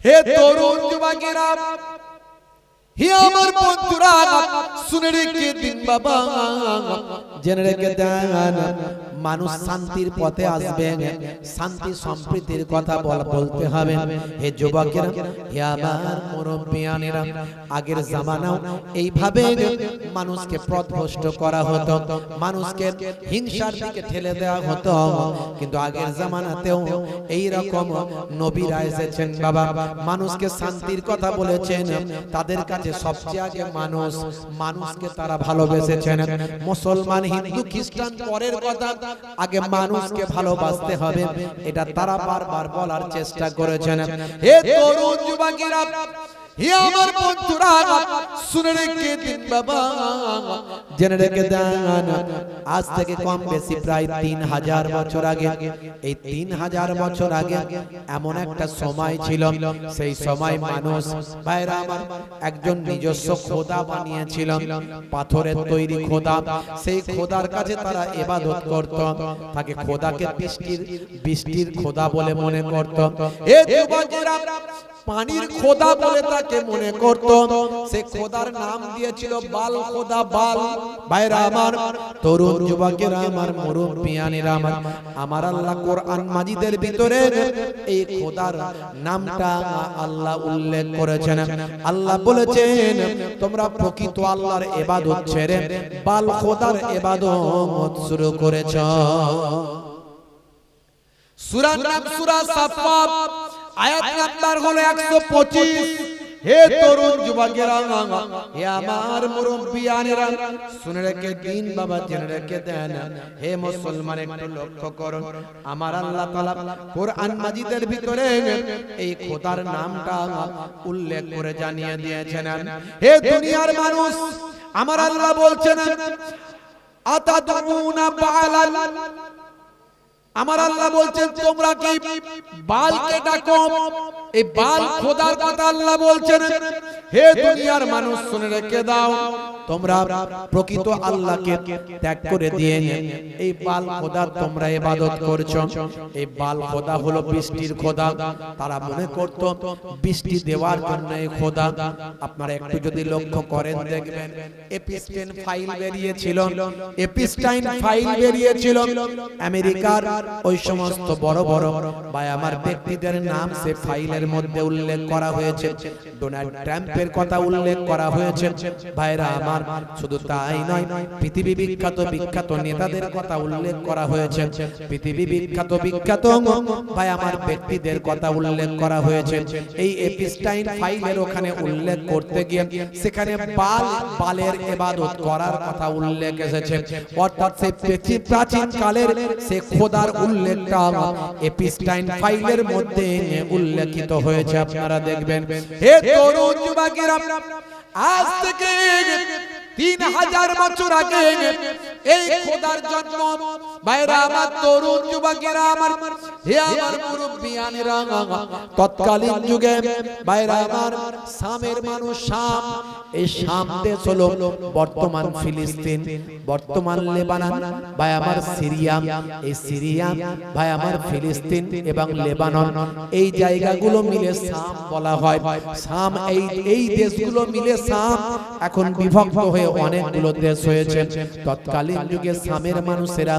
হে তরুণ যুবকেরা, হে আমার বন্ধুরা, শুনে রেখে দিন বাবা, জেনে রেখে দেন, মানুষ শান্তির পথে আসবে, শান্তি সম্প্রীতির কথা বলতে হবে। হে যুবকেরা, হে আমার মুরব্বিয়ানেরা, আগের জামানাও এইভাবে মানুষকে পথভ্রষ্ট করা হতো, মানুষকে হিংসার দিকে ঠেলে দেওয়া হতো। কিন্তু আগের জামানাতেও এই রকম নবীরা এসেছেন বাবা, মানুষকে শান্তির কথা বলেছেন। তাদের কাছে সবচেয়ে আগে মানুষকে তারা ভালোবেসেছেন। মুসলমান, হিন্দু, খ্রিস্টান পরের কথা, আগে মানুষকে ভালোবাসতে হবে, এটা তারা বারবার বলার চেষ্টা করেছেন। হে তরুণ যুবকেরা, হে আমার বন্ধুরা, শুনে রেখে দিন বাবা, জেনে রেখে দেন, আজ থেকে কম বেশি প্রায় 3000 বছর আগে, এই 3000 বছর আগে এমন একটা সময় ছিল, সেই সময় মানুষ ভাইরা আমার একজন নিজস্ব খোদা বানিয়েছিল, পাথরের তৈরি খোদা। সেই খোদার কাছে তারা ইবাদত করত, তাকে খোদাকে বৃষ্টির খোদা বলে মনে করত। এ যুবকেরা, পানির খোদা বলে তাকে মনে করত। সে খোদার নাম দিয়েছিল বাল খোদা, বাল। ভাইরা আমার, তরুণ যুবকেরা আমার, মুরব্বিয়ানেরা আমার, আল্লাহ কোরআন মাজিদের ভিতরে এই খোদার নামটা আল্লাহ উল্লেখ করেছেন। আল্লাহ বলেছেন, তোমরা প্রকৃত আল্লাহর ইবাদত ছেড়ে বাল খোদার ইবাদত শুরু করেছো। সূরার নাম সূরা সাফফাত, আয়াত নাম্বার হলো 125। হে তরুণ যুবকেরা, হে আমার মুরব্বিয়ানেরা, শুনে রেখে দিন বাবা, জেনে রেখে দেন। হে মুসলমান, একটু লক্ষ্য করুন, আমার আল্লাহ তাআলা কোরআন মাজিদের ভিতরে এই খোদার নামটা উল্লেখ করে জানিয়ে দিয়েছেন। হে দুনিয়ার মানুষ, আমার আল্লাহ বলছেন, আতাদউনা বালাল, আমার আল্লাহ বলছেন তোমরা কি বালকে ডাকো? এই বাল খোদার কথা আল্লাহ বলছেন। হে দুনিয়ার মানুষ, শুনে রেখে দাও, তোমরা প্রকৃত আল্লাহকে ত্যাগ করে দিয়ে এই বাল খোদার তোমরা ইবাদত করছো। এই বাল খোদা হলো বৃষ্টির খোদা। তারা মনে করত বৃষ্টি দেওয়ার জন্য এই খোদা। আপনারা একটু যদি লক্ষ্য করেন দেখবেন, এপিস্টাইন ফাইল বেরিয়েছিল, এপিস্টাইন ফাইল বেরিয়েছিল, আমেরিকার ওই সমস্ত বড় বড় ভাই আমার ব্যক্তিদের নাম সে ফাইলের মধ্যে উল্লেখ করা হয়েছে। ডোনাল্ড ট্রাম্পের কথা উল্লেখ করা হয়েছে। ভাইরা আমার, শুধু তাই নয়, পৃথিবী বিখ্যাত নেতাদের কথা উল্লেখ করা হয়েছে। পৃথিবী বিখ্যাত ভাই আমার ব্যক্তিদের কথা উল্লেখ করা হয়েছে। এই এপিস্টাইন ফাইলের ওখানে উল্লেখ করতে গিয়ে সেখানে বালের ইবাদত করার কথা উল্লেখ এসেছে। অর্থাৎ সেই প্রাচীন কালের সে খোদার উল্লেখটা এপিস্টাইন ফাইলের মধ্যে উল্লেখিত হয়েছে। আপনারা দেখবেন। হে তরুণ যুবকেরা, আজ থেকে 3000 বছর আগে এই খোদার জন্ম। ভাইরা আমার, তরুণ যুবকেরা আমার, হে আমার মুরব্বিয়ানেরা, তৎকালীন যুগে ভাইরা আমার, শামের মানুষ, শাম, এই শাম দেশ হলো বর্তমান ফিলিস্তিন, বর্তমান লেবানন, ভাই আমার সিরিয়া, এই সিরিয়া ভাই আমার ফিলিস্তিন এবং লেবানন, এই জায়গাগুলো মিলে শাম বলা হয়। শাম, এই দেশগুলো মিলে শাম এখন বিভক্ত হয়ে অনেকগুলো দেশ হয়েছে। তৎকালীন যুগে শামের মানুষেরা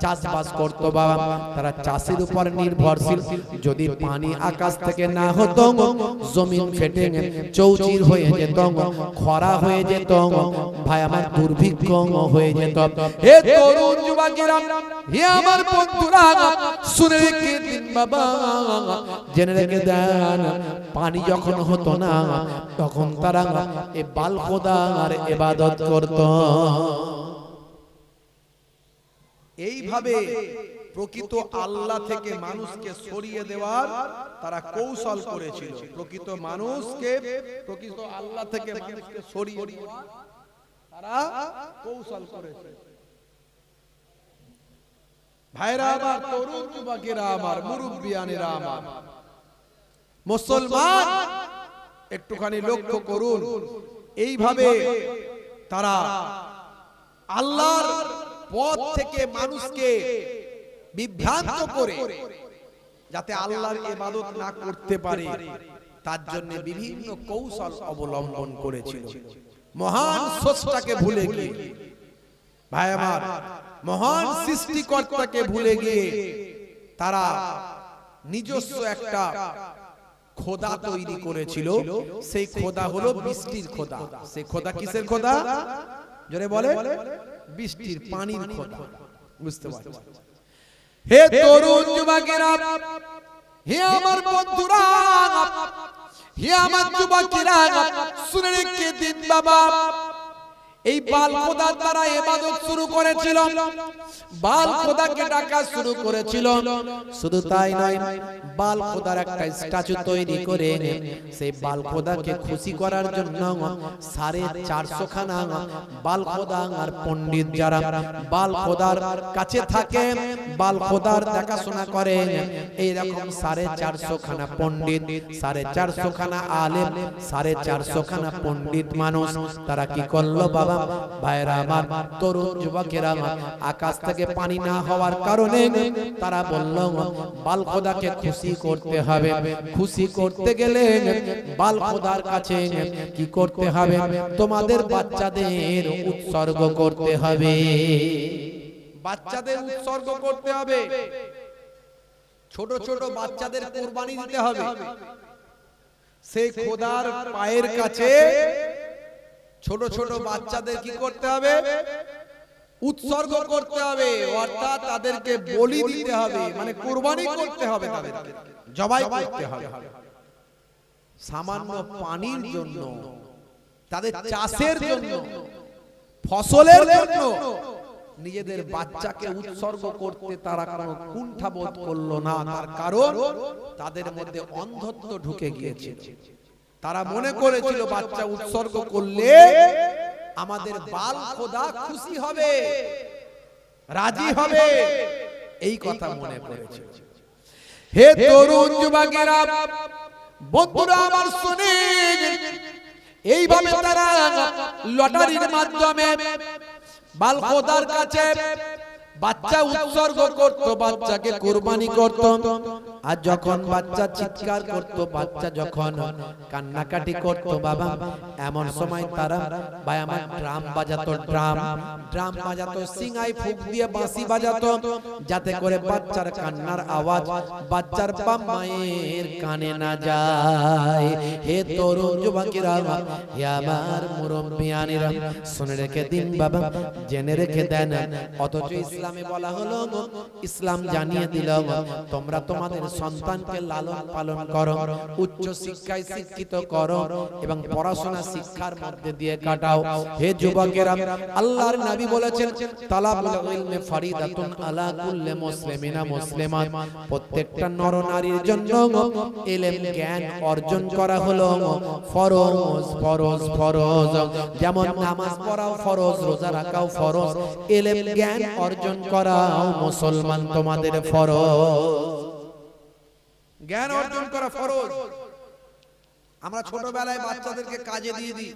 চাষবাস করত বাবা, তারা চাষের উপর নির্ভরশীল। যদি পানি আকাশ থেকে না হতো, জমিন ফেটে চৌচির হয়ে যেত, খরা হয়ে যেত, ভাই আমার দুর্ভিক্ষ হয়ে যেত। হে তরুণ যুবকেরা, হে আমার বন্ধুরা, শুনে রেখে দিন বাবা, জেনে রেখে দেন, পানি যখন হতো না, তখন তারা এই বাল খোদার ইবাদত করত। এইভাবে প্রকৃত আল্লাহ থেকে মানুষকে সরিয়ে দেওয়ার তারা কৌশল করেছিল। প্রকৃত আল্লাহ থেকে মানুষকে সরিয়ে দেওয়ার তারা কৌশল করেছে। ভাইরা আমার, তরুণ যুবকেরা আমার, মুরব্বিয়ানেরা আমার, মুসলমান, একটুখানি লক্ষ্য করুন। এইভাবে তারা আল্লাহর পথ থেকে মানুষকে বিভ্রান্ত করে, যাতে আল্লাহর ইবাদত না করতে পারে, তার জন্য বিভিন্ন কৌশল অবলম্বন করেছিল। মহান স্রষ্টাকে ভুলে গিয়ে, ভাই আমার, মহান সৃষ্টিকর্তাকে ভুলে গিয়ে তারা নিজস্ব একটা খোদা তৈরি করেছিল। সেই খোদা হলো বৃষ্টির খোদা। সেই খোদা কিসের খোদা? জোরে বলে, বৃষ্টির, পানির খোদা। বুঝতে পারছেন? হে তরুণ যুবকেরা, হে আমার বন্ধুরা, হে আমার যুবকেরা, শুনে রেখে দিন বাবা, এই বাল খোদার দ্বারা ইবাদত শুরু করেছিল, বাল খোদাকে ডাকা শুরু করেছিল। শুধু তাই নয়, বাল খোদার একটা স্ট্যাচু তৈরি করে সেই বাল খোদাকে খুশি করার জন্য 450 খানা বাল খোদা আর পণ্ডিত যারা বাল খোদার কাছে থাকে, বাল খোদার দেখাশোনা করে, এইরকম 450 খানা পণ্ডিত, 450 খানা আলেম, 450 খানা পণ্ডিত মানুষ তারা কি করলো বাবা? ভাইরা আমার, তরুণ যুবকেরা, আকাশ থেকে পানি না হওয়ার কারণে তারা বলল বাল খোদাকে খুশি করতে হবে। খুশি করতে গেলে বাল খোদার কাছে কি করতে হবে? তোমাদের বাচ্চাদের উৎসর্গ করতে হবে। বাচ্চাদের উৎসর্গ করতে হবে, ছোট ছোট বাচ্চাদের কুরবানি দিতে হবে। সেই খোদার পায়ের কাছে ছোট ছোট বাচ্চাদের কি করতে হবে? উৎসর্গ করতে হবে, অর্থাৎ তাদেরকে বলি দিতে হবে, মানে কুরবানি করতে হবে, তাদেরকে জবাই করতে হবে। সামান্য পানির জন্য, তাদের চাষের জন্য, ফসলের জন্য নিজেদের বাচ্চাকে উৎসর্গ করতে তারা কোনো কুণ্ঠাবোধ করলো না। তার কারণ তাদের মধ্যে অন্ধত্ব ঢুকে গিয়েছে। তারা মনে করেছিল বাচ্চা উৎসর্গ করলে আমাদের বাল খোদা খুশি হবে, রাজি হবে, এই কথা মনে করেছিল। হে তরুণ যুবকেরা, বন্ধুরা আমার শুনেন, এইভাবে তারা লটারির মাধ্যমে বাল খোদার কাছে বাচ্চা উৎসর্গ করত, বাচ্চাকে কুরবানি করত। আর যখন বাচ্চা চিৎকার করত, বাচ্চা যখন কান্নাকাটি করত বাবা, এমন সময় তারা ভাই আমার ড্রাম বাজাতো, ড্রাম বাজাতো, সিঙ্গাই ফুক দিয়ে বাঁশি বাজাতো, যাতে করে বাচ্চার কান্নার আওয়াজ বাচ্চার বাপ মায়ের কানে না যায়। হে তরুণ যুবকেরা, হে আমার মুরব্বিয়ানেরা, শুনে রেখে দিন বাবা, জেনে রেখে দেন। অথচ ইসলামে বলা হলো, ইসলাম জানিয়ে দিল তোমরা তোমাদের সন্তানকে লালন পালন করো, উচ্চ শিক্ষায় শিক্ষিত করো এবং পড়াশোনা শিক্ষার মধ্যে দিয়ে কাটাও। হে যুবকেরা, আল্লাহর নবী বলেছেন, তালাবুল ইলমি ফারিদাতুন আলা কুল্লি মুসলিমিনা মুসলিমাত, প্রত্যেকটা নর নারীর জন্য ইলম জ্ঞান অর্জন করা হলো ফরজ। ফরজ ফরজ, যেমন নামাজ পড়াও ফরজ, রোজা রাখাও ফরজ, ইলম জ্ঞান অর্জন করাও মুসলমান তোমাদের ফরজ। জ্ঞান অর্জন করা ফরজ। আমরা ছোটবেলায় বাচ্চাদেরকে কাজে দিয়ে দিই,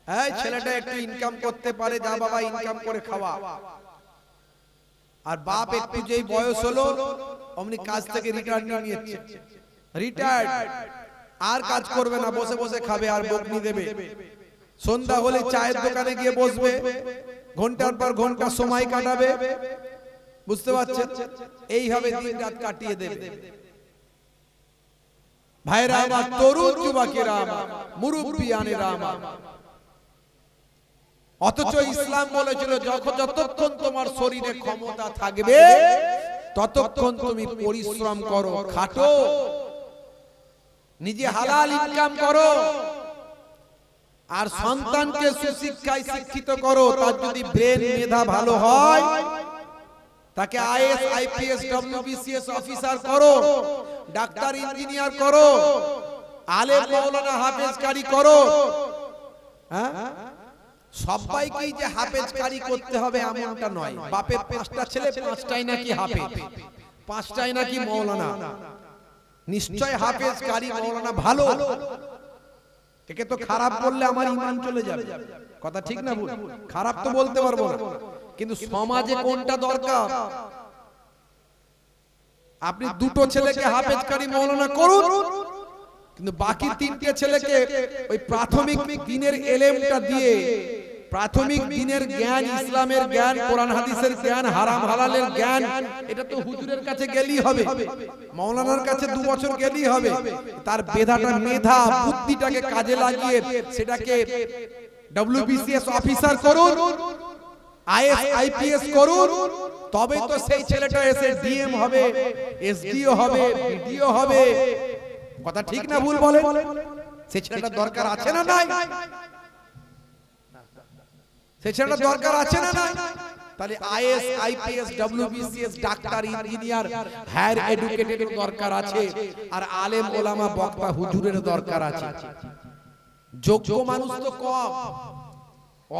এই ছেলেটা একটু ইনকাম করতে পারে, যা বাবা ইনকাম করে খাওয়া। আর বাপ একটু যেই বয়স হলো অমনি কাজ থেকে রিটায়ার নিয়ে নিচ্ছে, রিটায়ার্ড, আর কাজ করবে না, বসে বসে খাবে আর বকনি দেবে। সন্ধ্যা হলে চায়ের দোকানে গিয়ে বসবে, ঘন্টার পর ঘন্টা সময় কাটাবে। বুঝতে পারছেন? এইভাবে দিন রাত কাটিয়ে দেবে। ভাইরা আমার, তরুণ যুবকেরা আমার, মুরব্বিয়ানেরা আমার, অথচ ইসলাম বলেছিল যতক্ষণ তোমার শরীরে ক্ষমতা থাকবে ততক্ষণ তুমি পরিশ্রম করো, খাটো, নিজে হালাল ইনকাম করো, আর সন্তানকে সুশিক্ষায় শিক্ষিত করো। তার যদি ব্রেন মেধা ভালো হয়, তাকে আইএস, আইপিএস, ডব্লিউবিসিএস অফিসার করো, ডাক্তার, ইঞ্জিনিয়ার করো, আলেম, মাওলানা, হাফেজ কারি করো। হ্যাঁ, সবাইকেই যে হাফেজ কারি করতে হবে এমনটা নয়। বাপের 5টা ছেলে, 5টাই নাকি হাফেজ, 5টাই নাকি মাওলানা। নিশ্চয় হাফেজ কারি মাওলানা ভালো, একে তো খারাপ বললে আমার ঈমান চলে যাবে। কথা ঠিক না ভুল? খারাপ তো বলতে পারবো না, কিন্তু সমাজে কোনটা দরকার? আপনি দুটো ছেলেকে হাফেজ কারি মাওলানা করুন, কিন্তু বাকি তিনটে ছেলেকে ওই প্রাথমিক দিনের এলেমটা দিয়ে, প্রাথমিক দিনের জ্ঞান, ইসলামের জ্ঞান, কোরআন হাদিসের জ্ঞান, হারাম হালালের জ্ঞান, এটা তো হুজুরের কাছে গেলেই হবে, মাওলানার কাছে 2 বছর গেলেই হবে। তার মেধা বুদ্ধিটাকে কাজে লাগিয়ে সেটাকে WBCS অফিসার করুন, IAS IPS করুন, তবে তো সেই ছেলেটা এসে ডিএম হবে, এসডিও হবে, বিডিও হবে। কথা ঠিক না ভুল বলেন? সেই ছেলেটা দরকার আছে না নাই? সেই ছেলেটা দরকার আছে না নাই? তাহলে IAS IPS WBCS doctor, engineer, higher এডুকেটেডের দরকার আছে, আর আলেম ওলামা বক্তা হুজুরের দরকার আছে। যোগ্য মানুষ তো কম,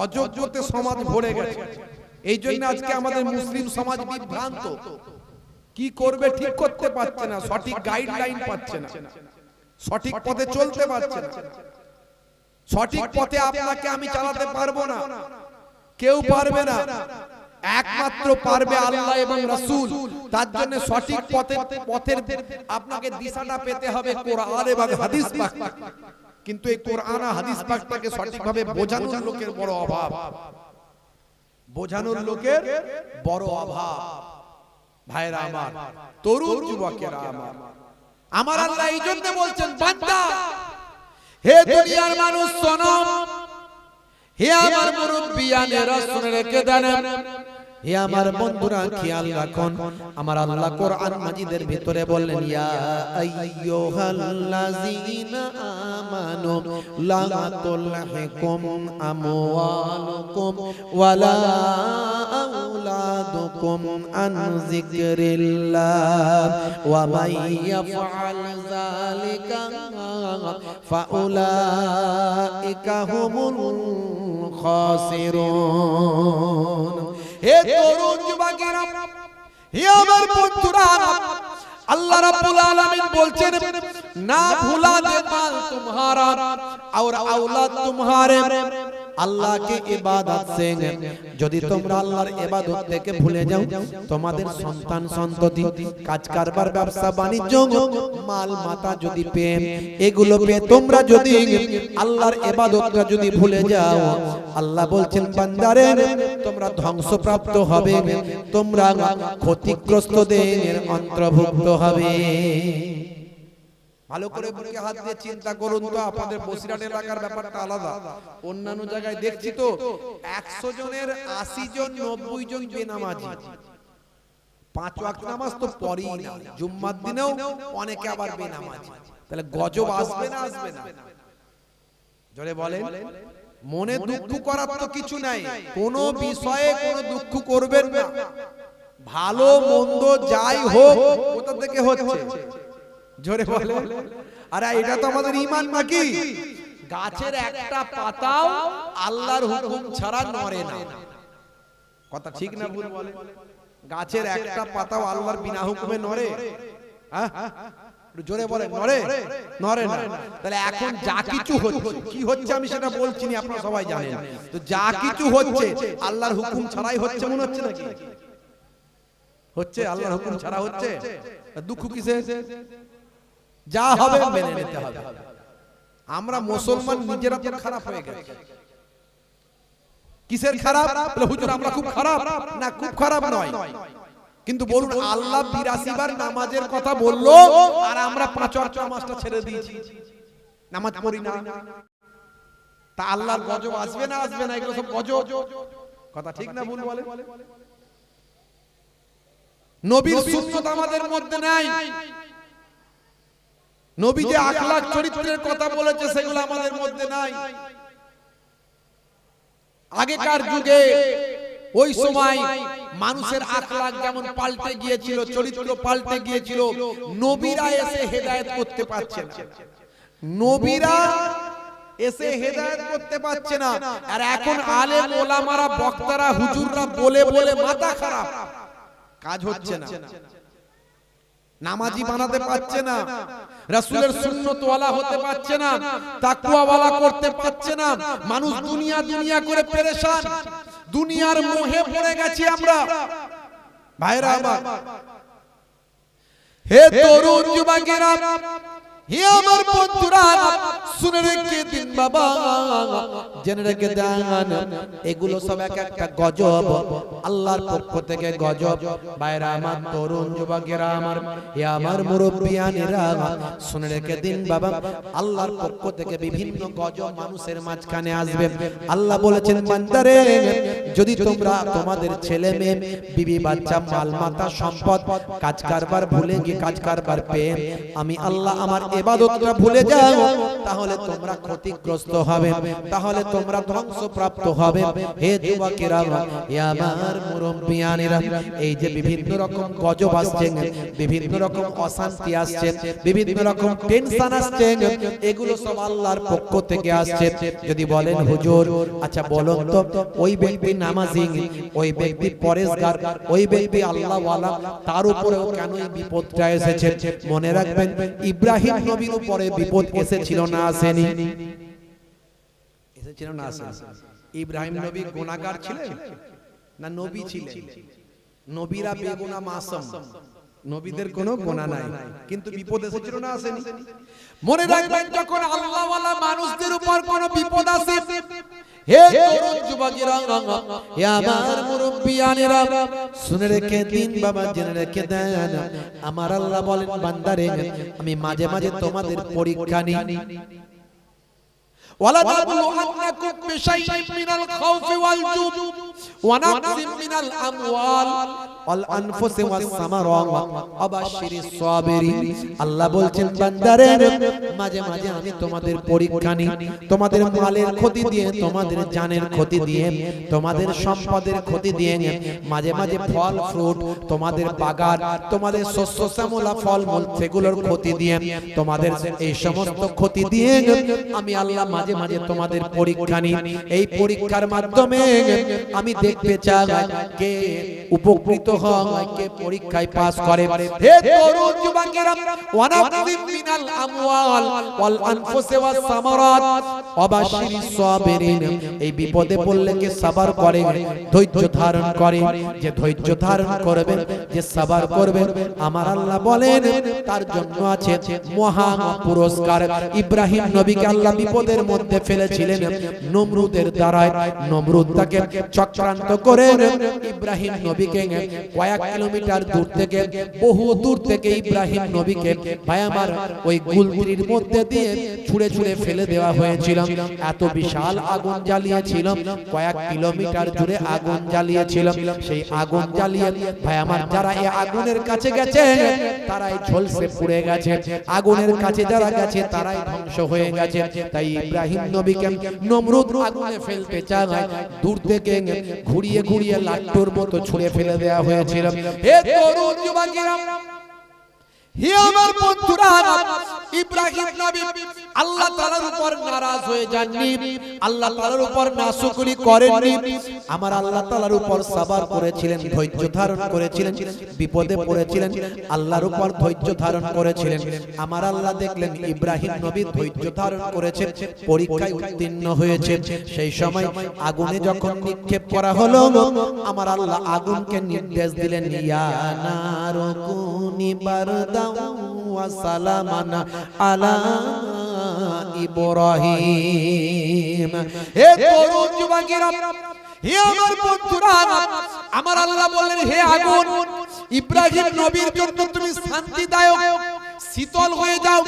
অযোগ্যতে সমাজ ভরে গেছে। এই জন্য আজকে আমাদের মুসলিম সমাজ বিভ্রান্ত, কি করবে ঠিক করতে পারছে না, সঠিক গাইডলাইন পাচ্ছে না, সঠিক পথে চলতে পারছে না। সঠিক পথে আপনাকে আমি চালাতে পারবো না, কেউ পারবে না, একমাত্র পারবে আল্লাহ এবং রাসূল। তার জন্য সঠিক পথের আপনাকে দিশাটা পেতে হবে কোরআন এবং হাদিস পাক। কিন্তু এই কোরআন আর হাদিস পাকটাকে সঠিকভাবে বোঝানোর লোকের বড় অভাব, বোঝানোর লোকের বড় অভাব। ভাইরা আমার, তরুণ যুবকেরা আমার আল্লাহ এই জন্য বলছেন, বান্দা, হে দুনিয়ার মানুষ শোনো, হে আমার মুরব্বিয়ানেরা শুনে রেখে দেন, হে আমার বন্ধুরা খেয়াল রাখুন। আমার আল্লাহ কোরআন মাজিদের ভিতরে বললেন, ইয়া আইয়ুহাল্লাযীনা আমানু লা তুলহিকুম আমওয়ালুকুম ওয়ালা আওলাদুকুম আন যিকরিল্লাহ ওয়া মান ইয়াফআল যালিকা ফাউলাইকা হুমুল খাসিরুন। হে তরুণ যুবকেরা, হে আমার বন্ধুরা, अल्लाह रब्बुल आलमीन बोलছেন ना भूला दे माल तुम्हारा और औलाद तुम्हारे আল্লাহ কে ইবাদত से যদি তোমরা আল্লাহর ইবাদত থেকে ভুলে যাও তোমাদের সন্তান সন্ততি কাজ কারবার ব্যবসা বাণিজ্য মাল মাতা যদি পেয়ে এগুলো পেয়ে তোমরা যদি আল্লাহর ইবাদতটা যদি ভুলে যাও আল্লাহ বলছেন বান্দারে তোমরা ধ্বংসপ্রাপ্ত হবে তোমরা ক্ষতিগ্রস্তদের অন্তর্ভুক্ত হবে। ভালো করে বুকে হাত দিয়ে চিন্তা করুন তো, আপনাদের বসিরহাট এলাকার ব্যাপারটা আলাদা, অন্যান্য জায়গায় দেখছি তো 100 জনের 80 জন 90 জন বেনামাজি, 5 ওয়াক্ত নামাজ তো পড়েই না, জুম্মার দিনেও অনেকে আবার বেনামাজি। তাহলে গজব আসবে না আসবে না? জোরে বলেন। মনে দুঃখ করার তো কিছু নাই, কোনো বিষয়ে কোনো দুঃখ করবেন না, ভালো মন্দ যাই হোক কোথা থেকে হচ্ছে জোরে বলে। আরে এটা তো আমাদের ঈমান নাকি? গাছের একটা পাতাও আল্লাহর হুকুম ছাড়া নড়ে না, কথা ঠিক না ভুল বলে? গাছের একটা পাতাও আল্লাহর বিনা হুকুমে নড়ে? হ্যাঁ জোরে বলে, নড়ে? নড়ে না। তাহলে এখন যা কিছু হচ্ছে, কি হচ্ছে আমি সেটা বলছি না, আপনারা সবাই জানেন। তো যা কিছু হচ্ছে আল্লাহর হুকুম ছাড়াই হচ্ছে মনে হচ্ছে নাকি? হচ্ছে আল্লাহর হুকুম ছাড়া হচ্ছে, দুঃখ কিসে? যা হবে মেনে নিতে হবে। আমরা মুসলমান নিজেরা তো খারাপ হয়ে গেছে। কিসের খারাপ? হুজুর আমরা খুব খারাপ না, খুব খারাপ নয়, কিন্তু বলুন আল্লাহ 82 বার নামাজের কথা বললো আর আমরা 5 ওয়াক্ত নামাজটা ছেড়ে দিয়েছি, নামাজ পড়ি না, তা আল্লাহর গজব আসবে না আসবে না? এগুলো সব গজব, কথা ঠিক না ভুল বলে? নবীর সুন্নাত আমাদের মধ্যে নাই, নবী যে আখলাক চরিত্রের কথা বলেছে সেগুলো আমাদের মধ্যে নাই। আগেকার যুগে ওই সময় মানুষের আখলাক যেমন পাল্টে গিয়েছিল, চরিত্র পাল্টে গিয়েছিল, নবীরা এসে হেদায়েত করতে পারছে না, নবীরা এসে হেদায়েত করতে পারছে না। আর এখন আলেম ওলামারা বক্তারা হুজুররা বলে বলে মাথা খারাপ, কাজ হচ্ছে না, নামাজি বানাতে পারছে না, রাসূলের সুন্নাত ওয়ালা হতে পারছে না, তাকওয়া ওয়ালা করতে পারছে না। মানুষ দুনিয়া দুনিয়া করে পেরেশান, দুনিয়ার মোহে পড়ে গেছি আমরা। ভাইরা আমার, হে তরুণ যুবকেরা, হে আমার বন্ধুরা শুনে রেখে দিন বাবা, জেনে রেখে দেন, এগুলো সব এক একটা গজব, আল্লাহর পক্ষ থেকে গজব। ভাইরা আমার, তরুণ যুবকেরা আমার, হে আমার মুরব্বিয়ানেরা, শুনে রেখে দিন বাবা, আল্লাহর পক্ষ থেকে বিভিন্ন গজব মানুষের মাঝখানে আসবে। আল্লাহ বলেছেন, বান্দারে যদি তোমরা তোমাদের ছেলে মেয়ে, বিবি বাচ্চা, মাল মাতা, সম্পদ, কাজ কারবার ভুলে গিয়ে কাজ কারবার পেয়ে আমি আল্লাহ আমার ইবাদতটা ভুলে যাও, তাহলে তোমরা ক্ষতিগ্রস্ত হবে, তাহলে তোমরা ধ্বংসপ্রাপ্ত হবে। হে যুবকেরা, হে আমার মুরব্বিয়ানেরা, এই যে বিভিন্ন রকম গজব আসছে, বিভিন্ন রকম অশান্তি আসছে, বিভিন্ন রকম টেনশন আসছে, এগুলো সব আল্লাহর পক্ষ থেকে আসছে। যদি বলেন হুজুর, আচ্ছা বলুন তো, ওই ব্যক্তি নামাজি, ওই ব্যক্তি পরেশগার, ওই ব্যক্তি আল্লাহওয়ালা, তার উপরেও কেন এই বিপদটা এসেছে? মনে রাখবেন, ইব্রাহিম নবীর উপরে বিপদ এসেছিল না আসেনি? এসেছিল না আসেনি? ইব্রাহিম নবী গুনাহগার ছিলেন না নবী ছিলেন? নবীরা বেগুনাহ মাসুম, নবীদের কোনো গুনাহ নাই, কিন্তু বিপদ এসেছিল না আসেনি? মনে রাখবেন, যখন আল্লাহওয়ালা মানুষদের উপর কোনো বিপদ আসে, হে তরুণ যুবকেরা, হে আমার মুরব্বিয়ানেরা, শুনে রেখে দিন বাবা, জেনে রেখে দেন, আমার আল্লাহ বলেন, বান্দারে আমি মাঝে মাঝে তোমাদের পরীক্ষা নিই। وَلَنَبْلُوَنَّكُمْ بِشَيْءٍ مِّنَ الْخَوْفِ وَالْجُوعِ وَنَقْصٍ مِّنَ الْأَمْوَالِ وَالْأَنفُسِ وَالثَّمَرَاتِ وَبَشِّرِ الصَّابِرِينَ। আল্লাহ বলছেন, বান্দারে মাঝে মাঝে আমি তোমাদের পরীক্ষা নিই, তোমাদের মালের ক্ষতি দিয়ে, তোমাদের জানের ক্ষতি দিয়ে, তোমাদের সম্পদের ক্ষতি দিয়ে, মাঝে মাঝে ফল ফ্রুট, তোমাদের বাগান, তোমাদের শস্য শ্যামলা ফলমূল, সেগুলোর ক্ষতি দিয়ে, তোমাদের এই সমস্ত ক্ষতি দিয়ে আমি আল্লাহ মাঝে মাঝে তোমাদের পরীক্ষা নিই। এই পরীক্ষার মাধ্যমে আমি দেখতে চাই কে উপকৃত হয়, কে পরীক্ষায় পাস করে। হে তরুণ যুবকেরা, ওয়ানাকযিম মিনাল আমওয়াল ওয়াল আনফুসি ওয়াস সামারাত ওয়াবাশশিরিস সাবিরিন। এই বিপদে পড়লে কে সবর করে, ধৈর্য ধারণ করে, যে ধৈর্য ধারণ করবে, যে সবর করবে, আমার আল্লাহ বলেন তার জন্য আছে মহা পুরস্কার। ইব্রাহিম নবীকে আল্লাহ বিপদের মধ্যে ফেলেছিলেন নমরুদের দ্বারা। নমরুদ তাকে চক্রান্ত করে ইব্রাহিম নবীকে কয়েক কিলোমিটার দূর থেকে, বহু দূর থেকে ইব্রাহিম নবীকে ভাই আমার ওই গুলতির মধ্যে দিয়ে ছুঁড়ে ছুঁড়ে ফেলে দেওয়া হয়েছিল। এত বিশাল আগুন জ্বালিয়েছিল, কয়েক কিলোমিটার জুড়ে আগুন জ্বালিয়েছিল। সেই আগুন জ্বালিয়ে ভাই আমার যারা এই আগুনের কাছে গেছে তারাই ঝলসে পুড়ে গেছে, আগুনের কাছে যারা গেছে তারাই ধ্বংস হয়ে গেছে। তাই ইব্রাহিম নবীকে নমরুদ আগুনে ফেলতে চায়, দূর থেকে ঘুরিয়ে ঘুরিয়ে লাট্টুর মতো ছুঁড়ে ফেলে দেওয়া হয়েছিল। হে তরুণ যুবকেরা, হে আমার বন্ধুরা, ইব্রাহিম নবী আল্লাহ তাআলার উপর নারাজ হয়ে যাননি, আল্লাহ তাআলার উপর নাশুকরি করেননি। আমার আল্লাহ তাআলার উপর সবর করেছিলেন, ধৈর্য ধারণ করেছিলেন। বিপদে পড়েছিলেন, আল্লাহর উপর ধৈর্য ধারণ করেছিলেন। আমার আল্লাহ দেখলেন ইব্রাহিম নবী ধৈর্য ধারণ করেছেন, পরীক্ষায় উত্তীর্ণ হয়েছে। সেই সময় আগুনে যখন নিক্ষেপ করা হলো, আমার আল্লাহ আগুনকে নির্দেশ দিলেন, ইয়া নারু কুনি বারদান ওয়া সালামান আলা ইব্রাহিম। হে তরুণ যুবকেরা, হে আমার বন্ধুরা, আমার আল্লাহ বললেন, হে আগুন, ইব্রাহিম নবীর জন্য তুমি শান্তিদায়ক শীতল হয়ে যাও,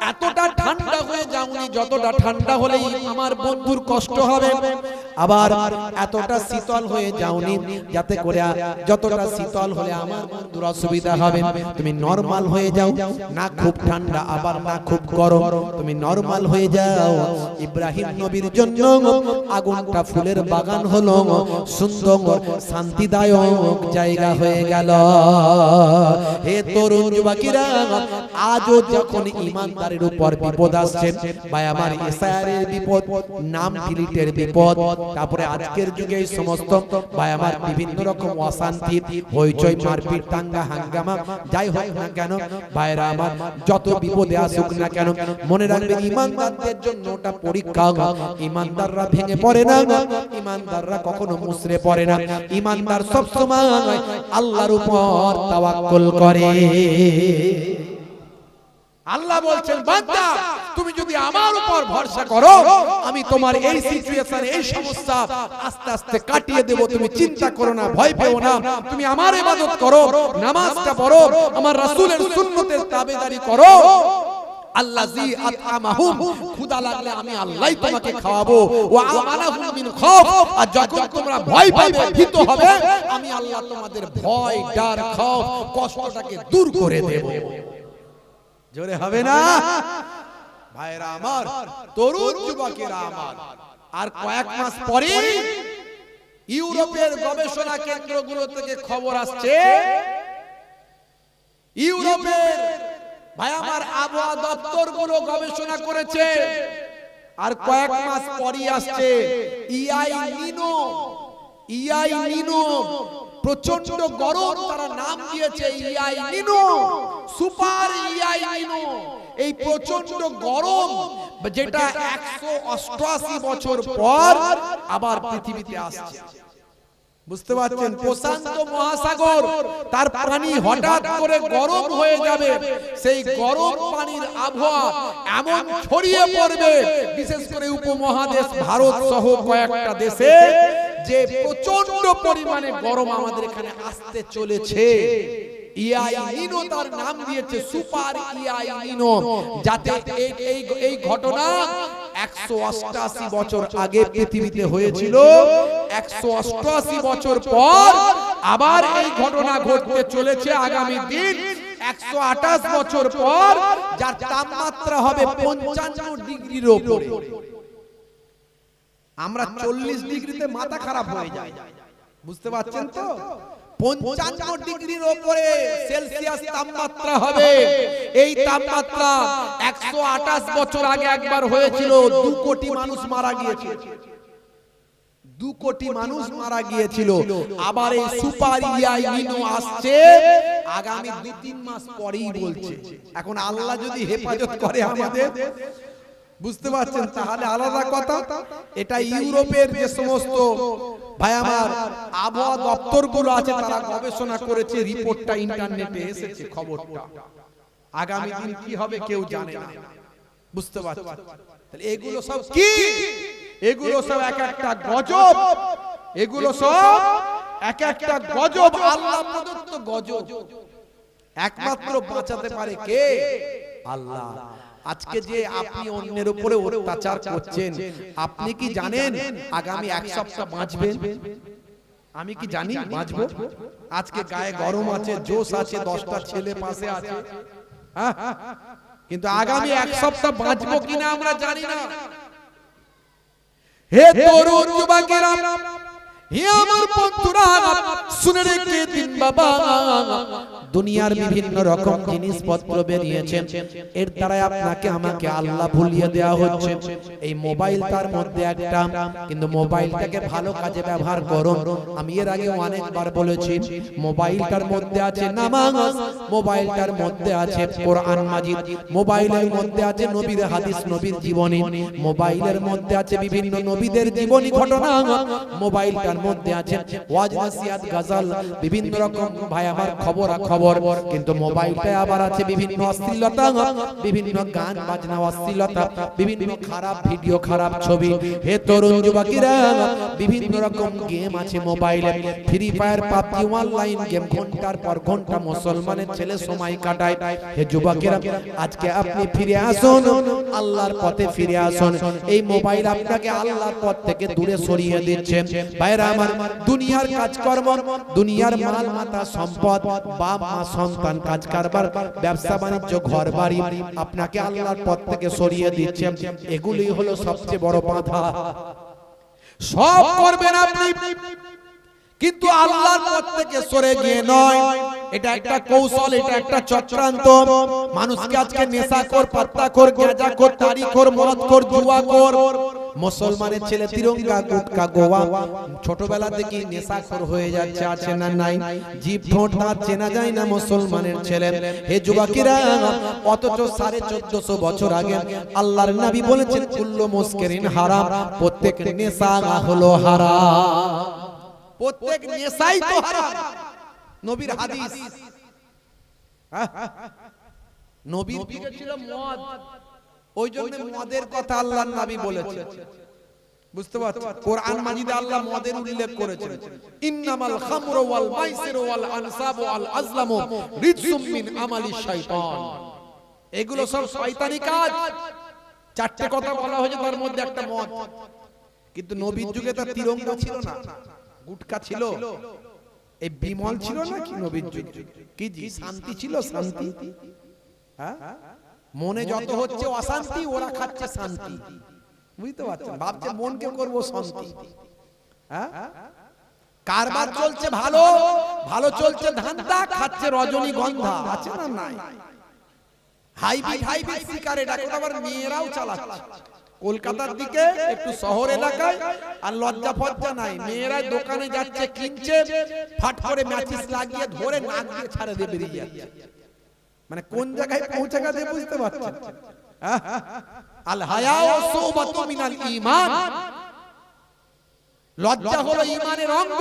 এতটা ঠান্ডা হয়ে যাওনি যতটা ঠান্ডা হলে আমার বন্ধুর কষ্ট হবে। আবার এতটা শীতল হয়ে যাওনি যাতে করে যতটা শীতল হলে আমার বন্ধুর অসুবিধা হবে। তুমি নরমাল হয়ে যাও, না খুব ঠান্ডা আবার না খুব গরম, তুমি নরমাল হয়ে যাও। ইব্রাহিম নবীর জন্য আগুনটা ফুলের বাগান হলো, সুন্দর শান্তিদায়ক জায়গা হয়ে গেল। হে তরুণ যুবকেরা, আজও যখন ইমানদারের উপর বিপদ আসছে, ভাই আমার ইসরায়েলের বিপদ, নাম ডিলিটের বিপদ, তারপরে আজকের যুগে এই সমস্ত ভাই আমার বিভিন্ন রকম অশান্তি, হইচই, মারপিট, দাঙ্গা হাঙ্গামা যাই হোক না কেন, ভাইরা আমার যত বিপদে আসুক না কেন, মনে রাখবেন ইমানদারদের জন্য ওটা পরীক্ষা। ইমানদাররা ভেঙে পড়ে না, ইমানদাররা কখনো মুসরে পড়ে না। ইমানদার সব সময় আল্লাহর উপর তাওয়াক্কুল করে। আল্লাহ বলছেন বান্দা তুমি যদি আমার উপর ভরসা করো আমি তোমার এই সিচুয়েশন এই সমস্যা আস্তে আস্তে কাটিয়ে দেব, তুমি চিন্তা করো না, ভয় পেও না, তুমি আমার ইবাদত করো, নামাজটা পড়ো, আমার রাসূলের সুন্নতের তাবেদারি করো। আল্লাযী আত'আমাহুম, ক্ষুধা লাগলে আমি আল্লাহই তোমাকে খাওয়াবো, ওয়া আমানাহুম মিন খাউফ, আর যখন তোমরা ভয় পাবে ভীত হবে আমি আল্লাহ তোমাদের ভয় ডর খাউফ কষ্টটাকে দূর করে দেব। জোরে হবে না ভাইরা আমার, তরুণ যুবকেরা আমার, আর কয়েক মাস পরে ইউরোপের গবেষণা কেন্দ্রগুলো থেকে খবর আসছে, ইউরোপের ভাই আমার আবহাওয়া দপ্তরগুলো গবেষণা করেছে, আর কয়েক মাস পরে আসছে ইআই নিনো, প্রচন্ড গরম, তারা নাম দিয়েছে ইআই নিনো, সুপার ইআই নিনো। এই প্রচন্ড গরম যেটা 188 বছর পর আবার পৃথিবীতে আসছে। বুঝতে পারছেন, প্রশান্ত মহাসাগর তার পানি হঠাৎ করে গরম হয়ে যাবে, সেই গরম পানির আবহাওয়া এমন ছড়িয়ে পড়বে বিশেষ করে উপমহাদেশ ভারত সহ কয়েকটা দেশে, যে প্রচন্ড পরিমাণে গরম আমাদের এখানে আসতে চলেছে। ইআই নিনো তার নাম দিয়েছে, সুপার ইআই নিনো, যাতে এই ঘটনা 188 বছর আগে পৃথিবীতে হয়েছিল, 188 বছর পর আবার এই ঘটনা ঘটতে চলেছে আগামী দিন 128 বছর পর, যার তাপমাত্রা হবে 55 ডিগ্রির উপরে। আমরা 40 ডিগ্রিতে মাথা খারাপ হয়ে যায়, বুঝতে পারছেন তো? 55 ডিগ্রির উপরে সেলসিয়াস তাপমাত্রা হবে। এই তাপমাত্রা 128 বছর আগে একবার হয়েছিল, 2 কোটি মানুষ মারা গিয়েছিল, 2 কোটি মানুষ মারা গিয়েছিল। আবার এই সুপার ইআই নিনো আসছে আগামী 2-3 মাস পরেই বলছে। এখন আল্লাহ যদি হেফাজত করে আমাদের, বুঝতে পারছেন, তাহলে আলাদা কথা। এটা ইউরোপের যে সমস্ত ভাই আমার আবহাওয়া দপ্তরগুলো আছে তারা গবেষণা করেছে, রিপোর্টটা ইন্টারনেটে এসেছে, খবরটা। আগামী দিন কি হবে কেউ জানে না, বুঝতে পারছেন? তাহলে এগুলো সব কি? এগুলো সব এক একটা গজব, এগুলো সব এক একটা গজব, আল্লাহ প্রদত্ত গজব। একমাত্র বাঁচাতে পারে কে? আল্লাহ। আজকে যে আপনি অন্যের উপরে অত্যাচার করছেন, আপনি কি জানেন আগামী 1 সপ্তাহ বাঁচবেন? আমি কি জানি বাঁচবো? আজকে গায়ে গরম আছে, জোশ আছে, 10টা ছেলে পাশে আছে, কিন্তু আগামী 1 সপ্তাহ বাঁচবো কিনা আমরা জানি না। হে তরুণ যুবকেরা, হে আমার বন্ধুরা, শুনে রেখে দিন বাবা, দুনিয়ার বিভিন্ন রকম জিনিসপত্র বেরিয়েছে, এর দ্বারা আপনাকে আমাকে আল্লাহ ভুলিয়ে দেওয়া হচ্ছে। এই মোবাইল তার মধ্যে একটা, কিন্তু মোবাইলটাকে ভালো কাজে ব্যবহার করো। আমি এর আগে অনেকবার বলেছি, মোবাইলটার মধ্যে আছে নামাজ, মোবাইলটার মধ্যে আছে কোরআন মাজিদ, মোবাইলের মধ্যে আছে নবীর হাদিস, নবীর জীবনী, মোবাইলের মধ্যে আছে বিভিন্ন নবীদের জীবনী ঘটনা, মোবাইলটার মধ্যে আছে ওয়াজ নসিহত গজল, বিভিন্ন রকম ভাই আমার খবর। কিন্তু মোবাইলটা আবার আছে বিভিন্ন অশ্লীলতা, বিভিন্ন গান বাজনা অশ্লীলতা, বিভিন্ন খারাপ ভিডিও, খারাপ ছবি। হে তরুণ যুবকেরা, বিভিন্ন রকম গেম আছে মোবাইলে, free fire, PUBG, online game, ঘন্টার পর ঘন্টা মুসলমানের ছেলে সময় কাটায়। হে যুবকেরা, আজকে আপনি ফিরে আসুন, আল্লাহর পথে ফিরে আসুন। এই মোবাইল আপনাকে আল্লাহর পথ থেকে দূরে সরিয়ে দিচ্ছে। ভাইরা আমার, দুনিয়ার কাজকর্ম, দুনিয়ার মাল মাতা সম্পদ, বাপ মা সন্তান, কাজ কারবার, ব্যবসা বাণিজ্য, ঘর বাড়ি আপনাকে আল্লাহর পথ থেকে সরিয়ে দিচ্ছে। এগুলি হলো সবচেয়ে বড় বাধা। সব করবেন আপনি, কিন্তু আল্লাহর পথ থেকে সরে গিয়ে নয়। এটা একটা কৌশল, এটা একটা চক্রান্ত। মানুষকে আজকে নেশাখোর, পাত্তাখোর, গাঁজাখোর, তারিখোর, মদখোর, জুয়াখোর, মুসলমানের ছেলে তিরঙ্গা, গুটকা, গোয়া, ছোটবেলা থেকে নেশাখোর হয়ে যাচ্ছে, আছে না নাই? জিভ ঠোঁট দাঁত চেনা যায় না মুসলমানের ছেলে। হে যুবকেরা, অথচ 1450 বছর আগে আল্লাহর নবী বলেছেন, কুল্লু মুসকিরিন হারাম, প্রত্যেক নেশা হলো হারাম, প্রত্যেক নেশাই তো হারাম, নবীর হাদিস। নবীর যুগে ছিল মদ, ওই জন্য মদের কথা আল্লাহর নবী বলেছেন। বুঝতে পারছেন? কোরআন মাজিদে আল্লাহ মদের উল্লেখ করেছেন, ইন্নামাল খামরু ওয়াল মাইসিরু ওয়াল আনসাবু ওয়াল আজলামু রিজসুম মিন আমালিশ শাইতান। এগুলো সব শয়তানি কাজ। চারটে কথা বলা হয়েছে, তার মধ্যে একটা মদ। কিন্তু নবীর যুগে তো তিরঙ্গা ছিল না, গুটকা ছিল, এই বিমল ছিল না কি নবীর যুগে? কি জি শান্তি ছিল, শান্তি। হ্যাঁ, মনে যত হচ্ছে অশান্তি, ওরা খাচ্ছে শান্তি। বুঝতে পারছেন? ভাবছে মনকে করবো শান্তি। হ্যাঁ, কারবার চলছে ভালো, ভালো চলছে ধান্দা, খাচ্ছে রজনীগন্ধা, আছে না নাই? হাইব্রিড হাইব্রিড সিগারেট এখন আবার মেয়েরাও চালাচ্ছে। কলকাতার দিকে একটু শহর এলাকায় আর লজ্জা ফজ্জা নাই, মেয়েরা দোকানে যাচ্ছে, কিনছে, ফাট করে ম্যাচিস লাগিয়ে ধরে নাক দিয়ে ছাড়ে দিয়ে বেরিয়ে যাচ্ছে। মানে কোন জায়গায় পৌঁছে গেছে বুঝতে পারছেন? আল হায়া ওয়া সুবাতু মিনাল ঈমান। লজ্জা হলো ঈমানের অঙ্গ।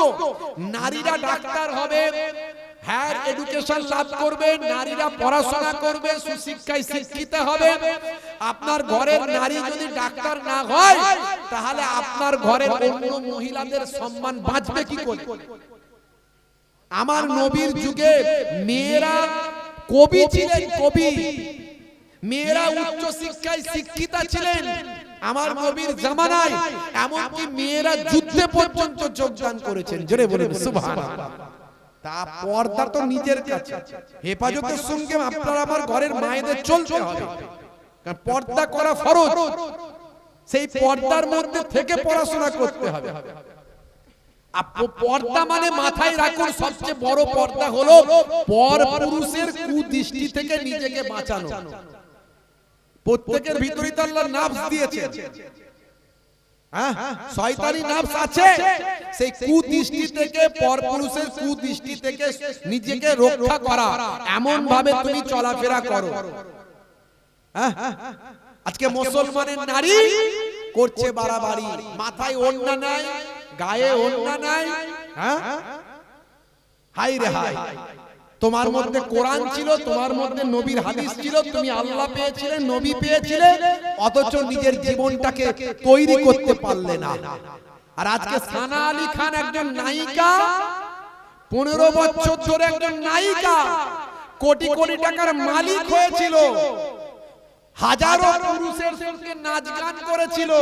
নারীরা ডাক্তার হবে, হায়ার এডুকেশন লাভ করবে, নারীরা পড়াশোনা করবে, সুশিক্ষায় শিক্ষিত হবে। আপনার ঘরের নারী যদি ডাক্তার না হয়, তাহলে আপনার ঘরের অন্য মহিলাদের সম্মান বাঁচবে কি করে? আমার নবীর যুগে মেয়েরা কবি ছিলেন, কবি। মেয়েরা উচ্চ শিক্ষায় শিক্ষিতা ছিলেন আমার নবীর জামানায়। এমনকি মেয়েরা যুদ্ধে পর্যন্ত যোগদান করেছেন। জোরে বলেন সুবহানাল্লাহ। তা পর্দা তো নিজের কাছে, হেফাজতের সঙ্গে আপনার আমার ঘরের মায়েদের চলতে হবে, কারণ পর্দা করা ফরজ। সেই পর্দার মধ্যে থেকে পড়াশোনা করতে হবে। পর্দা মানে মাথায় রাখুন, সবচেয়ে বড় পর্দা হলো পরপুরুষের কুদৃষ্টি থেকে নিজেকে বাঁচানো। প্রত্যেকের ভিতরে তো আল্লাহ নাফস দিয়েছে, শয়তানি নাফস আছে। সেই কুদৃষ্টি থেকে, পরপুরুষের কুদৃষ্টি থেকে নিজেকে রক্ষা করা, এমন ভাবে তুমি চলাফেরা করো। আজকে মুসলমানের নারী করছে বাড়াবাড়ি, মাথায় ওড়না নাই, গায়ে ওড়না নাই। হাই রে হাই, তোমার মধ্যে কোরআন ছিল, তোমার মধ্যে নবীর হাদিস ছিল, তুমি আল্লাহ পেয়েছিলে, নবী পেয়েছিলে, অথচ নিজের জীবনটাকে তৈরি করতে পারলে না। আর আজকে সানা আলী খান একজন নায়িকা, 15 বছর ধরে একজন নায়িকা, কোটি কোটি টাকার মালিক হয়েছিল, হাজারো পুরুষের সঙ্গে নাচ গান করেছিল,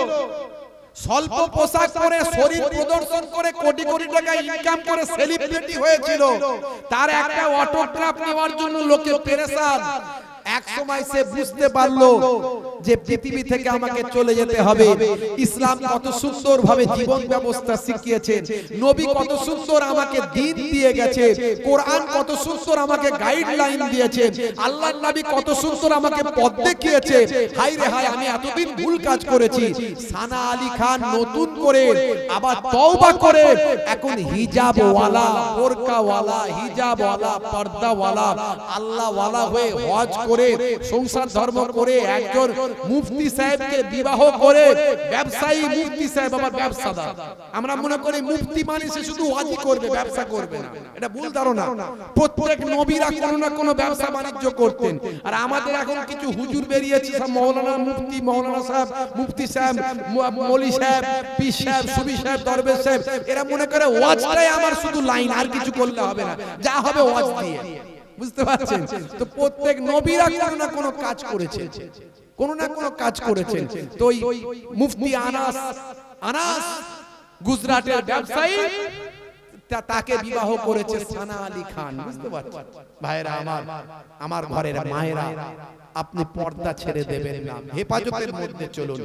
স্বল্প পোশাক পরে শরীর প্রদর্শন করে কোটি কোটি টাকা ইনকাম করে সেলিব্রিটি হয়েছিল। তার একটা অটোগ্রাফ নেওয়ার জন্য লোকে পেরেশান। এক সময় সে বুঝতে পারলো যে পৃথিবী থেকে আমাকে চলে যেতে হবে। ইসলাম কত সুন্দর ভাবে জীবন ব্যবস্থা শিখিয়েছে, নবী কত সুন্দর আমাকে দ্বীন দিয়ে গেছে, কোরআন কত সুন্দর আমাকে গাইডলাইন দিয়েছে, আল্লাহর নবী কত সুন্দর আমাকে পথ দেখিয়েছে। হায় রে হায়, আমি এতদিন ভুল কাজ করেছি। সানা আলী খান নতুন করে আবার তওবা করে এখন হিজাব ওয়ালা, বোরকা ওয়ালা, হিজাব ওয়ালা, পর্দা ওয়ালা, আল্লাহ ওয়ালা হয়ে হজ করে, সংসার ধর্ম করে, একজন মুফতি সাহেবকে বিবাহ করে, ব্যবসায়ী মুফতি সাহেব আবার ব্যবসাদার। আমরা মনে করি মুফতি মানে সে শুধু ওয়াজি করবে, ব্যবসা করবে না। এটা ভুল ধারণা। প্রত্যেক নবীরা কোনো না কোনো ব্যবসা বাণিজ্য করতেন। আর আমাদের এখন কিছু হুজুর বেরিয়েছে, সব মৌলানা, মুফতি, মৌলানা সাহেব, মুফতি সাহেব, মৌলী সাহেব, পীর সাহেব, সুবি সাহেব, দরবেশ সাহেব। এরা মনে করে ওয়াজটাই আমার শুধু লাইন, আর কিছু করলে হবে না, যা হবে ওয়াজ দিয়ে। বুঝতে পারছেন তো? প্রত্যেক নবীরা কোনো না কোনো কাজ করেছে, কোনো না কোনো কাজ করেছেন। তো ওই মুফতি আনাস গুজরাটের ব্যবসায়ী, তাকে বিবাহ করেছে সানা আলী খান। বুঝতে পারছেন ভাইরা আমার, আমার ঘরের মায়েরা, আপনি পর্দা ছেড়ে দেবেন না, হেফাজতের মধ্যে চলুন।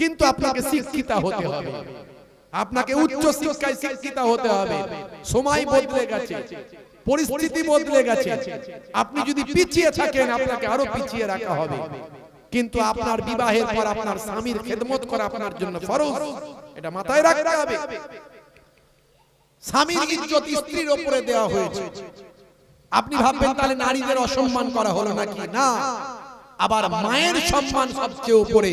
কিন্তু আপনাকে শিক্ষিত হতে হবে, আপনাকে উচ্চ শিক্ষায় শিক্ষিত হতে হবে। সময় বদলে গেছে, পরিস্থিতি বদলে গেছে। আপনি যদি পিছিয়ে থাকেন, আপনাকে আরো পিছিয়ে রাখা হবে। কিন্তু আপনার বিবাহের পর আপনার স্বামীর খেদমত করা আপনার জন্য ফরজ, এটা মাথায় রাখতে হবে। স্বামীর ইজ্জত স্ত্রীর উপরে দেওয়া হয়েছে। আপনি ভাববেন তাহলে নারীদের অসম্মান করা হলো নাকি? না, আবার মায়ের সম্মান সবচেয়ে উপরে।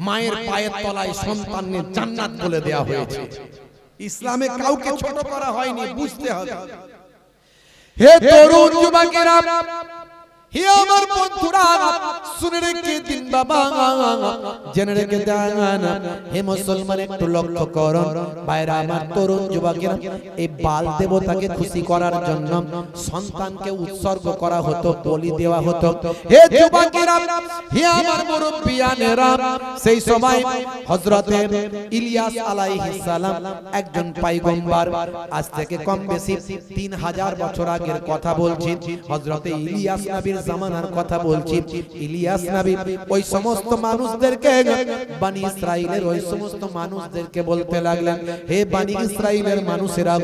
মায়ের পায়ের তলায় সন্তানের জান্নাত বলে দেওয়া হয়েছে। ইসলামে কাউকে ছোট করা হয়নি, বুঝতে হবে। হে তরুণ যুবকেরা, হে আমার বন্ধুরা শুনে রেখে দিন বাবা, জেনে রেখে দেন। হে মুসলমান একটু লক্ষ্য করুন ভাইরা আমার, তরুণ যুবকেরা, এই বাল দেবতাকে খুশি করার জন্য সন্তানকে উৎসর্গ করা হতো, বলি দেওয়া হতো। হে যুবকেরা, হে আমার মুরব্বিয়ানেরা, সেই সময় হযরতে ইলিয়াস আলাইহিস সালাম একজন পয়গম্বর, আজ থেকে কম বেশি 3000 বছর আগের কথা বলছি। হযরতে ইলিয়াস নবীর জামানার কথা বলছি। ইলিয়াস নবী ওই সমস্ত মানুষদেরকে, বনি ইসরাইলের ওই সমস্ত মানুষদেরকে বলতে লাগলেন, হে বনি ইসরাইলের মানুষেরা,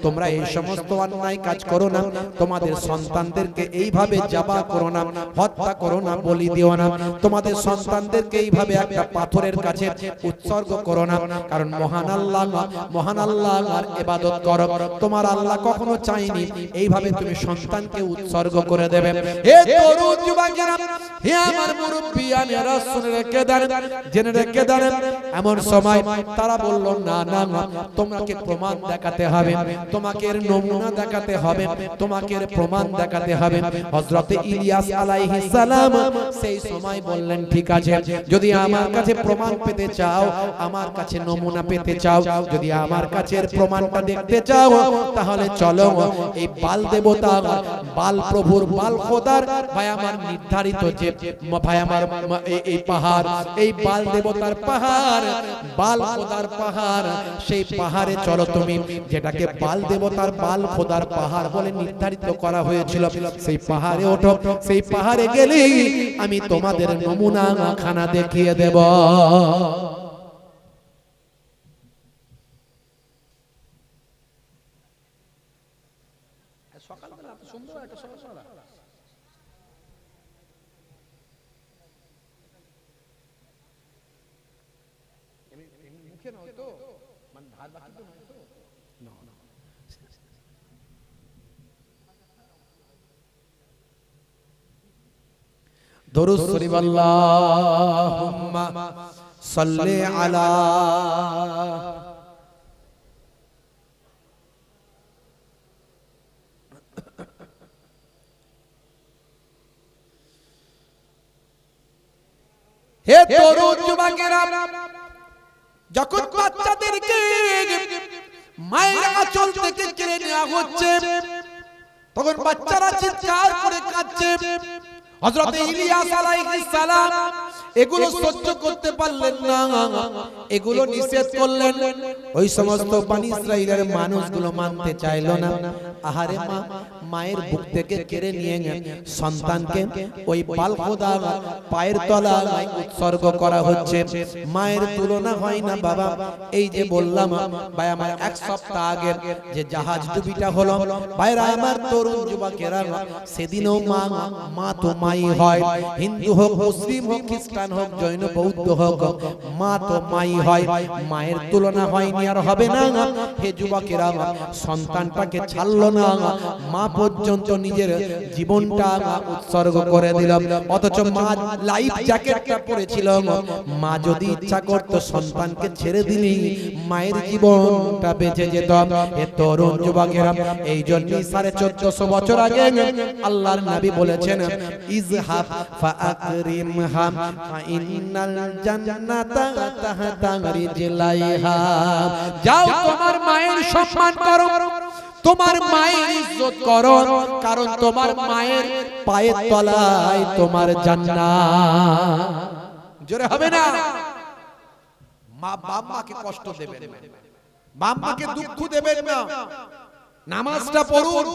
তোমরা এই সমস্ত অন্যায় কাজ করো না, তোমাদের সন্তানদেরকে এইভাবে জবাহ করো না, হত্যা করো না, বলি দিও না, তোমাদের সন্তানদেরকে এইভাবে একটা পাথরের কাছে উৎসর্গ করো না, কারণ মহান আল্লাহর ইবাদত করো। তোমার আল্লাহ কখনো চাইনি এইভাবে তুমি সন্তানকে উৎসর্গ করে দেবে। হে তরুণ যুবকেরা, হে আমার মুরব্বিয়ানেরা, শুনে রেখে দেন, জেনে রেখে দেন। এমন সময় তারা বলল, না না, তোমাকে প্রমাণ দেখাতে হবে, তোমাকে এর নমুনা দেখাতে হবে, তোমাকে এর প্রমাণ দেখাতে হবে। হযরতে ইলিয়াস আলাইহিস সালাম সেই সময় বললেন, ঠিক আছে, যদি আমার কাছে প্রমাণ পেতে চাও, আমার কাছে নমুনা পেতে চাও, যদি আমার কাছে এর প্রমাণটা দেখতে চাও, তাহলে চলো এই বাল দেবতা, বাল প্রভুর, বাল খোদার ভাই আমার নির্ধারিত যে ভাই আমার এই পাহাড়, এই বাল দেবতার পাহাড়, বাল খোদার পাহাড়, সেই পাহাড়ে চলো তুমি, যেটাকে বাল দেবতার, বাল খোদার পাহাড় বলে নির্ধারিত করা হয়েছিল। সেই পাহাড়ে ওঠো, সেই পাহাড়ে গেলেই আমি তোমাদের নমুনা খানা দেখিয়ে দেব। সকালবেলা সুন্দর একটা সকালবেলা মুখে নয় তো, মানে ধার বাকি তো নয় তো, না না। দরুদ শরীফ, আল্লাহুম্মা সাল্লি আলা হে তরুণ যুবকেরা, যখন বাচ্চাদেরকে মায়ের আঁচল থেকে কেড়ে নেওয়া হচ্ছে, তখন বাচ্চারা চিৎকার করে কাঁদছে। হযরত ইলিয়াস আলাইহিস সালাম এগুলো সহ্য করতে পারলেন না, এগুলো নিষেধ করলেন। ওই সমস্ত বনি ইসরাইলের মানুষগুলো মানতে চাইল না। আহারে মা, মায়ের বুক থেকে কেড়ে নিয়ে সন্তানকে ওই বাল খোদা পায়ের তলায় উৎসর্গ করা হচ্ছে। মায়ের তুলনা হয় না বাবা। এই যে বললাম ভাই আমার, 1 সপ্তাহ আগে যে জাহাজ ডুবিটা হলো, ভাইরা আমার তরুণ যুবকেরা, সেদিনও মা তো মাই হয়, হিন্দু হোক, মুসলিম হোক, খ্রিস্টান হোক, জৈন বৌদ্ধ হোক, মা তো মাই হয়। মায়ের তুলনা হয়নি, আর হবে না। হে যুবকেরা, সন্তানটাকে ছাড়লো না, মা পর্যন্ত নিজের জীবনটা উৎসর্গ করে দিল। অথচ মা লাইফ জ্যাকেটটা পরেছিল, মা যদি ইচ্ছা করতো সন্তানকে ছেড়ে দিলেই মায়ের জীবনটা বেঁচে যেত। হে তরুণ যুবকেরা, এই জন্য 1450 বছর আগে আল্লাহর নবী বলেছেন, ইজহাব ফাআকরিমহা ফাইন্নাল জান্নাতা তাহতা রিজলাইহা। যাও তোমার মায়ের সম্মান করো, তোমার মায়ের ইজ্জত করো, কারণ তোমার মায়ের পায়ের তলায় তোমার জান্নাত। জোরে হবে না? মা বাবাকে কষ্ট দেবেন না, বাবাকে দুঃখ দেবেন না। নামাজটা পড়ুন,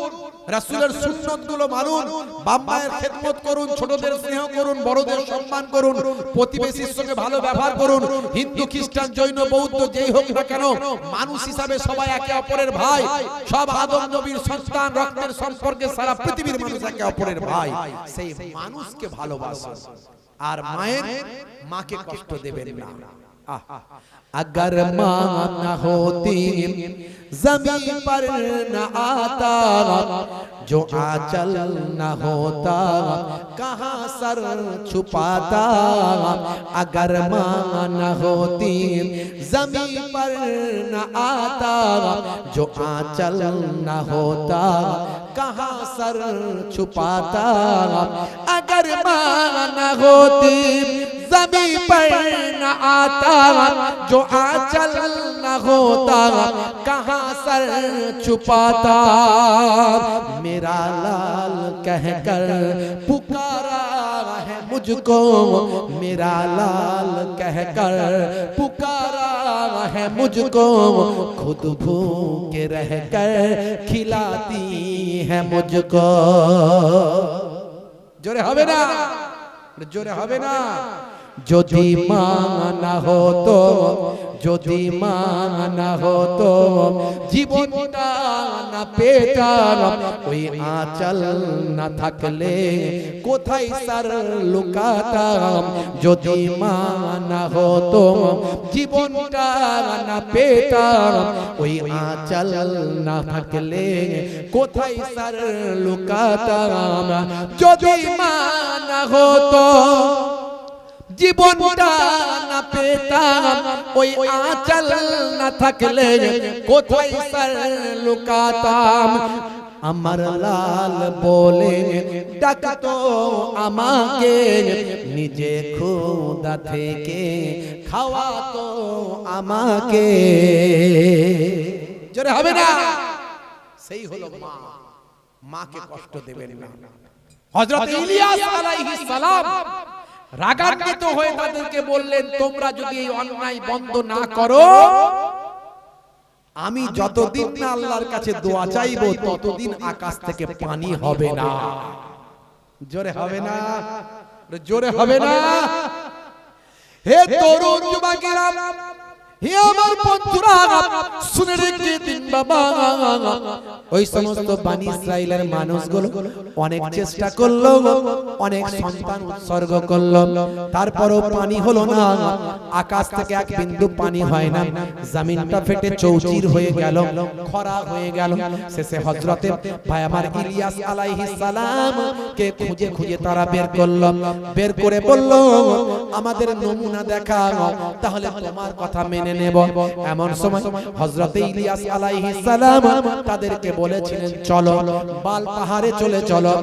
রাসূলের সুন্নাতগুলো মানুন, বাবা-মায়ের খেদমত করুন, ছোটদের স্নেহ করুন, বড়দের সম্মান করুন, প্রতিবেশীর সঙ্গে ভালো ব্যবহার করুন। হিন্দু, খ্রিস্টান, জৈন, বৌদ্ধ যেই হোক না কেন, মানুষ হিসাবে সবাই একে অপরের ভাই। সব আদম নবীর সন্তান, রক্তের সম্পর্কে সারা পৃথিবীর মানুষ একে অপরের ভাই। সেই মানুষকে ভালোবাসুন, আর মাকে কষ্ট দেবেন না। अगर माँ न होती जमीन पर न आता, जो आंचल न होता कहाँ सर छुपाता। अगर माँ न होती जमीन पर न आता, जो आंचल न होता कहाँ सर छुपाता, अगर माँ न होती ज़मीं पर न आता, जो आंचल न होता कहाँ सर छुपाता। मेरा लाल कहकर पुकारा है मुझको, मेरा लाल कहकर पुकारा है मुझको, खुद भूखे रहकर खिलाती है मुझको। जोरे हवे ना, जोरे हवे ना। যদি মা না হতো, যদি মা না হতো, জীবনটা না পেতাম, ওই আঁচল না থাকলে কোথায় স্যার লুকাতাম। যদি মা না হতো, জীবনটা না পেতাম, ওই আঁচল না থাকলে কোথায় স্যার লুকাতাম। যদি মা না হতো, জীবনটা না পেতাম, ওই আঁচল না থাকলে কোথায় স্যার লুকাতাম। আমার লাল বলে ডাকতো আমাকে, নিজে ক্ষুধা থেকে খাওয়াতো আমাকে। জোরে হবে না? সেই হলো মা। মাকে কষ্ট দেবেন না। হযরত ইলিয়াস আলাইহিস সালাম রাগান্বিত হয়ে তাদেরকে বললেন, তোমরা যদি এই অন্যায় বন্ধ না করো, আমি যতদিন না আল্লাহর কাছে দোয়া চাইবো ততদিন আকাশ থেকে পানি হবে না। জোরে হবে না? জোরে হবে না? হে তরুণ যুবকেরা, হে আমার বন্ধুরা, শুনে রেখে দিন বাবা। ওই সমস্ত বনি ইসরাইলের মানুষগুলো অনেক চেষ্টা করলো, অনেক সন্তান উৎসর্গ করলো, তারপরও পানি হলো না। আকাশ থেকে এক বিন্দু পানি হয় না, জমিনটা ফেটে চৌচির হয়ে গেল, খরা হয়ে গেল। শেষে হযরতে ভাই আমার ইলিয়াস আলাইহিস সালাম কে খুঁজে খুঁজে তারা বের করলো, বের করে বলল, আমাদের নমুনা দেখাও, তাহলে তোমার কথা মেনে নেব। এমন সময় হযরতে ইলিয়াস আলাইহিস সালাম তাদেরকে বলেছিলেন, চলো বাল পাহাড়ে চলে চলো,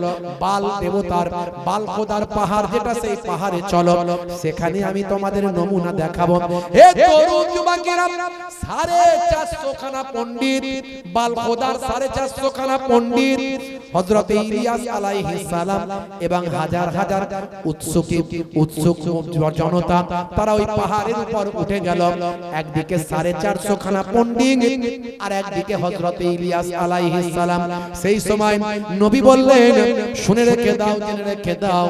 বাল দেবতার, বাল খোদার পাহাড় যেটা, সেই পাহাড়ে চলো, সেখানে আমি তোমাদের নমুনা দেখাবো। হে তরুণ যুবকেরা, 450 খানা পণ্ডিত, বাল খোদার 450 খানা পণ্ডিত, হযরতে ইলিয়াস আলাইহিস সালাম এবং হাজার হাজার উৎসুক জনতা, তারা ওই পাহাড়ের উপর উঠে গেল। একদিকে 450 খানা পণ্ডিত আর একদিকে হযরতে ইলিয়াস আলাইহিস সালাম। সেই সময় নবী বললেন, শুনে রেখে দাও, জেনে রেখে দাও,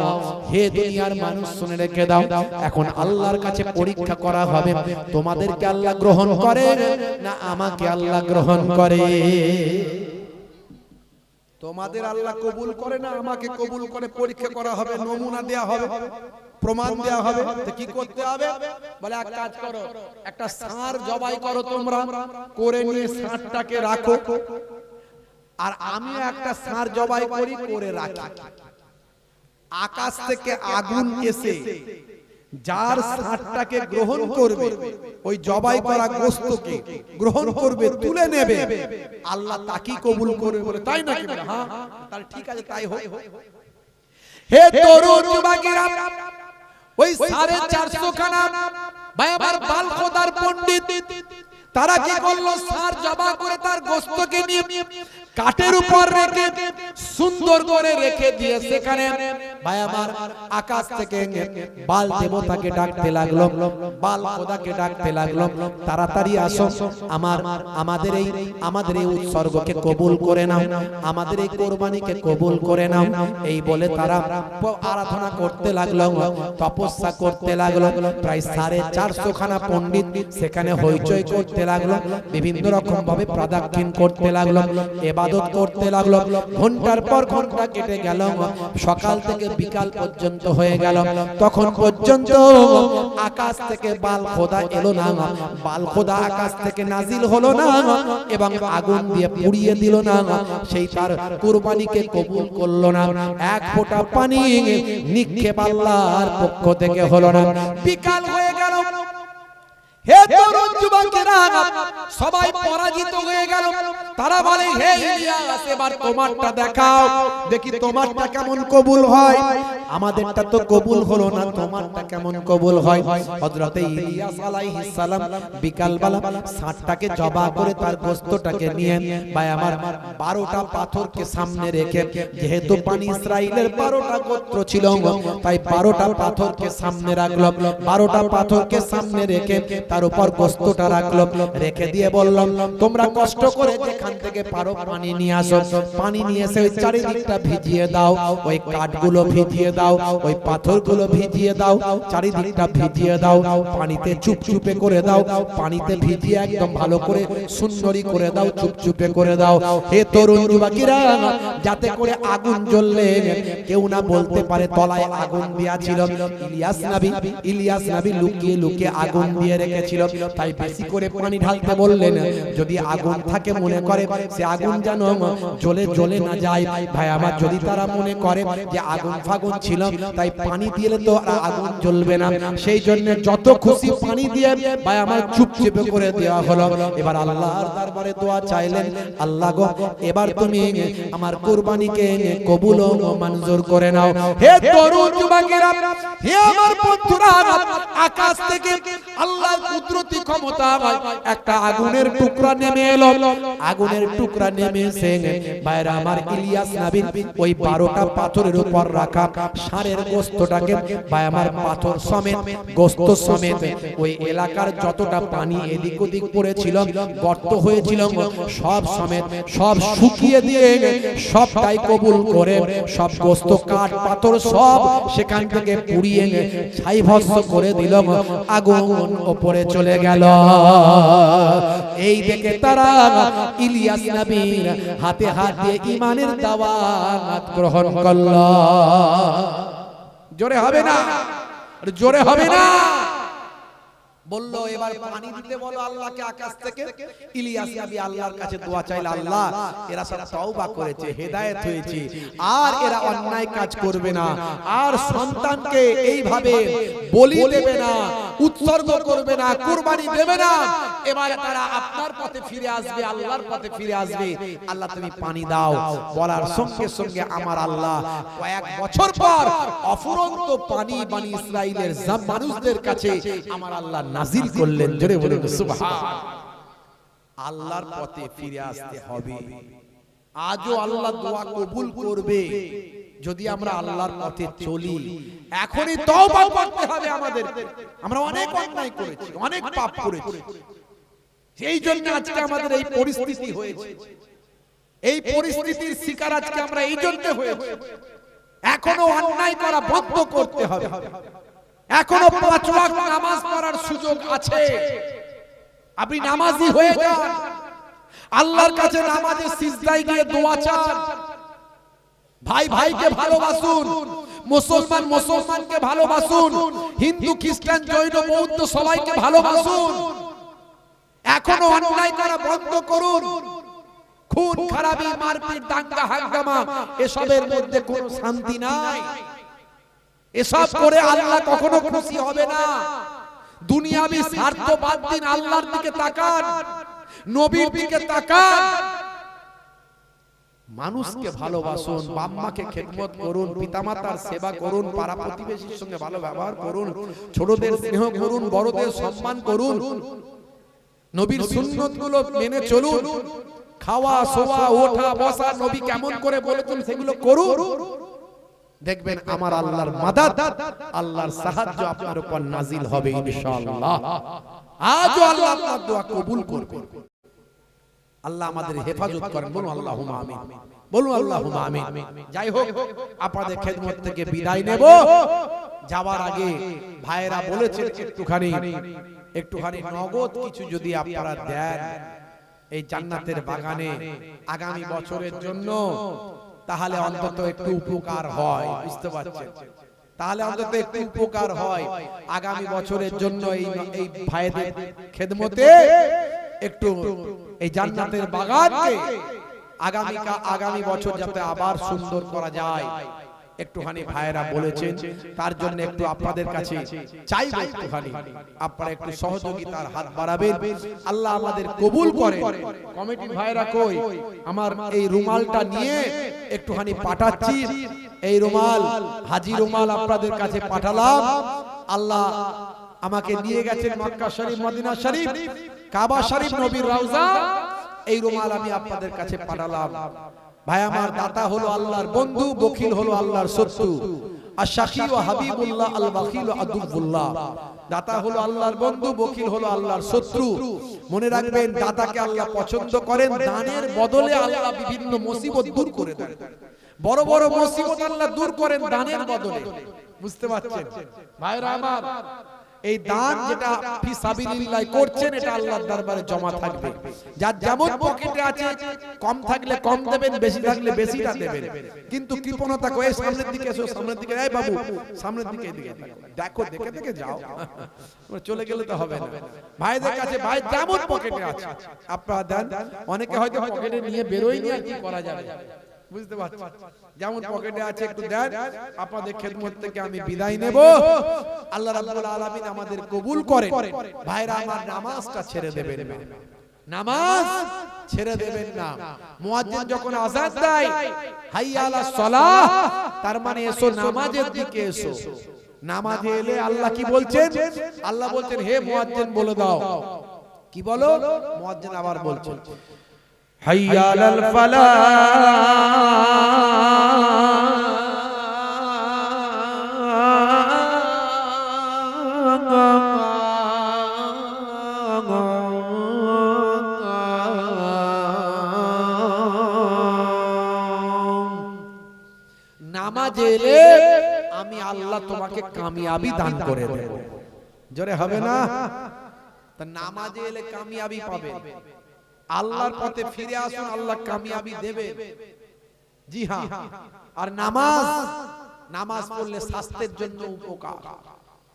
হে দুনিয়ার মানুষ শুনে রেখে দাও, এখন আল্লাহর কাছে পরীক্ষা করা হবে, তোমাদেরকে আল্লাহ গ্রহণ করে না আমাকে আল্লাহ গ্রহণ করে। তোমাদের আল্লাহ কবুল করে না আমাকে কবুল করে, পরীক্ষা করা হবে, নমুনা দেয়া হবে, প্রমাণ দেয়া হবে। তো কি করতে হবে? বলে এক কাজ করো, একটা ষাঁড় জবাই করো তোমরা, করে নিয়ে ষাঁড়টাকে রাখো, আর আমি একটা ষাঁড় জবাই করি, করে রাখি। আকাশ থেকে আগুন এসে যার ষাঁড়টাকে গ্রহণ করবে, ওই জবাই করা গোশতকে গ্রহণ করবে, তুলে নেবে, আল্লাহ তাকে কবুল করবে। বলে তাই নাকি? হ্যাঁ, তাহলে ঠিক আছে, তাই হোক। হে তরুণ যুবকেরা, ওই 450 খানা ভাই আমার বাল খোদার পণ্ডিত, তারা কি করলো? ষাঁড় জবাই করে তার গোশতকে নিয়ে কাঠের উপর রেখে সুন্দর করে রেখে দিয়ে সেখানে ভাই আমার আকাশ থেকে বাল দেবতাকে ডাকতে লাগলো, বাল খোদাকে ডাকতে লাগলো, তাড়াতাড়ি আসো, আমাদের এই উৎসর্গকে কবুল করে নাও, আমাদের এই কোরবানিকে কবুল করে নাও। এই বলে তারা আরাধনা করতে লাগলো, তপস্যা করতে লাগলো। প্রায় 450 খানা পণ্ডিত সেখানে হইচই করতে লাগলো, বিভিন্ন রকম ভাবে প্রদক্ষিণ করতে লাগলো, ইবাদত করতে লাগলো। ঘন্টার পর ঘন্টা কেটে গেল, সকাল থেকে বিকাল পর্যন্ত হয়ে গেল, তখন পর্যন্ত আকাশ থেকে বাল খোদা এলো না, বাল খোদা আকাশ থেকে নাজিল হলো না এবং আগুন দিয়ে পুড়িয়ে দিল না, সেই তার কুরবানিকে কবুল করলো না। এক ফোঁটা পানি নিক্ষেপ আল্লাহর পক্ষ থেকে হলো না। বিকাল হয়ে গেল, হে তরুণ যুবকেরা, সবাই পরাজিত হয়ে গেল। তারা বলে, হে ইলিয়াস, এবার তোমারটা দেখাও, দেখি তোমারটা কেমন কবুল হয়। আমাদেরটা তো কবুল হলো না, তোমারটা কেমন কবুল হয়। হযরতে ইলিয়াস আলাইহিস সালাম বিকালবেলা ষাটটাকে জবাই করে তার গোশতটাকে নিয়ে ভাই আমার 12টা পাথরকে সামনে রেখে, যেহেতু পানি ইসরাইলের 12টা গোত্র ছিল, তাই 12টা পাথরকে সামনে রাখলো। 12টা পাথরকে সামনে রেখে তার উপর গোশতটা রাখলো, রেখে দিয়ে বললাম, তোমরা কষ্ট করে যেখান থেকে পারো পানি নিয়ে আসো। পানি নিয়ে এসে ওই চারিদিকটা ভিজিয়ে দাও, ওই কাঠগুলো ভিজিয়ে দাও, ওই পাথরগুলো ভিজিয়ে দাও, চারিদিকটা ভিজিয়ে দাও, পানিতে চুপচুপে করে দাও, পানিতে ভিজিয়ে একদম ভালো করে সুন্দরী করে দাও, চুপচুপে করে দাও। হে তরুণ যুবকেরা, যাতে করে আগুন জ্বললে কেউ না বলতে পারে তলায় আগুন দেয়া ছিল। ইলিয়াস নবী লুকিয়ে লুকিয়ে আগুন দিয়ে রেখেছিল, তাই বেশি করে পানি ঢালতে বললেন, যদি আগুন থাকে মনে করে সে আগুন যেন জ্বলে জ্বলে না যায়। ভাই আমার, যদি তারা মনে করে যে আগুন ফাগুন ছিল, তাই পানি দিলে তো আগুন জ্বলবে না, সেই জন্য যত খুশি পানি দিয়ে ভাই আমার চুপচুপে করে দেওয়া হলো। এবার আল্লাহর দরবারে দোয়া চাইলেন, আল্লাহ গো, এবার তুমি আমার কুরবানিকে কবুল ও মঞ্জুর করে নাও। হে তরুণ যুবকেরা, হে আমার বন্ধুরা, আকাশ থেকে আল্লাহর কুদরতি ক্ষমতা একটা আগুনের টুকরা নেমে এলো। আগুনের টুকরা নেমে এসে ভাইরা আমার ইলিয়াস নবীর ওই 12টা পাথরের উপর রাখা ষাঁড়ের গোশতটাকে ভাই আমার পাথর সমেত, গোশত সমেত, ওই এলাকার যতটা পানি এদিক ওদিক পড়েছিল, গর্ত হয়েছিল, সব সমেত সব শুকিয়ে দিয়ে সবটাই কবুল করে সব গোশত কাঠ পাথর সব সেখান থেকে পুড়িয়ে ছাই ভস্ম করে দিল। আগুন উপরে চলে গেল। এই দেখে তারা ইলিয়াস নবীর হাতে হাত দিয়ে ঈমানের দাওয়াত গ্রহণ করল। জোরে হবে না, জোরে হবে না। বললো, এবার পানি দিতে বলো আল্লাহকে আকাশ থেকে। ইলিয়াস নবী আল্লাহর কাছে দোয়া চাইল, আল্লাহ এরা সব তওবা করেছে, হেদায়েত হয়েছে, আর এরা অন্যায় কাজ করবে না, আর সন্তানকে এইভাবে বলি দেবে না, উৎসর্গ করবে না, কুরবানি দেবে না, এবার তারা আপনার পথে ফিরে আসবে, আল্লাহর পথে ফিরে আসবে। আল্লাহ তুমি পানি দাও। বলার সঙ্গে সঙ্গে আমার আল্লাহ কয়েক বছর পর অফুরন্ত পানি বনি ইসরাইলের সব মানুষদের কাছে আমার আল্লাহ নাজিল করলেন। জোরে বলুন সুবহান। আল্লাহর পথে ফিরে আসতে হবে। আজও আল্লাহ দোয়া কবুল করবে যদি আমরা আল্লাহর পথে চলি। এখনই তওবা করতে হবে আমাদের। আমরা অনেক অন্যায় করেছি, অনেক পাপ করেছি, সেই জন্য আজকে আমাদের এই পরিস্থিতি হয়েছে। এই পরিস্থিতির শিকার আজকে আমরা এই জন্য হয়েছি। এখনো অন্যায় করা বন্ধ করতে হবে। এখনো 5 ওয়াক্ত নামাজ পড়ার সুযোগ আছে। আপনি নামাজি হয়ে যান, আল্লাহর কাছে নামাজে সিজদায় গিয়ে দোয়া চান। ভাই ভাইকে ভালোবাসুন, মুসলমান মুসলমানকে ভালোবাসুন, হিন্দু খ্রিস্টান জৈন বৌদ্ধ সবাইকে ভালোবাসুন। এখনো অন্যায় করা বন্ধ করুন। খুন খারাপি, মারপিট, দাঙ্গা হাঙ্গামা, এসবের মধ্যে কোনো শান্তি নাই। এসব করে আল্লাহ কখনো খুশি হবে না। দুনিয়াবি স্বার্থ বাদ দিন, আল্লাহর দিকে তাকান, নবীর দিকে তাকান। মানুষকে ভালোবাসুন, বাপ মাকে খেদমত করুন, পিতামাতার সেবা করুন, পাড়া প্রতিবেশীর সঙ্গে ভালো ব্যবহার করুন, ছোটদের স্নেহ করুন, বড়দের সম্মান করুন, নবীর সুন্নতগুলো মেনে চলুন। খাওয়া শোয়া ওঠা বসা নবী কেমন করে বলেছেন সেগুলো করুন। দেখবেন আমার আল্লাহর মাদাদ, আল্লাহর সাহায্য আপনার উপর নাজিল হবে ইনশাআল্লাহ। আজও আল্লাহ আপনার দোয়া কবুল করবেন। আল্লাহ আমাদের হেফাজত করেন। বলুন আল্লাহুম্মা আমিন, বলুন আল্লাহুম্মা আমিন। যাই হোক, আপনাদের খেদমত থেকে বিদায় নেব। যাওয়ার আগে ভাইরা বলেছেন একটুখানি নগদ কিছু যদি আপনারা দেন এই জান্নাতের বাগানে আগামী বছরের জন্য, তাহলে অন্তত একটু উপকার হয়। বুঝতে পারছেন? তাহলে অন্তত একটু উপকার হয়। আগামী বছরের জন্য এই ভাইদের খেদমতে একটু এই জান্নাতের বাগানকে আগামী বছর যাতে আবার সুন্দর করা যায়, একটুখানি ভাইরা বলেছেন, তার জন্য একটু আপনাদের কাছে চাইবো একটুখানি আপনারা একটু সহযোগিতার হাত বাড়াবেন, আল্লাহ আমাদের কবুল করে। কমিটি ভাইরা কই, আমার এই রুমালটা নিয়ে একটুখানি পাঠাচ্ছি, এই রুমাল হাজি রুমাল আপনাদের কাছে পাঠালাম। আল্লাহ আমাকে নিয়ে গেছেন মক্কা শরীফ, মদিনা শরীফ, কাবা শরীফ, নবীর রওজা। এই রুমাল আমি আপনাদের কাছে পাঠালাম। ভাই আমার, দাতা হলো আল্লাহর বন্ধু, বখিল হলো আল্লাহর শত্রু। আশ-শাকি ওয়া হাবিবুল্লাহ, আল বাখিল ওয়া আদুবুল্লাহ। দাতা হলো আল্লাহর বন্ধু, বখিল হলো আল্লাহর শত্রু। মনে রাখবেন, দাতাকে আল্লাহ পছন্দ করেন, দানের বদলে আল্লাহ বিভিন্ন মুসিবত দূর করে দেন। বড় বড় মুসিবত আল্লাহ দূর করেন দানের বদলে। বুঝতে পারছেন ভাইরা আমার? এই দান যেটা ফি সাবিলিল্লাহ করছেন, এটা আল্লাহর দরবারে জমা থাকবে। যার যেমন পকেটে আছে, কম থাকলে কম দেবেন, বেশি থাকলে বেশিটা দেবেন। কিন্তু কৃপণতা করে সামনের দিকে এসো, সামনের দিকে, এই বাবু সামনের দিকে, এদিকে দেখো, দেখে দেখে যাও, চলে গেলে তো হবে না। ভাইদের কাছে ভাই যেমন পকেটে আছে আপনারা দেন। অনেকে হয়তো পকেটে নিয়ে বেরোয় নি, আর কি করা যাবে, বুঝতে পারছেন? যেমন পকেটে আছে একটু দেন। আপনাদের খেদমত থেকে আমি বিদায় নেব। আল্লাহ রাব্বুল আলামিন আমাদের কবুল করেন। ভাইরা আমার, নামাজটা ছেড়ে দেবেন না, নামাজ ছেড়ে দেবেন না। মুয়াজ্জিন যখন আযান দেয়, হাইয়া আলাস সালাহ, তার মানে এসো নামাজের দিকে এসো। নামাজে এলে আল্লাহ কি বলছেন? আল্লাহ বলছেন, হে মুয়াজ্জিন বলে দাও। কি বলো? মুয়াজ্জিন আবার বলছেন, হাইয়া আলাল ফালাহ। নামাজ এলে আমি আল্লাহ তোমাকে কামিয়াবি দান করে দেব। জোরে হবে না? তা নামাজে এলে কামিয়াবি পাবে। আল্লাহর পথে ফিরে আসুন, আল্লাহ কামিয়াবি দেবে। জি হ্যাঁ। আর নামাজ, নামাজ পড়লে স্বাস্থ্যের জন্য উপকার।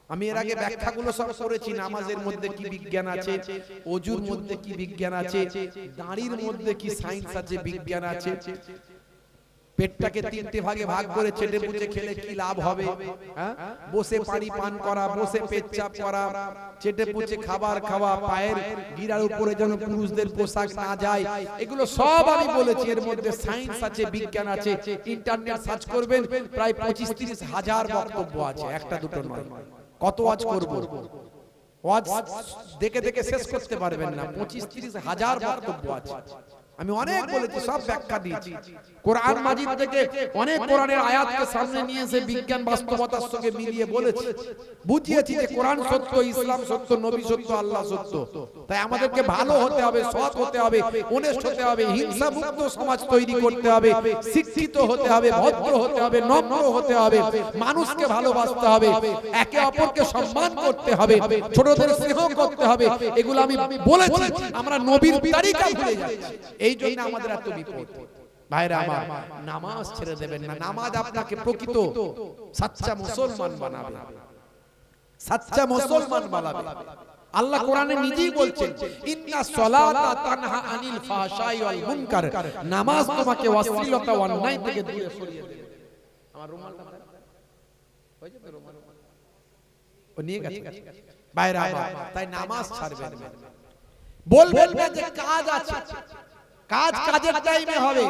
আমি এর আগে ব্যাখ্যাগুলো সব করেছি। নামাজের মধ্যে কি বিজ্ঞান আছে, ওযুর মধ্যে কি বিজ্ঞান আছে, দাঁড়ির মধ্যে কি সায়েন্স আছে, বিজ্ঞান আছে। পেটটাকে তিনটে ভাগে ভাগ করে চেটে পুচে খেলে কি লাভ হবে, বসে পানি পান করা, বসে পেচ্ছাপ করা, চেটে পুচে খাবার খাওয়া, পায়ের গিরার উপরে যেন পুরুষদের পোশাক না যায়, এগুলো সব আমি বলেছি। এর মধ্যে সায়েন্স আছে, বিজ্ঞান আছে। ইন্টারনেট সার্চ করবেন, প্রায় 25-30 হাজার বক্তব্য আছে, একটা দুটো নয়। কত ওয়াজ করব? ওয়াজ দেখে দেখে শেষ করতে পারবেন না। 25-30 হাজার বক্তব্য আছে। আমি অনেক বলেছি, সব ব্যাখ্যা দিয়েছি। কোরআন মাজিদ থেকে অনেক কোরআনের আয়াতকে সামনে নিয়ে এসে বিজ্ঞান বাস্তবতার সঙ্গে মিলিয়ে বলেছি, বুঝিয়েছি যে কোরআন সত্য, ইসলাম সত্য, নবী সত্য, আল্লাহ সত্য। তাই আমাদেরকে ভালো হতে হবে, সৎ হতে হবে, অনেস্ট হতে হবে, হিংসা মুক্ত সমাজ তৈরি করতে হবে, শিক্ষিত হতে হবে, ভদ্র হতে হবে, নম্র হতে হবে, মানুষকে ভালোবাসতে হবে, একে অপরকে সম্মান করতে হবে, ছোটদের স্নেহ করতে হবে। এগুলো আমি বলেছি। আমরা নবীর তরিকা ভুলে যাচ্ছি, এই জন্য আমাদের এত বিপদ। ভাইরা আমার, নামাজ ছেড়ে দেবেন না। নামাজ আপনাকে প্রকৃত সাচ্চা মুসলমান বানাবে, সাচ্চা মুসলমান বানাবে। আল্লাহ কোরআনে নিজেই বলছেন, ইন্নাস সালাতা তানহা আনিল ফাহশাই ওয়াল মুনকার। নামাজ তোমাকে অশ্লীলতা ও অন্যায় থেকে দূরে সরিয়ে দেবে। আমার রুমালটা হয়ে যাবে, রুমাল ও নিয়ে গেছে। ভাইরা আমার, তাই নামাজ ছাড়বেন না। বলবেন না যে কাজ আছে, কাজ কাজের টাইমে হবে।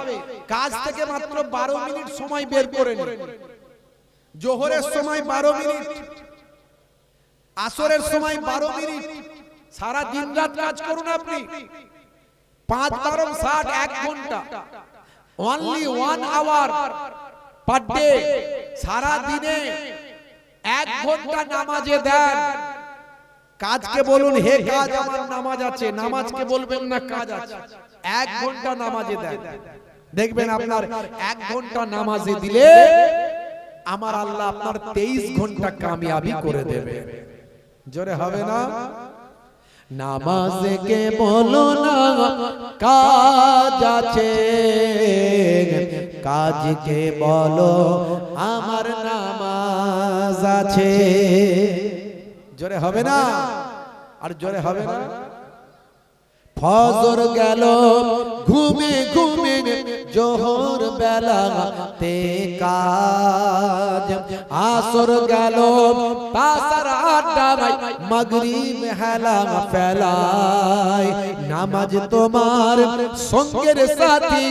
কাজ থেকে মাত্র 12 মিনিট সময় বের করে নিন। জোহরের সময় 12 মিনিট, আসরের সময় 12 মিনিট। সারা দিন রাত কাজ করুন আপনি। 5-12-60 1 ঘন্টা, অনলি 1 আওয়ার পার ডে। সারা দিনে 1 ঘন্টা নামাজে দেন। কাজকে বলুন, হে কাজ আমার নামাজ আছে। নামাজকে বলবেন না কাজ আছে। 1 ঘন্টা নামাজে দেন, দেখবেন আপনার 1 ঘন্টা নামাজে দিলে আমার আল্লাহ আপনার 23 ঘন্টা কামিয়াবি করে দেবে। জোরে হবে না? নামাজকে বলো না কাজ আছে, কাজকে বলো আমার নামাজ আছে। জোরে হবে না? আর জোরে হবে না? ফজর গেল ঘুমে ঘুমে জোহর বেলাতে কাজ, আসর গেল তাসার আড্ডায় মাগরিব হেলা ফেলায়, নামাজ তোমার সঙ্গের সাথী,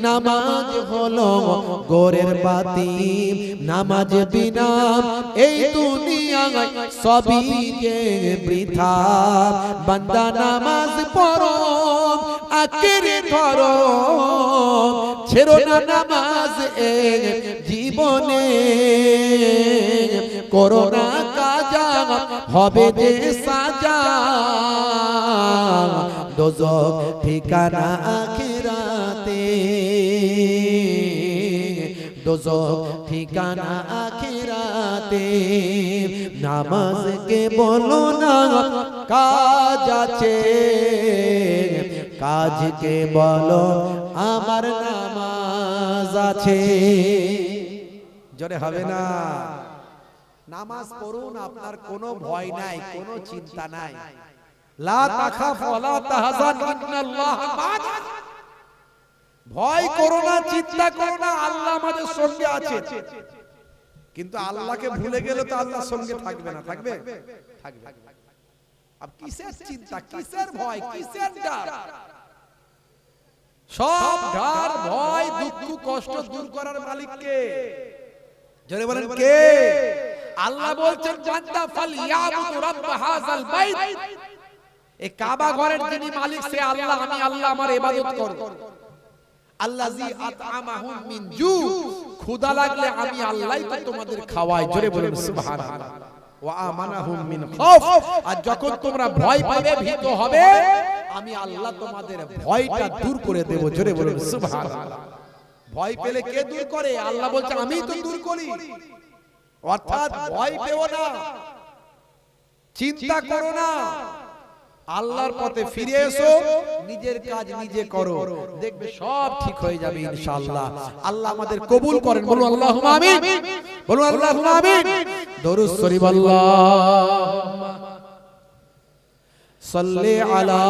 নামাজ হলো গোরের বাতি, নামাজ বিনা এই দুনিয়ায় সবই যে বৃথা, বান্দা নামাজ পড়ো আকিরে ধরো, ছেড়ো না নামাজ এই জীবনে, করো না কাজা হবে যে সাজা, দোজখ ঠিকানা আখিরাতে, দোজখ ঠিকানা আখিরাতে, নামাজকে বলো না কাজ আছে, কাজকে বলো আমার নামাজ আছে। জোরে হবে না? নামাজ পড়ুন, আপনার কোনো ভয় নাই, কোনো চিন্তা নাই। লা তাখাফ ওয়া লা তাহজান ইন্নাল্লাহ মা'না, ভয় করো না, চিন্তা করো না, আল্লাহ আমাদের সঙ্গে আছে। কিন্তু আল্লাহকে ভুলে গেলে তো আল্লাহর সঙ্গে থাকবে না, থাকবে? থাকবে। আব কিসের চিন্তা, কিসের ভয়, কিসের ডর? সব ডর ভয় দুঃখ কষ্ট দূর করার মালিক কে? জোরে বলেন কে? আল্লাহ বলছেন বান্দা ফালইয়াবুদু রাব্ব হাযাল বাইত, এই কাবা ঘরের যিনি মালিক সে আল্লাহ, আমি আল্লাহ আমার ইবাদত করো। আল্লাযী আত'আমাহুম মিন জু, ক্ষুধা লাগলে আমি আল্লাহই তো তোমাদের খাওয়াই। জোরে বলেন সুবহানাল্লাহ। ওয়া আমানাহুম মিন খাউফ, আর যখন তোমরা ভয় পাবে ভীত হবে আমি আল্লাহ তোমাদের ভয়টা দূর করে দেব। জোরে বলেন সুবহানাল্লাহ। ভয় পেলে কে দূর করে? আল্লাহ বলছে আমি তো দূর করি। অর্থাৎ ভয় পেও না, চিন্তা করো না, আল্লাহর পথে ফিরে এসো, নিজের কাজ নিজে করো, দেখবে সব ঠিক হয়ে যাবে ইনশাআল্লাহ। আল্লাহ আমাদের কবুল করেন, বলুন আল্লাহুম্মা আমিন, বলুন আল্লাহুম্মা আমিন। দরুদ শরীফ আল্লাহুম্মা সাল্লি আলা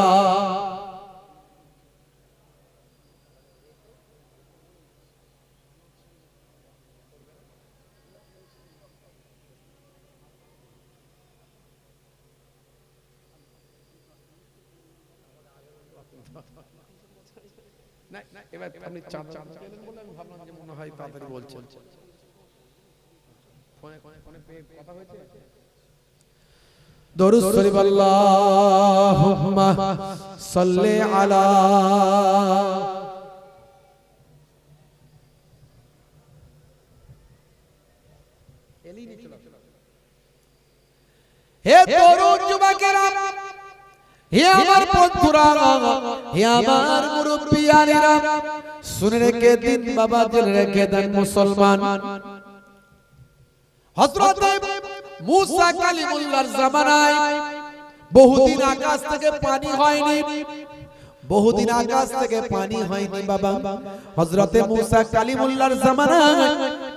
না, এবার আপনি চাপ চাপ বলেন বলে আমি ভাবলাম যে মনে হয় তাড়াতাড়ি বলছেন। ফোনে কথা হয়েছে। দরুদ শরীফ আল্লাহুম্মা সাল্লি আলা হে তরুণ যুবকেরা, হে আমার বন্ধুরা, হে আমার মুরব্বিয়ানেরা, শুনে রেখে দিন বাবা, জেনে রেখে দেন মুসলমান। হযরত মুসা কালিমুল্লাহর জামানায় বহুদিন আকাশ থেকে পানি হয়নি, বহুদিন আকাশ থেকে পানি হয়নি বাবা। হযরত মুসা কালিমুল্লাহর জামানায়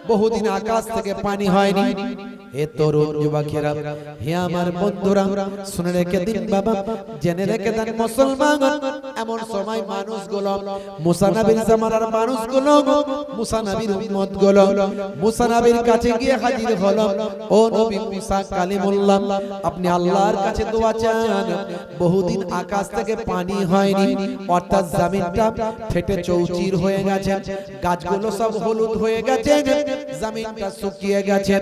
বহুদিন আকাশ থেকে পানি হয়নি। হে তরুণ যুবকেরা, হে আমার বন্ধুরা, শুনে রেখে দিন বাবা, জেনে রেখে দেন মুসলমান। এমন সময় মানুষগুলো, মুসা নবীর জামানার মানুষগুলো, মুসা নবীর উম্মতগুলো মুসা নবীর কাছে গিয়ে হাজির হলো। ও নবী মুসা কালিমুল্লাহ, আপনি আল্লাহর কাছে দোয়া চান। বহুদিন আকাশ থেকে পানি হয়নি, অর্থাৎ জমিনটা ফেটে চৌচির হয়ে গেছে, গাছগুলো সব হলুদ হয়ে গেছে, জমিনটা শুকিয়ে গেছে,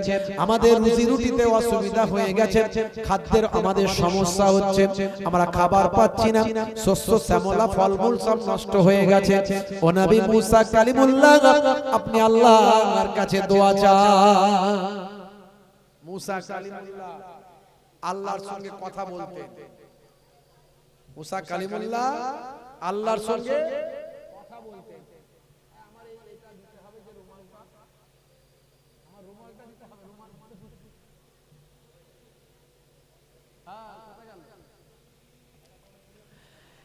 আমাদের রুজি রুটিতে অসুবিধা হয়ে গেছে, খাদ্যের আমাদের সমস্যা হচ্ছে, আমরা খাবার পাচ্ছি না, শস্য শ্যামলা ফলমূল সব নষ্ট হয়ে গেছে। ও নবী মুসা কালিমুল্লাহ, আপনি আল্লাহর কাছে দোয়া চান। মুসা কালিমুল্লাহ আল্লাহর সঙ্গে কথা বলতেন। মুসা কালিমুল্লাহ আল্লাহর সঙ্গে কথা বলতেন। আমার এটা দিতে হবে যে রুমালটা, আমার রুমালটা দিতে হবে, রুমাল হ্যাঁ কথা গেল।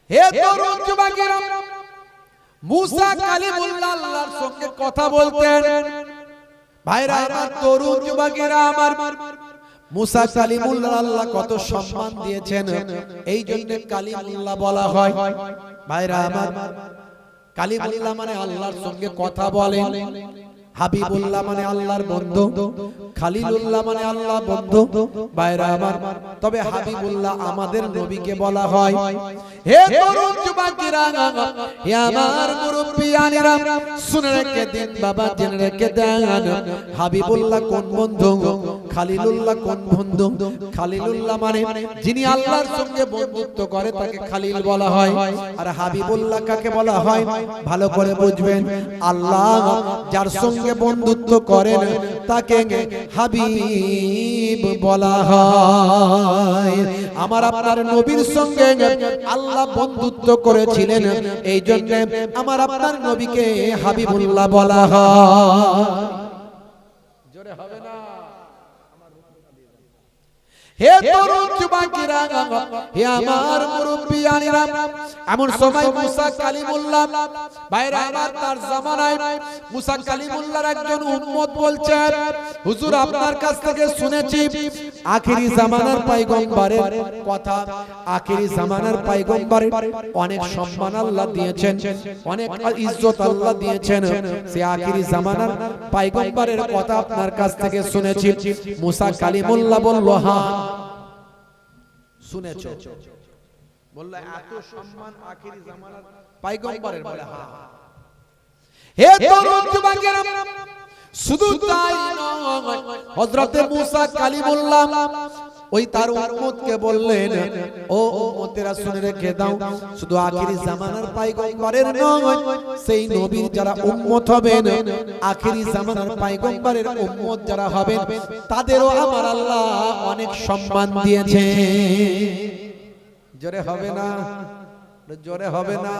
হে তরুণ যুবকেরা, মুসা কালিমুল্লাহ আল্লাহর সঙ্গে কথা বলতেন। ভাইরা আমার, তরুণ যুবকেরা আমার, মুসা কালিমুল্লাহ আল্লাহ কত সম্মান দিয়েছেন, এই জন্য কালিমুল্লাহ বলা হয়। ভাইরা আমার, কালিমুল্লাহ মানে আল্লাহর সঙ্গে কথা বলেন, হাবিবুল্লাহ মানে আল্লাহর বন্ধু, খালিলুল্লাহ মানে আল্লাহর বন্ধু। ভাইরা আমার, তবে হাবিবুল্লাহ আমাদের নবীকে বলা হয়। হে তরুণ যুবকেরা, হে আমার মুরব্বিয়ানেরা, শুনে রেখে দিন বাবা, জেনে রেখে দেন, হাবিবুল্লাহ কোন বন্ধু, খালিলুল্লাহ কোন বন্ধু। খালিলুল্লাহ মানে যিনি আল্লাহর সঙ্গে বন্ধুত্ব করে তাকে খালিল বলা হয়। আর হাবিবুল্লাহ কাকে বলা হয় ভালো করে বুঝবেন, আল্লাহ যার সঙ্গে বন্ধুত্ব করেন তাকে হাবিব বলা হয়। আমার আপনার নবীর সঙ্গে আল্লাহ বন্ধুত্ব করেছিলেন, এই জন্য আমার আপনার নবীকে হাবিবুল্লাহ বলা হয়। জোরে হবে না? হে তরুণ যুবকেরা, হে আমার মুরব্বিয়ানেরা, এমন সময় মুসা কালিমুল্লাহ, ভাইরা আমার, তার জামানায় মুসা কালিমুল্লাহর একজন উম্মত বলছেন, হুজুর আপনার কাছ থেকে শুনেছি আখেরি জামানার পয়গম্বরের কথা, আখেরি জামানার পয়গম্বরের অনেক সম্মান আল্লাহ দিয়েছেন, অনেক ইজ্জত আল্লাহ দিয়েছেন, সে আখেরি জামানার পয়গম্বরের কথা আপনার কাছ থেকে শুনেছি। মুসা কালিমুল্লাহ বলল, হ্যাঁ শুনেছো। বলল এত সম্মান আখেরি জামানার পয়গম্বরের? বলে হ্যাঁ। হে তরুণ যুবকেরা, শুধু তাই নয়, হযরতে মুসা কালিমুল্লাহ ওই তার উম্মতকে বললেন, ও উম্মতেরা শুনে রেখে দাও, শুধু আখেরি জামানার পয়গম্বরের নয়, সেই নবীর যারা উম্মত হবেন, আখেরি জামানার পয়গম্বরের উম্মত যারা হবেন, তাদেরও আমার আল্লাহ অনেক সম্মান দিয়েছে। জোরে হবে না? জোরে হবে না?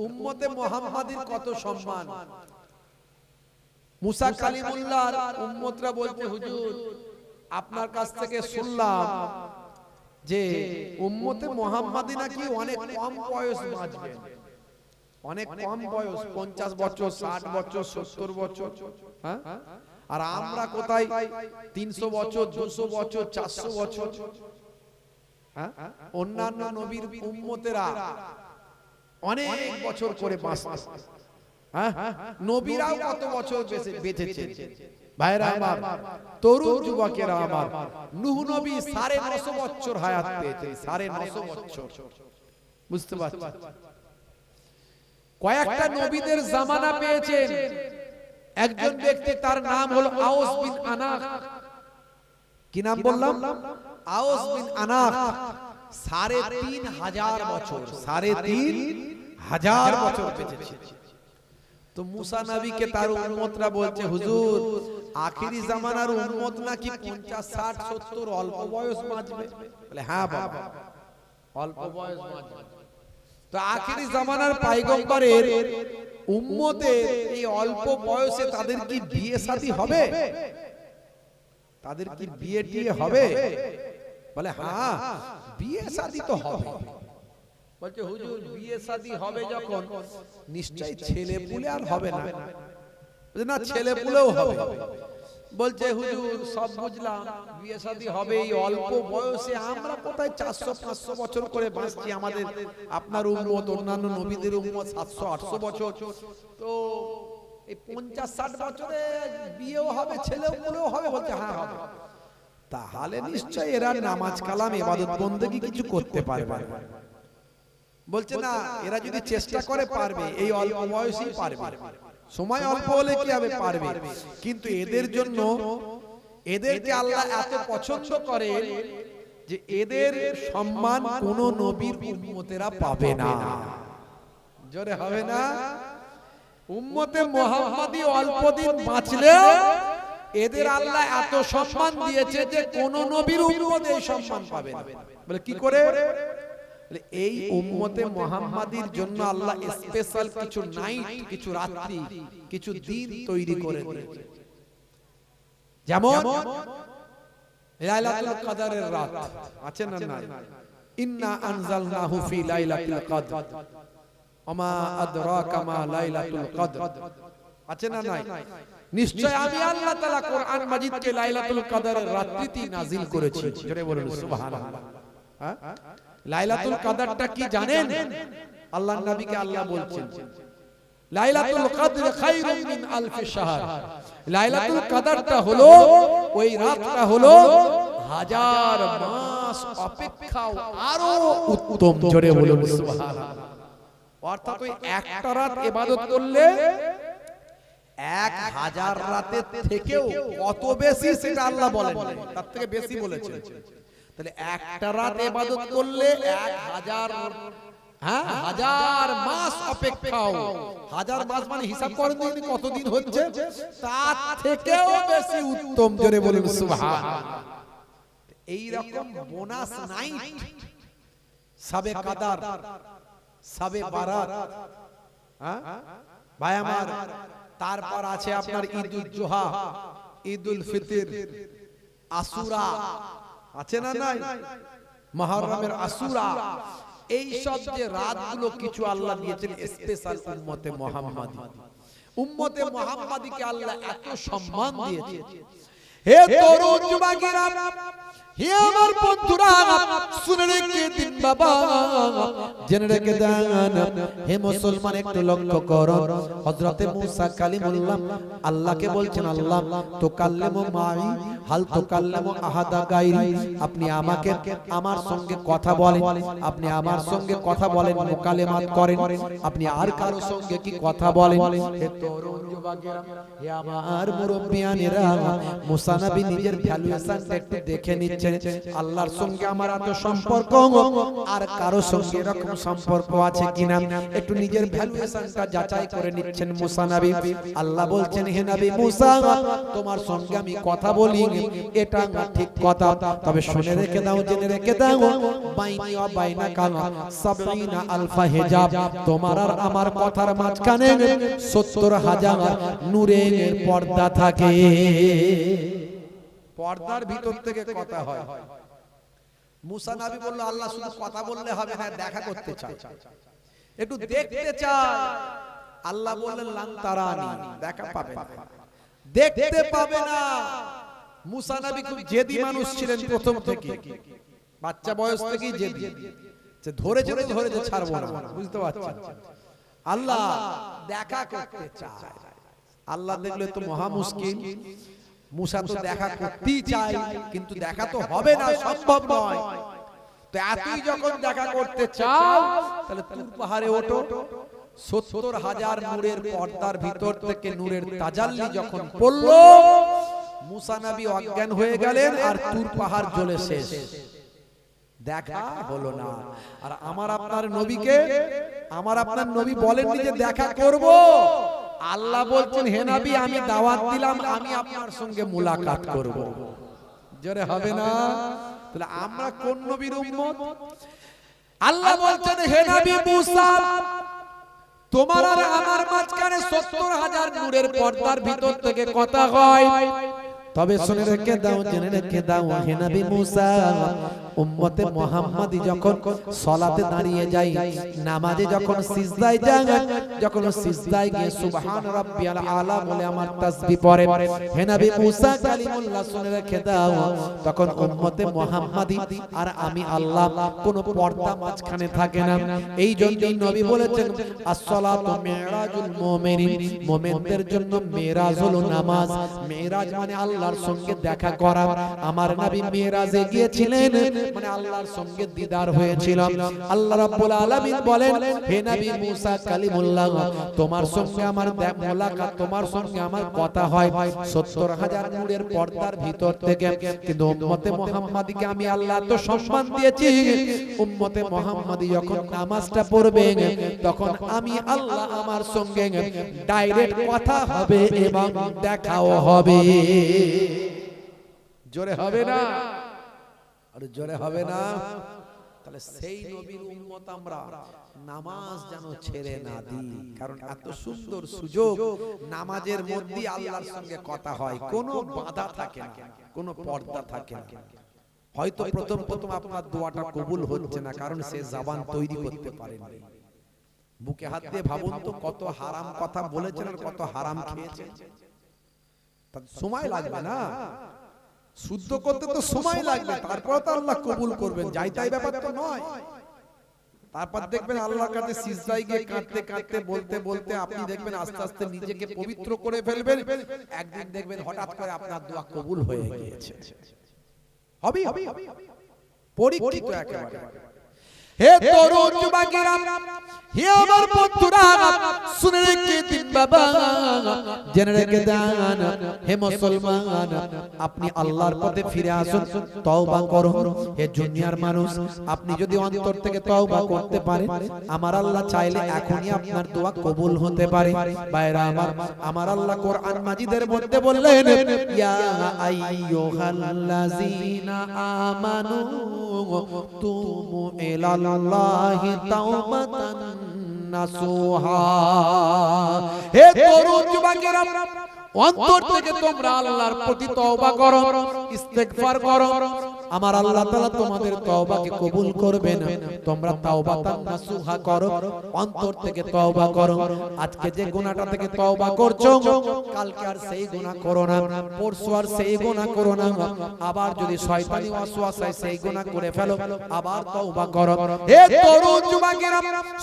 উম্মতে মুহাম্মাদির কত সম্মান। মুসা কালিমুল্লাহর উম্মতরা বলতে, হুজুর আপনার কাছ থেকে শুনলাম যে উম্মতে মুহাম্মাদি নাকি অনেক কম বয়স বাঁচবে, অনেক কম বয়স, 50 বছর, 60 বছর, 70 বছর। হ্যাঁ, আর আমরা কোথায় 300 বছর, 200 বছর, 400 বছর। হ্যাঁ, অন্যান্য নবীর উম্মতেরা অনেক বছর করে বাঁচে। হ্যাঁ, নবীরাও কত বছর বেঁচেছে। ভাইরা আমার, তরুণ যুবকেরা আমার, নূহ নবী 950 বছর হায়াত পেয়েছে, 950 বছর। বুঝতে পারছেন? কয়েকটা নবীদের জামানা পেয়েছেন। একজন ব্যক্তি, তার নাম হলো আওস বিন আনাক। কি নাম বললাম? আওস বিন আনাক। 3500 বছর, 3500 বছর বেঁচেছে। তো মুসা নবীকে তার উম্মতরা বলছে, হুজুর আখেরি জামানার উম্মত নাকি 50, 60, 70 অল্প বয়স বাঁচবে। বলে হ্যাঁ বাবা, অল্প বয়স বাঁচবে। তো আখেরি জামানার পয়গম্বরের উম্মতের এই অল্প বয়সে তাদের কি বিয়ে শাদী হবে? তাদের কি বিয়ে টিয়ে হবে? বলে হ্যাঁ, বিয়ে শাদী তো হবে। বলছে হুজুর বিয়ে শাদী হবে যখন, নিশ্চয়ই ছেলে পুলে আর হবে না? বলছে না, ছেলে পুলেও হবে। বলছে হুজুর সব বুঝলাম, বিয়ে শাদী হবে, এই অল্প বয়সে আমরা কোথায় 400-500 বছর করে বাঁচছি, আমাদের আপনার উম্মত, অন্যান্য নবীদের উম্মত 700-800 বছর। তো এই 50-60 বছরে বিয়েও হবে, ছেলেও পুলেও হবে? বলছে হ্যাঁ হবে। তাহলে নিশ্চয়ই এরা নামাজ কালাম ইবাদত বন্দেগী কিছু করতে পারবে। বলছে না, এরা যদি চেষ্টা করে পারবে, এই অল্প বয়সেই পারবে। সময় অল্প হলে কি হবে, পারবে। কিন্তু এদের জন্য, এদেরকে আল্লাহ এত পছন্দ করে যে এদের সম্মান কোন নবীর উম্মতেরা পাবে না। জোরে হবে না? উম্মতে মুহাম্মাদি অল্প দিন বাঁচলেও এদের আল্লাহ এত সম্মান দিয়েছে যে কোন নবীর উম্মত এই সম্মান পাবে না। বলে কি করে? এই উম্মতে মুহাম্মাদির জন্য আল্লাহ স্পেশাল কিছু নাইট, কিছু রাত্রি, কিছু দিন তৈরি করে দিয়েছে। যেমন লাইলাতুল কদরের রাত আছে না? নাই? ইন্না আনজালনাহু ফি লাইলাতুল কদর ওমা আদরাকা মা লাইলাতুল কদর আছে না? নাই? নিশ্চয় আমি আল্লাহ তাআলা কোরআন মাজিদকে লাইলাতুল কদরের রাত্রিতে নাজিল করেছি। জোরে বলুন সুবহানাল্লাহ। হ্যাঁ, লাইলাতুল কদরটা কি জানেন? আল্লাহর নবীকে আল্লাহ বলছেন লাইলাতুল কদর খায়রুম মিন আলফি শাহর। লাইলাতুল কদরটা হলো ওই রাতটা হলো হাজার মাস অপেক্ষাও আরো উত্তম। জোরে বলুন সুবহানাল্লাহ। অর্থাৎ ওই একটা রাত ইবাদত করলে 1000 রাতের থেকেও কত বেশি সেটা আল্লাহ বলেন, তার থেকে বেশি বলেছেন। তাহলে একটা রাত ইবাদত করলে 1000 মাস অপেক্ষাও, 1000 মাস মানে হিসাব করেন দিন কতদিন হচ্ছে, তার থেকেও বেশি উত্তম। জোরে বলুন সুবহানাল্লাহ। এই রকম বোনাস নাইট, সাবে কদর, সাবে বারাত, ভাই আমার, তারপর আছে আপনার ঈদুল জুহা, ঈদুল ফিতর, আশুরা আছে না নাই, মুহররমের আশুরা, এই সব যে রাতগুলো কিছু আল্লাহ দিয়েছেন স্পেশাল উম্মতে মুহাম্মাদি। উম্মতে মুহাম্মাদিকে আল্লাহ এত সম্মান দিয়েছে। হে তরুণ যুবকেরা, হে আমার বন্ধুরা, শুনে রেখে দিন বাবা, জেনে রেখে দেন। হে মুসলমান, একটু লক্ষ্য করো। হযরতে মুসা কালিমুল্লাহ আল্লাহকে বলছেন, আল্লাহ তো কাল্লামু মাই হাল তো কাল্লামু আহাদা গায়রি, আপনি আমাকে আমার সঙ্গে কথা বলেন, আপনি আমার সঙ্গে কথা বলেন, মুকালেমাত করেন, আপনি আর কারো সঙ্গে কি কথা বলেন? হে তরুণ যুবকেরা, হে আমার মুরব্বিয়ানেরা, মুসা নবী নিজের ভ্যালুয়েশনটা একটু দেখে নিচ্ছেন। আল্লাহর সঙ্গে আমার এত সম্পর্ক, আর কারো সঙ্গে এরকম সম্পর্ক আছে কিনা একটু নিজের ভ্যালুয়েশনটা যাচাই করে নিচ্ছেন মুসা নবী। আল্লাহ বলছেন, হে নবী মুসা, তোমার সঙ্গে আমি কথা বলি, এটা ঠিক কথা, তবে শুনে রেখে দাও, জেনে রেখে দাও, বাইনি ওয়া বাইনাকা ৭০ আলফা হিজাব, তোমার আর আমার কথার মাঝখানে ৭০,০০০ নূরের পর্দা থাকে। পর্দার ভিতর থেকে কথা হয়। মুসা নবী বলল, আল্লাহ শুধু কথা বললে হবে না, দেখা করতে চাই, একটু দেখতে চাই। আল্লাহ বললেন, লান তারানি, দেখা পাবে না, দেখতে পাবে না। মুসা নবী খুব জেদি মানুষ ছিলেন প্রথম থেকে, বাচ্চা বয়স থেকেই জেদি, যে ধরেছে তো ধরেছে, ছাড়বো না, বুঝতে পারছেন? আল্লাহ দেখা করতে চায়। আল্লাহ দেখলে তো মহা মুশকিল। মুসা তো দেখা করতেই চায়, কিন্তু দেখা তো হবে না, সম্ভব নয়। তো এতই যখন দেখা করতে চাও, তাহলে তুর পাহাড়ে ওঠো। ৭০,০০০ নূরের পর্দার ভিতর থেকে নূরের তাজাল্লি যখন পড়লো, মুসা নবী অজ্ঞান হয়ে গেলেন, আর তুর পাহাড় জ্বলে শেষ, দেখা হলো না। আর আমার আপনার নবীকে, আমার আপনার নবী বলেননি যে দেখা করব। আল্লাহ বলছেন, হে নবী, আমি দাওয়াত দিলাম, আমি আপনার সঙ্গে মুলাকাত করব। জোরে হবে না? তাহলে আমরা কোন নবীর উম্মত? আল্লাহ বলছেন, হে নবী মুসা, তোমার আর আমার মাঝখানে ৭০,০০০ নূরের পর্দার ভিতর থেকে কথা হয়, তবে শুনে রেখে দাও, জেনে রেখে দাও, হে নবী মুসা, উম্মতে মুহাম্মাদি যখন সালাতে দাঁড়িয়ে যায়, নামাজে যখন সিজদায় যায়, যখন সিজদায় গিয়ে সুবহান রাব্বিয়াল আলা বলে আমার তাসবিহ পড়ে, হে নবী মুসা কালিমুল্লাহ, শুনে রেখে দাও, তখন উম্মতে মুহাম্মাদি আর আমি আল্লাহ কোন পর্দা মাঝখানে থাকে না। এই জন্যই নবী বলেছেন, as-সালাতু মিরাজুল মুমিনিন, মুমিনদের জন্য মিরাজ হলো নামাজ। মিরাজ মানে আল্লাহর সঙ্গে দেখা করা। আমার নবী মিরাজে গিয়েছিলেন, মানে আল্লাহর সঙ্গে দিদার হয়েছিল। আল্লাহ রাব্বুল আলামিন বলেন, হে নবী মুসা কালিমুল্লাহ, তোমার সঙ্গে আমার মুলাকাত, তোমার সঙ্গে আমার কথা হয় ৭০,০০০ নূরের পর্দার ভিতর থেকে। কিন্তু উম্মতে মুহাম্মাদিকে আমি আল্লাহ তো সম্মান দিয়েছি, উম্মতে মুহাম্মাদি যখন নামাজটা পড়বে, তখন আমি আল্লাহ আমার সঙ্গে ডাইরেক্ট কথা হবে এবং দেখাও হবে। জোরে হবে না? আর জোরে হবে না? তাহলে সেই নবীর উম্মত আমরা, নামাজ যেন ছেড়ে না দিই, কারণ এত সুন্দর সুযোগ, নামাজের মধ্যে আল্লাহর সঙ্গে কথা হয়, কোনো বাধা থাকে না, কোনো পর্দা থাকে না। হয়তো প্রথম প্রথম আপনার দোয়াটা কবুল হচ্ছে না, কারণ সে জবান তৈরি করতে পারেননি। বুকে হাত দিয়ে ভাবুন তো, কত হারাম কথা বলেছেন আর কত হারাম খেয়েছেন। সময় লাগবে না, শুদ্ধ করতে তো সময় লাগবে, তারপর তো আল্লাহ কবুল করবেন, যাই তাই ব্যাপার তো নয়। তারপর দেখবেন আল্লাহর কাছে সিজদায় গিয়ে কাঁদতে কাঁদতে বলতে বলতে আপনি দেখবেন আস্তে আস্তে নিজেকে পবিত্র করে ফেলবেন, একদিন দেখবেন হঠাৎ করে আপনার দোয়া কবুল হয়ে গিয়েছে। হবে পরীক্ষিত একেবারে। হে তরুণ যুবকেরা, হে আমার বন্ধুরা, শুনে রেখে দিন বাবা, জেনে রেখে দেন হে মুসলমান, আপনি আল্লাহর পথে ফিরে আসুন, তওবা করুন। হে দুনিয়ার মানুষ, আপনি যদি অন্তর থেকে তওবা করতে পারেন, আমার আল্লাহ চাইলে এখনই আপনার দোয়া কবুল হতে পারে। ভাইরা আমার আল্লাহ কোরআন মাজিদের মধ্যে বললেন, ইয়া আইয়ুহাল্লাযীনা আমানু তুবু ইলাল্লাহি তাওবাতান নাসুহা। হে তরুণ যুবকেরা, অন্তর থেকে তোমরা আল্লাহর প্রতি তওবা করো, ইস্তেগফার করো, আমার আল্লাহ তাআলা তোমাদের তওবাকে কবুল করবেন। তোমরা তাওবাতান নাসুহা করো, অন্তর থেকে তওবা করো। আজকে যে গুনাহটা থেকে তওবা করছো, কালকে আর সেই গুনাহ করো না, পরশু আর সেই গুনাহ করো না। আবার যদি শয়তানি ওয়াসওয়াসায় সেই গুনাহ করে ফেলো, আবার তওবা করো। হে তরুণ যুবকেরা,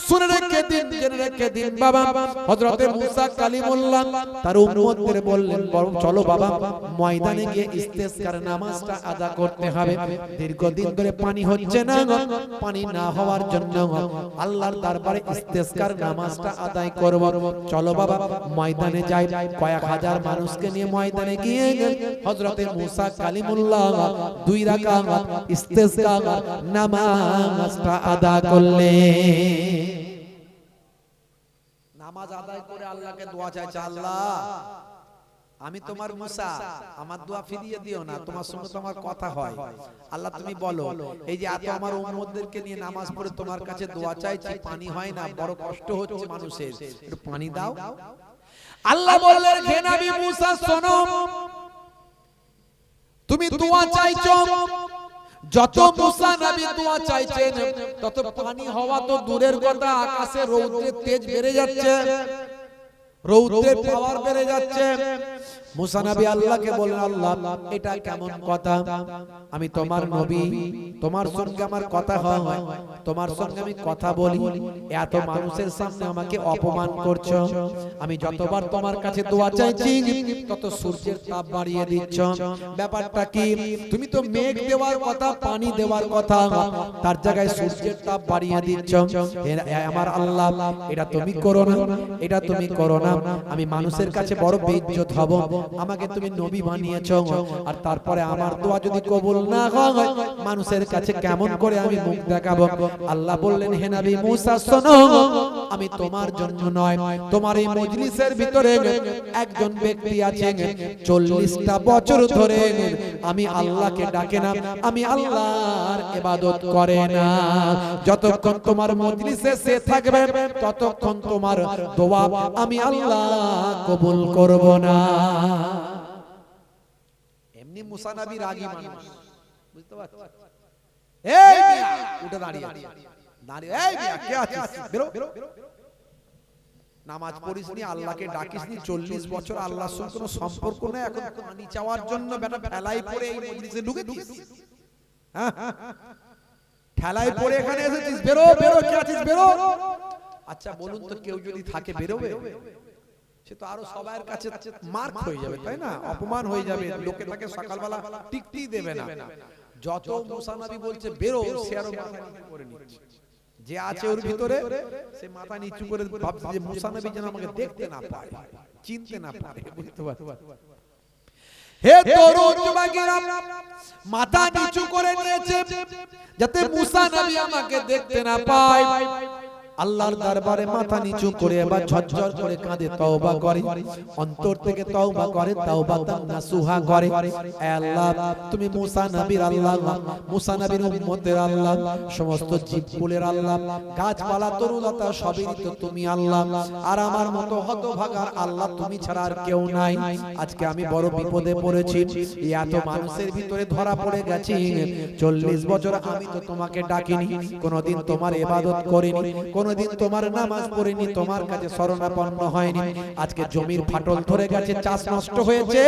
শুনে রেখে দিন, জেনে রেখে দিন বাবা, হযরতে মুসা কালিমুল্লাহ তার উম্মতদের বললেন, চলো বাবা, ময়দানে গিয়ে ইস্তেসকার নামাজটা আদা করতে হবে। দীর্ঘদিন ধরে পানি হচ্ছে না, পানি না হওয়ার জন্য আল্লাহর দরবারে ইস্তেসকার নামাজটা আদায় করব। চলো বাবা ময়দানে যাই। কয়েক হাজার মানুষকে নিয়ে ময়দানে গিয়ে হযরতে মুসা কালিমুল্লাহ 2 রাকাত ইস্তেসকার নামাজটা আদা করলেন। নামাজ আদায় করে আল্লাহকে দোয়া চাইছে, আল্লাহ আমি তোমার মুসা, আমার দোয়া ফিরিয়ে দিও না, তোমার সঙ্গে তোমার কথা হয়। আল্লাহ তুমি বলো, এই যে এত আমার উম্মতদেরকে নিয়ে নামাজ পড়ে তোমার কাছে দোয়া চাইছি, পানি হয় না, বড় কষ্ট হচ্ছে মানুষের, একটু পানি দাও। আল্লাহ বললেন, হে নবী মুসা শোনো, তুমি দোয়া চাইছো, যত মুসা নবী দোয়া চাইছেন তত পানি হওয়া তো দূরের কথা, আকাশে রৌদ্রের তেজ বেড়ে যাচ্ছে, রৌদ্রের পাওয়ার বেড়ে যাচ্ছে। মুসা নবী আল্লাহকে বললেন, আল্লাহ এটা কেমন কথা, আমি তোমার নবী, তোমার সঙ্গে আমার কথা হয়, তোমার সঙ্গে আমি কথা বলি, এত মানুষের সামনে আমাকে অপমান করছো, আমি যতবার তোমার কাছে দোয়া চাইছি তত সূর্যের তাপ বাড়িয়ে দিচ্ছ, ব্যাপারটা কি? তুমি তো মেঘ দেওয়ার কথা, পানি দেওয়ার কথা, তার জায়গায় সূর্যের তাপ বাড়িয়ে দিচ্ছ। আমার আল্লাহ এটা তুমি করো না, এটা তুমি করো না, আমি মানুষের কাছে বড় বেইজ্জত হব, আমাকে তুমি নবী বানিয়েছো, আর তারপরে আমার দোয়া যদি কবুল না হয় মানুষের কাছে কেমন করে আমি মুখ দেখাবো? আল্লাহ বললেন, হে নবী মুসা শোনো, আমি তোমার জন্য নয়, তোমার এই মজলিসের ভিতরে একজন ব্যক্তি আছে 40টা বছর ধরে আমি আল্লাহকে ডাকে না, আমি আল্লাহর ইবাদত করে না, যতক্ষণ তোমার মজলিসে সে থাকবে ততক্ষণ তোমার দোয়া আমি আল্লাহ কবুল করব না। এমনি মুসা নবী রাগী মানুষ, বুঝতে পারছো? এই মিয়া উঠে দাঁড়িয়ে দাঁড়িয়ে, এই মিয়া কে আছিস, বেরো, নামাজ পড়িসনি, আল্লাহকে ডাকিসনি, 40 বছর আল্লাহর সঙ্গে কোনো সম্পর্ক নেই, এখন পানি চাওয়ার জন্য বেটা ঠেলাই পড়ে এই মজলিসে ঢুকেছিস, হ্যাঁ ঠেলাই পড়ে এখানে এসেছিস, বেরো বেরো, কে আছিস, বেরো। আচ্ছা বলুন তো, কেউ যদি থাকে বেরোবে? সে তো আরো সবার কাছে মার্ক হয়ে যাবে, তাই না, অপমান হয়ে যাবে, লোকে তাকে সকালবেলা টিকটি দেবে না। যত মুসা নবী বলছে বেরো, সে আরো মাথা নিচু করে নিচ্ছে, যে আছে ওর ভিতরে সে মাথা নিচু করে ভাবছে যে মুসা নবী যেন আমাকে দেখতে না পায়, চিনতে না পারে, বুঝতে পারছো? হে তরুণ যুবকেরা, মাথা নিচু করে নিয়েছে যাতে মুসা নবী আমাকে দেখতে না পায়। আল্লাহর দরবারে মাথা নিচু করে এবার ঝরঝর করে কাঁদে, তওবা করে, অন্তর থেকে তওবা করে, তাওবাতান নাসুহা করে। হে আল্লাহ, তুমি মুসা নবীর আল্লাহ, মুসা নবীর উম্মতের আল্লাহ, সমস্ত জীবকুলের আল্লাহ, গাছপালা তরুলতা সবই তো তুমি আল্লাহ, আর আমার মতো হতভাগার আল্লাহ তুমি ছাড়া আর কেউ নাই। আজকে আমি বড় বিপদে পড়েছি, এত মানুষের ভিতরে ধরা পড়ে গেছি, 40 বছর আমি তো তোমাকে ডাকিনি, কোনোদিন তোমার ইবাদত করিনি, কোন কোনোদিন তোমার নামাজ পড়িনি, তোমার কাছে শরণাপন্ন হয়নি, আজকে জমির ফাটল ধরে গেছে, চাষ নষ্ট হয়েছে,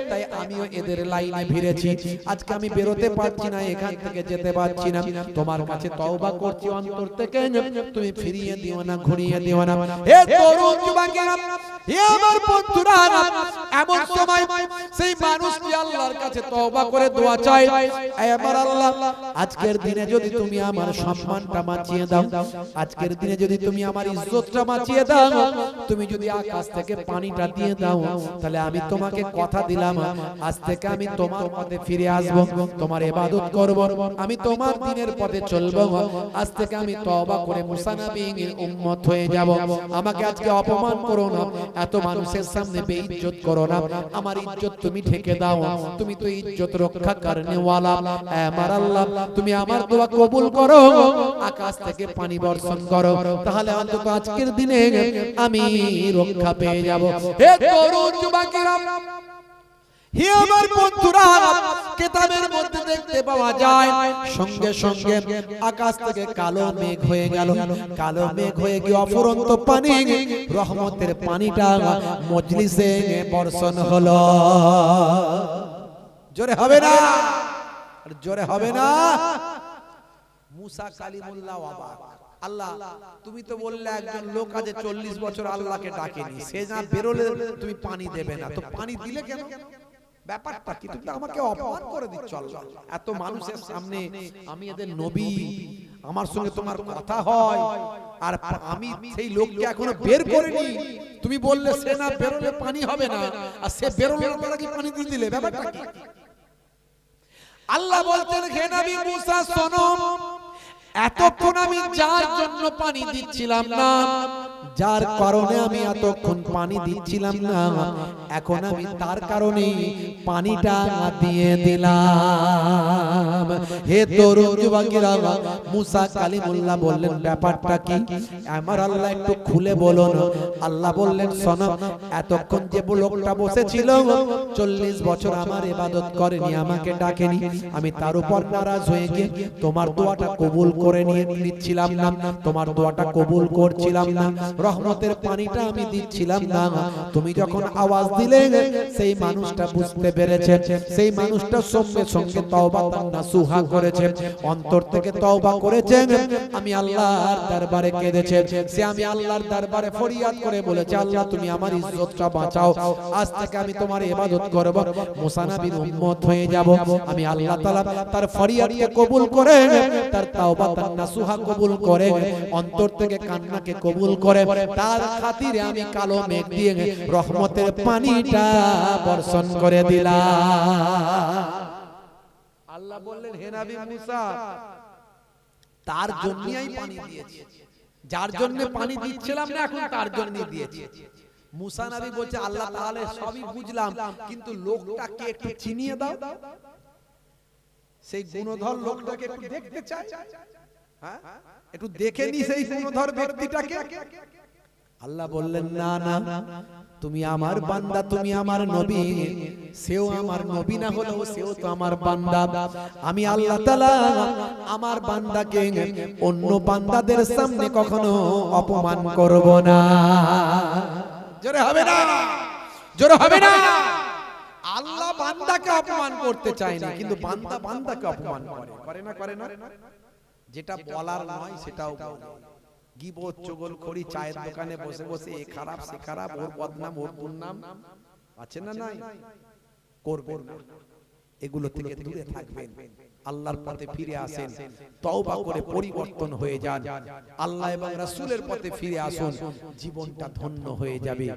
তাই আমিও এদের লাইনে ভিড়েছি, আজকে আমি বেরোতে পারছি না, এখান থেকে যেতে পারছি না, তোমার কাছে তওবা করছি অন্তর থেকে, তুমি ফিরিয়ে দিও না, ঘুরিয়ে দিও না। হে তরুণ যুবকেরা, হে আমার বন্ধুরা, এমন সময় সেই মানুষটি আল্লাহর কাছে তওবা করে দোয়া চায়, হে আমার আল্লাহ, আজকের দিনে যদি তুমি আমার সম্মানটা বাঁচিয়ে দাও, আজকের দিনে যদি তুমি আমার ইজ্জতটা বাঁচিয়ে দাও, তুমি যদি আকাশ থেকে পানিটা দিয়ে দাও, তাহলে আমি তোমাকে কথা দিলাম, আজ থেকে আমি তোমার পথে ফিরে আসব, তোমার ইবাদত করব, আমি তোমার দ্বীনের পথে চলব, আজ থেকে আমি তওবা করে মুসা নবীর উম্মত হয়ে যাব। আমাকে আজকে অপমান করো না, এত মানুষের সামনে বেইজ্জত করো না, আমার ইজ্জত তুমি ঢেকে দাও, তুমি তো ইজ্জত রক্ষা করনে ওয়ালা। আমার আল্লাহ, তুমি আমার দোয়া কবুল করো, আকাশ থেকে পানি বর্ষণ করো, তাহলে অন্তত আজকের দিনে আমি রক্ষা পেয়ে যাব। হে তরুণ যুবকেরা, হে আমার বন্ধুরা, কিতাবের মধ্যে দেখতে পাওয়া যায় সঙ্গে সঙ্গে আকাশ থেকে কালো মেঘ হয়ে গেল, কালো মেঘ হয়ে গিয়ে অফুরন্ত পানি, রহমতের পানিটা মজলিসে বর্ষণ হলো। জোরে হবে না, জোরে হবে না। মুসা কালিমুল্লাহ অবাক, আল্লাহ তুমি তো বললে একজন লোক আছে 40 বছর আল্লাহকে ডাকেনি, সে না বেরোলে তুমি পানি দেবে না, তো পানি দিলে কেন? ব্যাপারটা কি? তুমি তো আমাকে অপমান করে দিচ্ছ আল্লাহ, এত মানুষের সামনে আমি এদের নবী, আমার সঙ্গে তোমার কথা হয়, আর আমি সেই লোককে এখনো বের করিনি, তুমি বললে সে না বেরোলে পানি হবে না, আর সে বেরোলে তারা কি পানি দিয়ে দিলে? ব্যাপারটা কি? আল্লাহ বলতেন, হে নবী মুসা শোনো, এতক্ষণ আমি যার জন্য পানি দিচ্ছিলাম না, যার কারণে আমি এতক্ষণ পানি দিচ্ছিলাম না, এখন আমি তার কারণে পানিটা দিয়ে দিলাম। হে তরুণ যুবকেরা, মুসা কালিমুল্লাহ বললেন, ব্যাপারটা কি? আমার আল্লাহ একটু খুলে বলুন। আল্লাহ বললেন, শোনো, এতক্ষণ যে লোকটা বসেছিল 40 বছর আমার ইবাদত করেনি, আমাকে ডাকেনি, আমি তার উপর নারাজ হয়ে গিয়ে তোমার দোয়াটা কবুল করে নিচ্ছিলাম না, তোমার দোয়াটা কবুল করছিলাম না, রহমতের পানিটা আমি দিচ্ছিলাম না। তুমি যখন আওয়াজ দিলে সেই মানুষটা বুঝতে পেরেছে, সেই মানুষটা সঙ্গে সঙ্গে তওবা নাসুহা করেছে, অন্তর থেকে তওবা করেছে, আমি আল্লাহর দরবারে কেঁদেছে, সে আমি আল্লাহর দরবারে ফরিয়াদ করে বলেছে, আল্লাহ তুমি আমার ইজ্জতটা বাঁচাও, আজ থেকে আমি তোমার ইবাদত করব, মুসা নবীর উম্মত হয়ে যাব। আমি আল্লাহ তাআলা তার ফরিয়াদকে কবুল করে, তার তওবা নাসুহা কবুল করে, অন্তর থেকে কান্নাকে কবুল করে, তার খাতিরে আমি কালো মেঘ দিয়ে রহমতের পানিটা বর্ষণ করে দিলাম। আল্লাহ বললেন, হে নবী মুসা, তার জন্যই আমি পানি দিয়েছি, যার জন্য পানি দিচ্ছিলাম না এখন তার জন্যই দিয়েছি। মুসা নবী বলছে, আল্লাহ তাআলা সবই বুঝলাম, কিন্তু লোকটাকে একটু চিনিয়ে দাও, সেই গুণধর লোকটাকে একটু দেখতে চাই, হ্যাঁ একটু দেখে নি সেই গুণধর ব্যক্তিটাকে। আল্লাহ বললেন, না না, তুমি আমার বান্দা, তুমি আমার নবী, সেও আমার নবী না হলেও সেও তো আমার বান্দা। আমি আল্লাহ তাআলা আমার বান্দাকে অন্য বান্দাদের সামনে কখনো অপমান করব না। জোরে হবে না, জোরে হবে না। আল্লাহ বান্দাকে অপমান করতে চায় না, কিন্তু বান্দা বান্দাকে অপমান করে, করে না, করে না? যেটা বলার নয় সেটাও বলে, গীবত চুগলখড়ি, চায়ের দোকানে বসে বসে এ খারাপ সে খারাপ, ওর বদনাম ওর দুর্নাম আছে না নাই? করবেন না, এগুলো থেকে দূরে থাকবেন, আল্লাহর পথে ফিরে আসেন, তওবা করে পরিবর্তন হয়ে যান, আল্লাহ এবং রাসূলের পথে ফিরে আসুন, জীবনটা ধন্য হয়ে যাবে।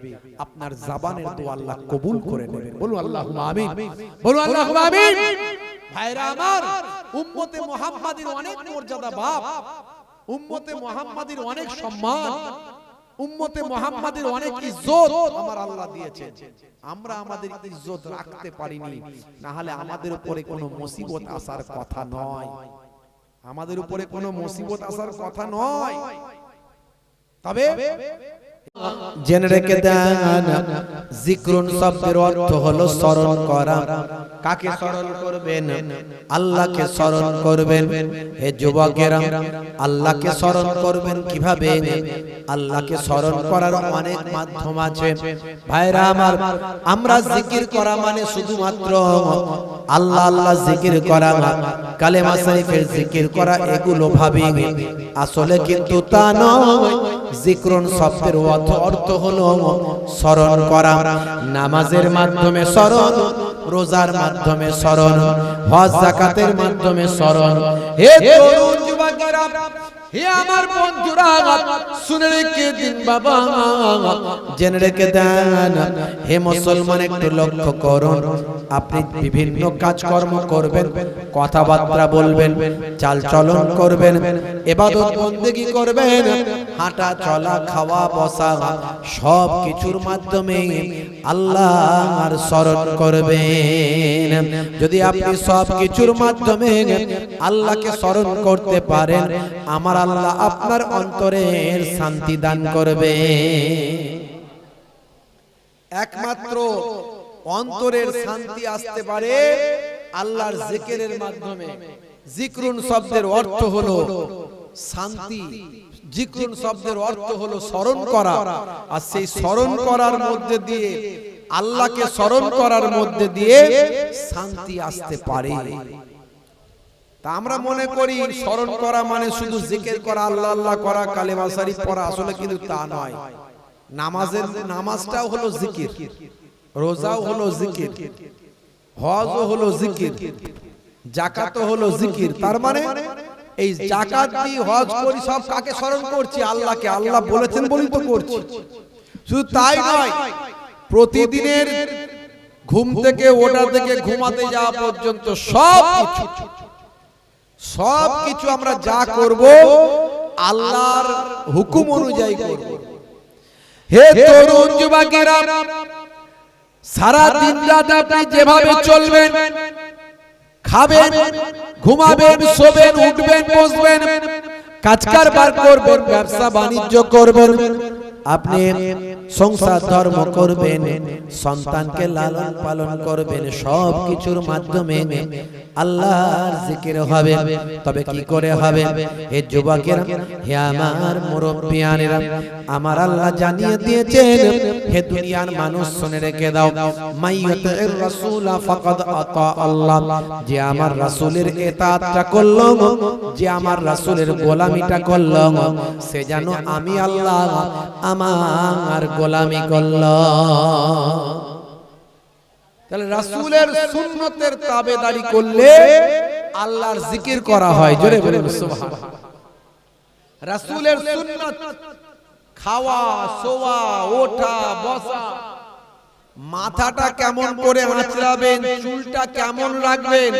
আপনার জবানের দোয়া আল্লাহ কবুল করে নেবেন। বলুন আল্লাহুম্মা আমিন, বলুন আল্লাহুম্মা আমিন। ভাইরা আমার, উম্মতে মুহাম্মাদির অনেক মর্যাদা বাপ, উম্মতে মুহাম্মাদির অনেক সম্মান, উম্মতে মুহাম্মাদির অনেক ইজ্জত আমার আল্লাহ দিয়েছেন। আমরা আমাদের ইজ্জত রাখতে পারিনি, না হলে আমাদের উপরে কোনো মুসিবত আসার কথা নয়, আমাদের উপরে কোনো মুসিবত আসার কথা নয়। তবে জেনে রেখে দেন জিক্রুন শব্দের অর্থ হলো স্মরণ করা। কাকে স্মরণ করবেন? আল্লাহকে স্মরণ করবেন। হে যুবকেরা, আল্লাহকে স্মরণ করবেন কিভাবে? আল্লাহকে স্মরণ করার অনেক মাধ্যম আছে ভাইরা আমার। আমরা জিকির করা মানে শুধুমাত্র আল্লাহ আল্লাহ জিকির করা, কালেমা শরীফের জিকির করা, এগুলো ভাবি। আসলে কিন্তু তা নয়। জিক্রুন শব্দের অর্থ হলো স্মরণ করা। নামাজের মাধ্যমে স্মরণ, রোজার মাধ্যমে স্মরণ, হজ যাকাতের মাধ্যমে স্মরণ। হে তরুণ যুবকেরা, হে আমার বন্ধুরা, শুনে রেখে দিন বাবা, জেনে রেখে দেন। হে মুসলমান, একটু লক্ষ্য করুন। আপনি বিভিন্ন কাজকর্ম করবেন, কথাবার্তা বলবেন, চাল চলন করবেন, ইবাদত বন্দেগী করবেন, হাঁটা চলা খাওয়া বসা সব কিছুর মাধ্যমে আল্লাহর স্মরণ করবেন। যদি আপনি সব কিছুর মাধ্যমে আল্লাহকে স্মরণ করতে পারেন, আমার আল্লাহ আপনার অন্তরের শান্তি দান করবে। একমাত্র অন্তরের শান্তি আসতে পারে আল্লাহর জিকিরের মাধ্যমে। জিক্রুন শব্দের অর্থ হলো শান্তি, জিক্রুন শব্দের অর্থ হলো স্মরণ করা। আর সেই স্মরণ করার মধ্যে দিয়ে, আল্লাহকে স্মরণ করার মধ্যে দিয়ে শান্তি আসতে পারে। তা আমরা মনে করি স্মরণ করা মানে শুধু জিকির করা, আল্লাহ আল্লাহ করা, কালেমা শরীফ পড়া। আসলে কিন্তু তা নয়। নামাজটাও হলো জিকির, রোজাও হলো জিকির, হজও হলো জিকির, যাকাতও হলো জিকির। তার মানে এই যাকাত দি, হজ করি, সব কাকে স্মরণ করছি? আল্লাহকে। আল্লাহ বলেছেন বলি তো করছি। শুধু তাই নয়, প্রতিদিনের ঘুম থেকে ওঠা থেকে ঘুমাতে যাওয়া পর্যন্ত সব কিছু আমরা যা করব আল্লাহর হুকুম অনুযায়ী করব। হে তরুণ যুবকেরা, সারা দিন রাত আপনি যেভাবে চলবেন, খাবেন, ঘুমাবেন, শোবেন, উঠবেন, বসবেন, কাজ কারবার করবেন, ব্যবসা বাণিজ্য করবেন, আপনি সংসার ধর্ম করবেন, সন্তানকে লালন পালন করবেন, সব কিছুর মাধ্যমে আল্লাহর জিকির হবে। তবে কি করে হবে? হে যুবকেরা, হে আমার মুরব্বিয়ানেরা, আমার আল্লাহ জানিয়ে দিয়েছেন, হে দুনিয়ার মানুষ শুনে রেখে দাও, মাইয়াতির রাসূল ফাকাদ আতা আল্লাহ। যে আমার রাসূলের ইতাআতটা করলো, যে আমার রাসূলের গোলামিটা করলো, সে যেন আমি আল্লাহ আমার গোলামি করলো। তাহলে রাসূলের সুন্নতের তাবেদারি করলে আল্লাহর জিকির করা হয়। জোরে বলুন সুবহানাল্লাহ। রাসূলের সুন্নাত, খাওয়া, শোয়া, ওঠা, বসা, মাথাটা কেমন করে আঁচড়াবেন, চুলটা কেমন রাখবেন।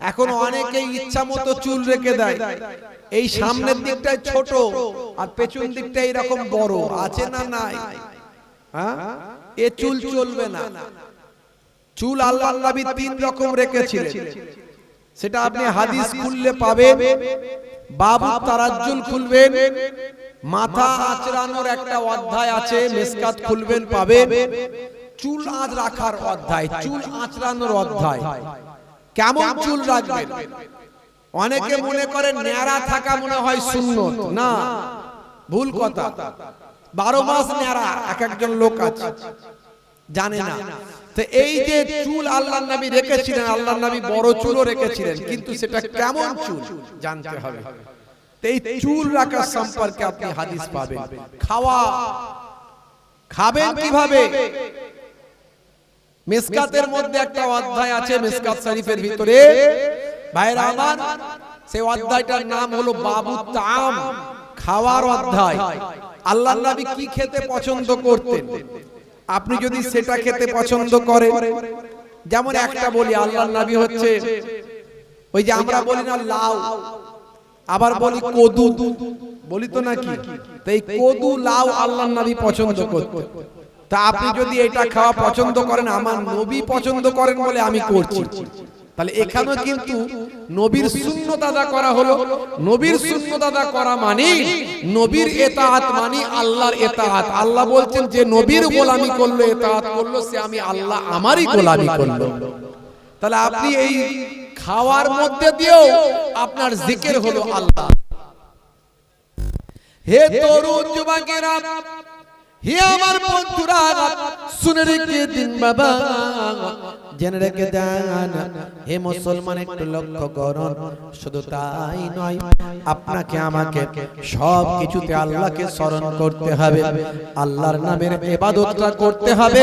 এখন অনেকেই ইচ্ছা মতো চুল রেখে দেয়। এই সামনের দিকটাই ছোট আর পেছন দিকটা এরকম বড়, আছে না নাই? হ্যাঁ, এ চুল চলবে না। চুল আল্লাহর নবী তিন রকম রেখেছিলেন, সেটা আপনি হাদিস খুললে পাবেন। বাবু তারাজ্জুল খুলবেন, মাথা আঁচড়ানোর একটা অধ্যায় আছে, মিসকাত খুলবেন পাবেন। চুল আঁচ রাখার অধ্যায়, চুল আঁচড়ানোর অধ্যায়। কেমন চুল রাখবেন? অনেকে মনে করে ন্যাড়া থাকা মনে হয় সুন্নত। না, ভুল কথা। 12 মাস ন্যাড়া এক একজন লোক আছে, জানে না। তো এই যে চুল আল্লাহর নবী রেখেছিলেন, আল্লাহর নবী বড় চুলও রেখেছিলেন, কিন্তু সেটা কেমন চুল জানতে হবে। এই চুল রাখার সম্পর্কে আপনি হাদিস পাবেন। খাওয়া, খাবেন কিভাবে? মিসকাতের মধ্যে একটা অধ্যায় আছে, মিসকাত শরীফের ভিতরে ভাইরা আমার, সেই অধ্যায়টার নাম হলো বাবু তাম, খাওয়ার অধ্যায়। আল্লাহর নবী কি খেতে পছন্দ করতেন, আপনি যদি সেটা খেতে পছন্দ করেন, যেমন একটা বলি, আল্লাহর নবী হচ্ছে ওই যে আমরা বলি না লাউ, আবার বলি কদু, বলি তো নাকি? তো এই কদু, লাউ আল্লাহর নবী পছন্দ করতেন। তা আপনি যদি এটা খাওয়া পছন্দ করেন, আমার নবী পছন্দ করেন বলে আমি করছি, তাহলে এখানে কিন্তু নবীর সুন্নাত আদা করা হলো। নবীর সুন্নাত আদা করা মানে নবীর ইতাআত মানে আল্লাহর ইতাআত। আল্লাহ বলছেন যে নবীর গোলামি করলো, ইতাআত করলো, সে আমি আল্লাহ আমারই গোলামি করলো। তাহলে আপনি এই খাওয়ার মধ্যে দিয়েও আপনার জিকির হলো আল্লাহ। হে তরুণ যুবকেরা, হে আমার বন্ধুরা, শুনে রেখে দিন বাবা, জেনে রেখে দেন। হে মুসলমান, একটু লক্ষ্য করুন। শুধু তাই নয়, আপনাকে আমাকে সব কিছুতে আল্লাহকে স্মরণ করতে হবে, আল্লাহর নামের ইবাদতটা করতে হবে,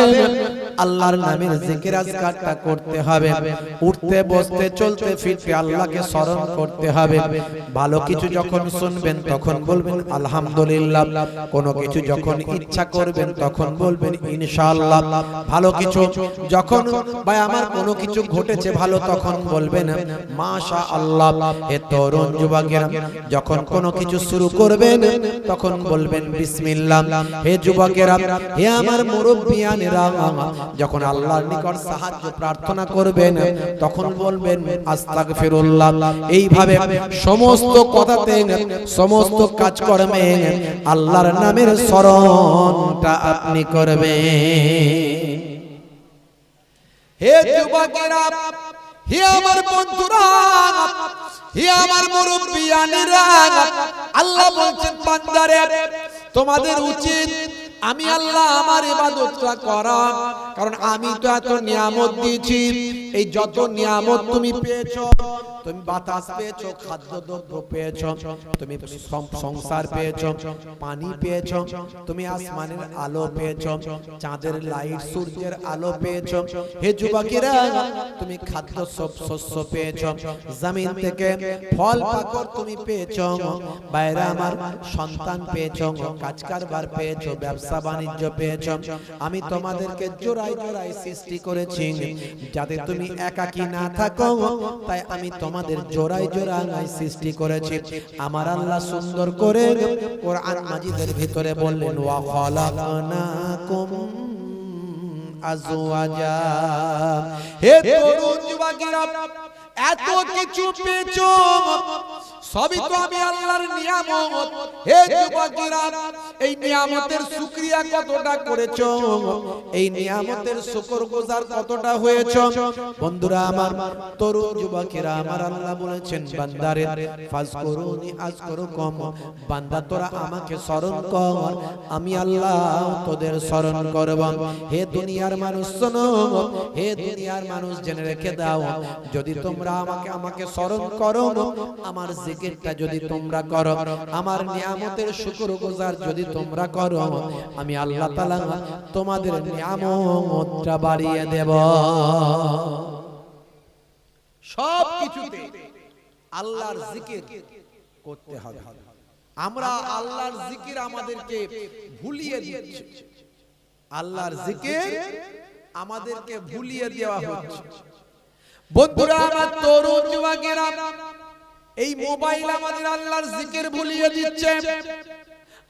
আল্লাহর নামের জিকির আজকারটা করতে হবে, উঠতে বসতে চলতে ফিরতে আল্লাহকে স্মরণ করতে হবে। ভালো কিছু যখন শুনবেন তখন বলবেন আলহামদুলিল্লাহ, কোনো কিছু যখন ইচ্ছা করবেন তখন বলবেন ইনশাআল্লাহ। ভালো কিছু যখন ভাই আমার কোনো কিছু ঘটেছে ভালো, তখন বলবেন মাশাআল্লাহ। হে তরুণ যুবকেরা, যখন কোনো কিছু শুরু করবেন তখন বলবেন বিসমিল্লাহ। হে যুবকেরা, হে আমার মুরব্বিয়ানেরা, যখন আল্লাহর নিকট সাহায্য প্রার্থনা করবেন তখন বলবেন আস্তাগফিরুল্লাহ। এইভাবে সমস্ত কথাতে, সমস্ত কাজকর্মে আল্লাহর নামের স্মরণটা আপনি করবেন। হে যুবকেরা, হে আমার বন্ধুরা, হে আমার মুরব্বিয়ানেরা, আল্লাহ বলছেন বান্দারে তোমাদের উচিত আমি আল্লাহ আমার ইবাদতটা করা, কারণ আমি তো এত নিয়ামত দিয়েছি। এই যত নিয়ামত তুমি পেয়েছো, তুমি বাতাস পেয়েছো, খাদ্যদ্রব্য পেয়েছো, তুমি সংসার পেয়েছো, পানি পেয়েছো, তুমি আসমানের আলো পেয়েছো, চাঁদের লাইট, সূর্যের আলো পেয়েছো। হে যুবকেরা, তুমি খাদ্য শস্য পেয়েছো, জমিন থেকে ফল পাকড় তুমি পেয়েছো, বাইরে আমার সন্তান পেয়েছো, কাজ কারবার পেয়েছো, ব্যবসা বাণিজ্য পেয়েছো। আমি তোমাদেরকে জোড়ায় জোড়ায় সৃষ্টি করেছি যাতে তুমি একাকী না থাকো, তাই আমি তোমাদের জোড়ায় জোড়ায় সৃষ্টি করেছি। আমার আল্লাহ সুন্দর করে কোরআন মাজিদের ভিতরে বললেন ওয়া খালাকনাকুম আজওয়াজা। হে তরুণ যুবকেরা, এত কিছু পেয়েছো, সবই তো আমি আল্লাহর নিয়ামত। হে যুবকেরা, এই নিয়ামতের শুকরিয়া কতটা করেছো, এই নিয়ামতের শুকরগুজার কতটা হয়েছো? বন্ধুরা আমার, তরুণ যুবকেরা, আমার আল্লাহ বলেছেন বান্দারে ফাজকুরুনি আযকুরুকুম, বান্দা তোরা আমাকে স্মরণ কর, আমি আল্লাহ তোদের স্মরণ করব। হে দুনিয়ার মানুষ শোনো, হে দুনিয়ার মানুষ জেনে রেখে দাও, যদি তোমরা আমাকে স্মরণ করো, আমার জিকিরটা যদি তোমরা করো, আমার নিয়ামতের শুকরগুজার যদি তোমরা করো, আমি আল্লাহ তাআলা তোমাদের নিয়ামতটা বাড়িয়ে দেব। সব কিছুতে আল্লাহর জিকির করতে হবে। আমরা আল্লাহর জিকির আমাদেরকে ভুলিয়ে দিচ্ছে, আল্লাহর জিকির আমাদেরকে ভুলিয়ে দেওয়া হচ্ছে। বন্ধুরা আমার, তরুণ যুবকেরা, এই মোবাইল আমাদের আল্লাহর জিকির ভুলিয়ে দিচ্ছে।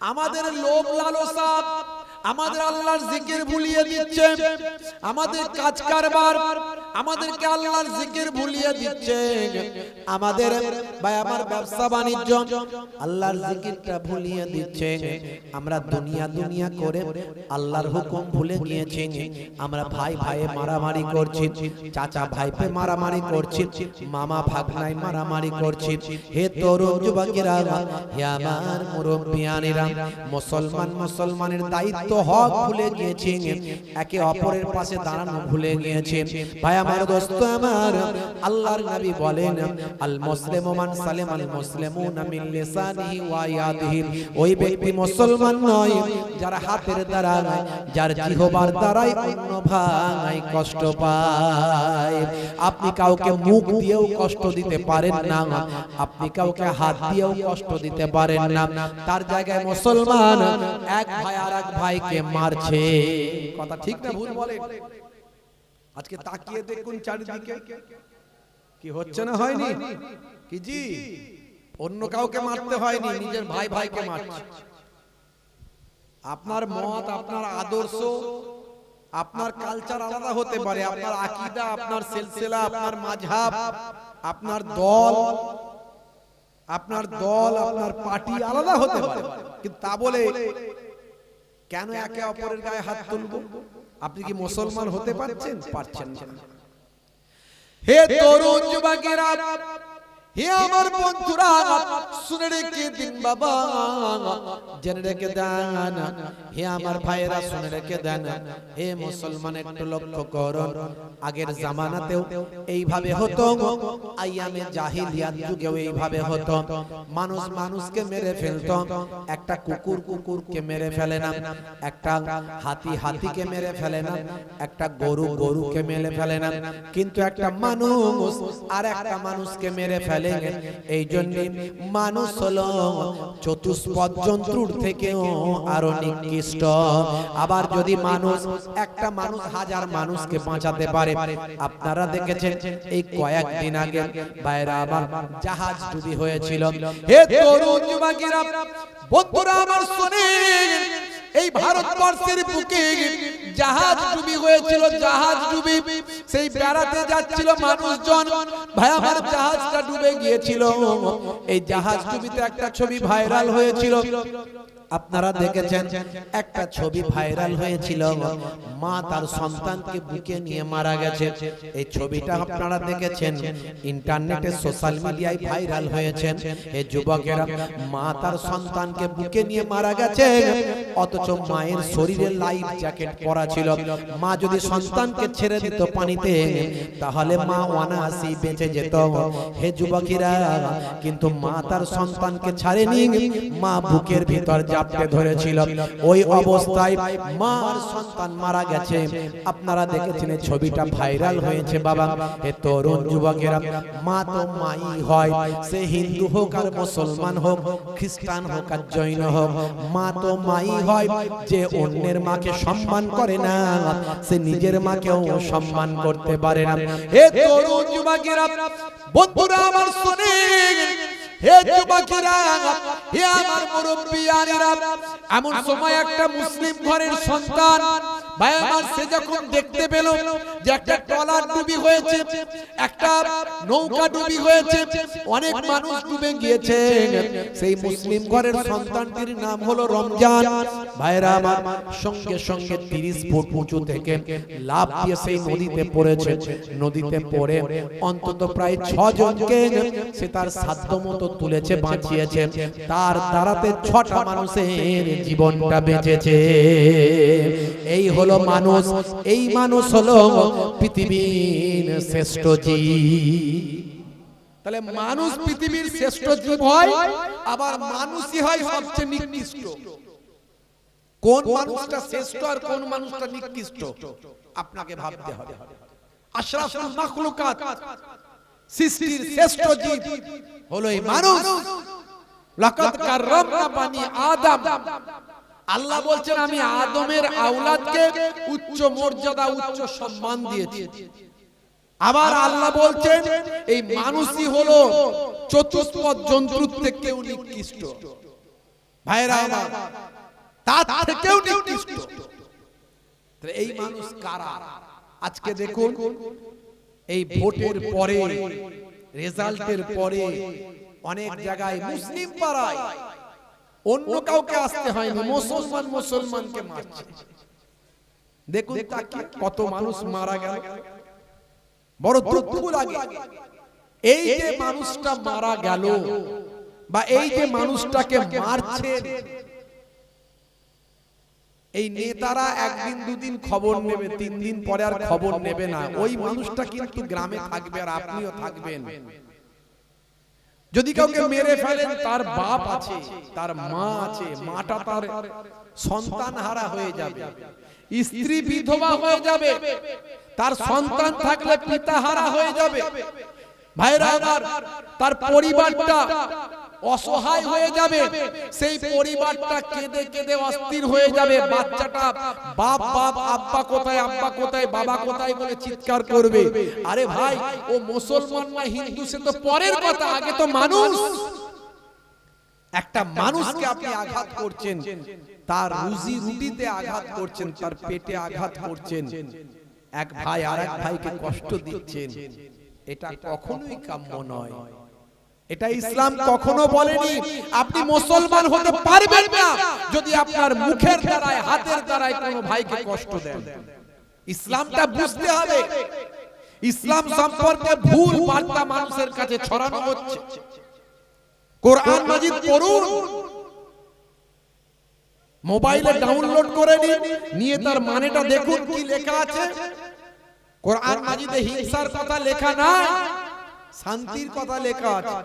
আমাদের লোভ লালসা আমাদের আল্লাহর জিকির ভুলিয়ে দিচ্ছে। আমাদের কাজ কারবার আমাদেরকে আল্লাহর জিকির ভুলিয়ে দিচ্ছে। আমাদের ভাই আমার ব্যবসা বাণিজ্য আল্লাহর জিকিরটা ভুলিয়ে দিচ্ছে। আমরা দুনিয়া করে আল্লাহর হুকুম ভুলে গিয়েছি। আমরা ভাই ভাইয়ে মারামারি করছি, চাচা ভাইপে মারামারি করছি, মামা ভাগনায় মারামারি করছি। হে তরুণ যুবকেরা, হে আমার মুরব্বিয়ানেরা, মুসলমানের দায়িত্ব হক ভুলে গিয়েছি, একে অপরের পাশে দাঁড়ানো ভুলে গিয়েছি। ভাই আমার, দোস্ত আমার, আল্লাহর নবী বলেন আল মুসলিমু মান সালিমাল মুসলিমুনা মিন লিসানিহি ওয়া ইয়াদিহি, ওই ব্যক্তি মুসলমান নয় যার হাতের দ্বারায়, যার জিহ্বার দ্বারায় অন্য ভাই কষ্ট পায়। আপনি কাউকে মুখ দিয়েও কষ্ট দিতে পারেন না, আপনি কাউকে হাত দিয়েও কষ্ট দিতে পারেন না। তার জায়গায় মুসলমান এক ভাই আর এক ভাইকে মারছে। কথা ঠিক না ভুল বলেন? আজকে তাকিয়ে দেখুন চারিদিকে কি হচ্ছে না হয়নি কি জি? অন্য কাউকে মারতে হয়নি, নিজের ভাই ভাইকে মারছে। আপনার মত, আপনার আদর্শ আপনার কালচার আলাদা হতে পারে, আপনার আকীদা, আপনার সিলসিলা, আপনার মাযহাব, আপনার দল, আপনার পার্টি আলাদা হতে পারে, কিন্তু তা বলে কেন একে অপরের গায়ে হাত তুলবো? আপনি কি মুসলমান হতে পারছেন? পারছেন না। হে তরুণ যুবকেরা, হে আমার বন্ধুরা, শুনে রেখে দিন বাবা, জেনে রেখে দেন। হে আমার ভাইয়েরা, শুনে রেখে দেন। হে মুসলমান, একটু লক্ষ্য করুন, আগের জামানাতেও এইভাবে হতো, আইয়ামে জাহিলিয়াত যুগেও এইভাবে হতো। মানুষ মানুষকে মেরে ফেলতো, একটা কুকুর কুকুরকে মেরে ফেলে না, একটা হাতি হাতিকে মেরে ফেলে না, একটা গরু গরুকে মেরে ফেলে না, কিন্তু একটা মানুষ আর একটা মানুষকে মেরে ফেলে। এই জন্য মানুষ হলো চতুষ্পদ জন্তুর থেকেও আরো নিকৃষ্ট। আবার যদি মানুষ, একটা মানুষ হাজার মানুষকে বাঁচাতে পারে। আপনারা দেখেছেন এই কয়েকদিন আগে বাইরে আবার জাহাজ ডুবি হয়েছিল। হে তরুণ যুবকেরা, বন্ধুরা আমার শুনেন, এই ভারতবর্ষের বুকে জাহাজ ডুবি হয়েছিল। জাহাজ ডুবি, সেই বেড়াতে যাচ্ছিল মানুষজন, ভাই আমার জাহাজটা ডুবে গিয়েছিল। এই জাহাজ ডুবিতে একটা ছবি ভাইরাল হয়েছিল, আপনারা দেখেছেন একটা ছবি ভাইরাল হয়েছিল, মা তার সন্তানকে বুকে নিয়ে মারা গেছে। এই ছবিটা আপনারা দেখেছেন, ইন্টারনেটে সোশ্যাল মিডিয়ায় ভাইরাল হয়েছে। এই যুবকেরা, মা তার সন্তানকে বুকে নিয়ে মারা গেছে, অথচ মায়ের শরীরে লাইফ জ্যাকেট পরা ছিল। মা যদি সন্তানকে ছেড়ে দিত পানিতে, তাহলে মা অনায়াসে বেঁচে যেত। হে যুবকেরা, কিন্তু মা তার সন্তানকে ছাড়েনি, মা বুকের ভিতর জাপটে ধরেছিল। ওই অবস্থায় মার সন্তান মারা গেছে। আপনারা দেখেছেন ছবিটা ভাইরাল হয়েছে। বাবা, হে তরুণ যুবকেরা, মা তো মাই হয়, সে হিন্দু হোক আর মুসলমান হোক, খ্রিস্টান হোক আর জৈন হোক, মা তো মাই হয়। যে অন্যের মাকে সম্মান করে না, সে নিজের মাকেও সম্মান করতে পারে না। হে তরুণ যুবকেরা, বন্ধুরা আমার শুনেন, হে যুবকেরা, হে আমার মুরব্বিয়ানেরা, এমন সময় একটা মুসলিম ঘরের সন্তান, ভাই আমার, সে যখন দেখতে পেল যে একটা ট্রলার ডুবি হয়েছে, একটা নৌকা ডুবি হয়েছে, অনেক মানুষ ডুবে গিয়েছে, সেই মুসলিম ঘরের সন্তানটির নাম হলো রমজান। ভাইরা আমার, সঙ্গে সঙ্গে 30 ফুট উঁচু থেকে লাফ দিয়ে সেই নদীতে পড়েছে। নদীতে পড়ে অন্তত প্রায় 6 জনকে সে তার সাধ্যমতো তুলেছে, বাঁচিয়েছে। তার দ্বারাতে 6টা মানুষের জীবনটা বেঁচেছে। এই হলো মানুষ, এই মানুষ হলো পৃথিবীর শ্রেষ্ঠ জীব। তাহলে মানুষ পৃথিবীর শ্রেষ্ঠ জীব হয়, আবার মানুষই হয় সবচেয়ে নিকৃষ্ট। কোন মানুষটা শ্রেষ্ঠ আর কোন মানুষটা নিকৃষ্ট আপনাকে ভাবতে হবে। আশরাফুল মাখলুকাত, সৃষ্টির শ্রেষ্ঠ জীব হলো এই মানুষ। লাকাদ কাররামনা বানি আদম। আল্লাহ বলছেন, আমি আদমের আওলাদকে উচ্চ মর্যাদা, উচ্চ সম্মান দিয়েছি। আবার আল্লাহ বলছেন, এই মানুষই হলো চতুষ্পদ জন্তুর থেকেও নিকৃষ্ট। ভাইরা আমার, তার থেকেও নিকৃষ্ট। এই মানুষ কারা? আজকে দেখুন, এই ভোটের পরে, রেজাল্টের পরে অনেক জায়গায় মুসলিম পাড়ায় অন্য কাউকে আসতে হয়নি, মুসলমান মুসলমানকে মারছে। দেখুন কত মানুষ মারা গেল, বড় দুঃখ লাগে। এই যে মানুষটা মারা গেল, বা এই যে মানুষটাকে মারছে, এই নেতারা একদিন দুদিন খবর নেবে, 3 দিন পরে আর খবর নেবে না। ওই মানুষটা কিন্তু গ্রামে থাকবে, আর আপনিও থাকবেন। যদি কাউকে মেরে ফেলেন, তার বাপ আছে, তার মা আছে, মাটা তার সন্তান হারা হয়ে যাবে, স্ত্রী বিধবা হয়ে যাবে, তার সন্তান থাকলে পিতা হারা হয়ে যাবে। ভাইরা আমার, তার পরিবারটা অসহায় হয়ে যাবে, সেই পরিবারটা কেঁদে কেঁদে অস্থির হয়ে যাবে। বাচ্চাটা বাপ বাপ, আব্বা কোথায়, আব্বা কোথায়, বাবা কোথায় বলে চিৎকার করবে। আরে ভাই, ও মুসলমান না হিন্দু সে তো পরের কথা, আগে তো মানুষ। একটা মানুষকে আপনি আঘাত করছেন, তার রুজি রুটিতে আঘাত করছেন, তার পেটে আঘাত করছেন, এক ভাই আরেক ভাইকে কষ্ট দিচ্ছেন, এটা কখনোই কাম্য নয়। এটা ইসলাম কখনো বলেনি। আপনি মুসলমান হতে পারবেন না যদি আপনার মুখের দ্বারায় হাতের দ্বারায় কোনো ভাইকে কষ্ট দেন। ইসলামটা বুঝতে হবে। ইসলাম সম্পর্কে ভুল বার্তা মানুষের কাছে ছড়ানো হচ্ছে। কোরআন মাজিদ পড়ুন, মোবাইলে ডাউনলোড করে নিয়ে তার মানেটা দেখুন কি লেখা আছে। কোরআন মাজিদে হিংসার কথা লেখা নাই, শান্তির কথা লেখা আছে,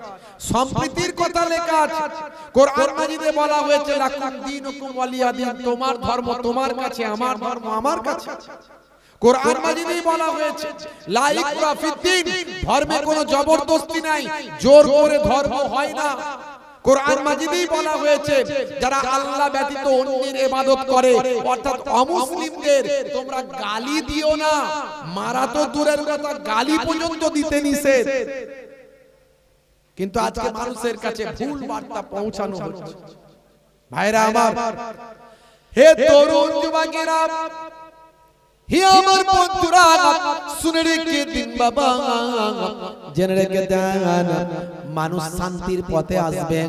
সম্প্রীতির কথা লেখা আছে। কোরআন মাজিদে বলা হয়েছে লাকুম দীনুকুম ওয়ালিয়া দীন, তোমার ধর্ম তোমার কাছে, আমার ধর্ম আমার কাছে। কোরআন মাজিদেই বলা হয়েছে লা ইকরাহা ফিদ্দীন, ধর্মে কোনো জবরদস্তি নাই, জোর করে ধর্ম হয় না। কোরআন মাজিদেই বলা হয়েছে যারা আল্লাহ ব্যতীত অন্যের ইবাদত করে অর্থাৎ অমুসলিমদের তোমরা গালি দিও না। মারা তো দূরের কথা, গালি পর্যন্ত দিতে নিষেধ। কিন্তু আজকে মানুষের কাছে ভুল বার্তা পৌঁছানো হচ্ছে। ভাইরা আমার, হে তরুণ যুবকেরা, হে আমার বন্ধুরা, শুনে রেখে দিন বাবা, জেনে রেখে দেন, মানুষ শান্তির পথে আসবে,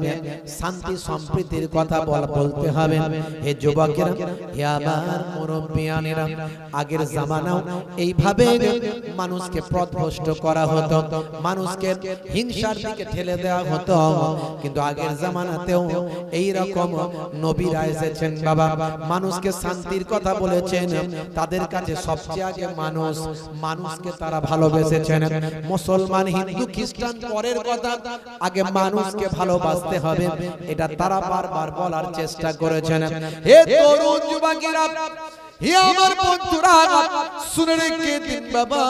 শান্তি সম্প্রীতির কথা বলতে হবে। হে যুবকেরা, হে আমার মুরব্বিয়ানেরা, আগের জামানাও এইভাবে মানুষকে পথভ্রষ্ট করা হতো, মানুষকে হিংসার দিকে ঠেলে দেওয়া হতো। কিন্তু আগের জামানাতেও এই রকম নবীরা এসেছেন বাবা, মানুষকে শান্তির কথা বলেছেন। তাদের কাছে সবচেয়ে আগে মানুষকে তারা ভালোবেসেছেন। মুসলমান হিন্দু খ্রিস্টান পরের কথা, আগে মানুষকে ভালোবাসতে হবে, এটা তারা বারবার বলার চেষ্টা করেছেন। হে তরুণ যুবকেরা, হে আমার বন্ধুরা, শুনে রেখে দিন বাবা,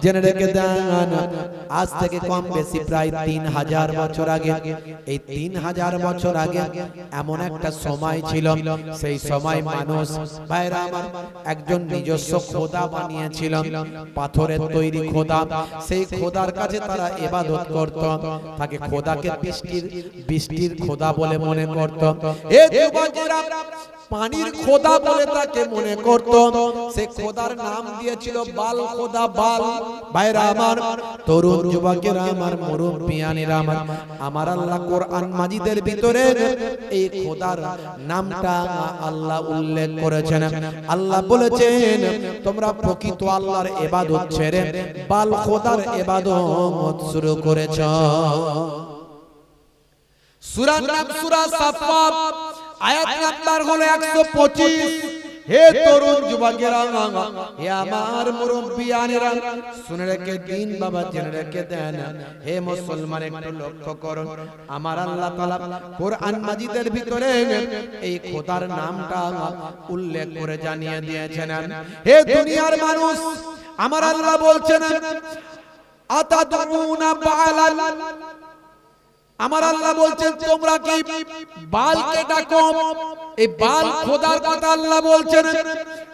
জেনে রেখে দেন, আজ থেকে কম বেশি প্রায় 3000 বছর আগে, এই 3000 বছর আগে এমন একটা সময় ছিল, সেই সময় মানুষ ভাইরা আমার একজন নিজস্ব খোদা বানিয়েছিল, পাথরের তৈরি খোদা। সেই খোদার কাছে তারা ইবাদত করত, তাকে খোদাকে বৃষ্টির খোদা বলে মনে করত। এ যুবকেরা, পানির খোদা বলে তাকে মনে করত। সে খোদার নাম দিয়েছিল বাল খোদা, বাল। ভাইরা আমার, তরুণ যুবকেরা আমার, মুরব্বিয়ানেরা আমার, আল্লাহ কোরআন মাজিদের ভিতরে এই খোদার নামটা আল্লাহ উল্লেখ করেছেন। আল্লাহ বলেছেন তোমরা প্রকৃত আল্লাহর ইবাদত ছেড়ে বাল খোদার ইবাদত শুরু করেছো। সূরার নাম সূরা সাফফাত, আয়াত নাম্বার হলো 125। হে তরুণ যুবকেরা, হে আমার মুরব্বিয়ানেরা, শুনে রেখে দিন বাবা, জেনে রেখে দেন। হে মুসলমান, একটু লক্ষ্য করুন, আমার আল্লাহ তাআলা কোরআন মাজিদের ভিতরে এই খোদার নামটা উল্লেখ করে জানিয়ে দিয়েছেন। হে দুনিয়ার মানুষ, আমার আল্লাহ বলছেন আতাদউনা বালাল, আমার আল্লাহ বলছেন তোমরা কি বালকে ডাকো। এই বাল খোদার কথা আল্লাহ বলছেন।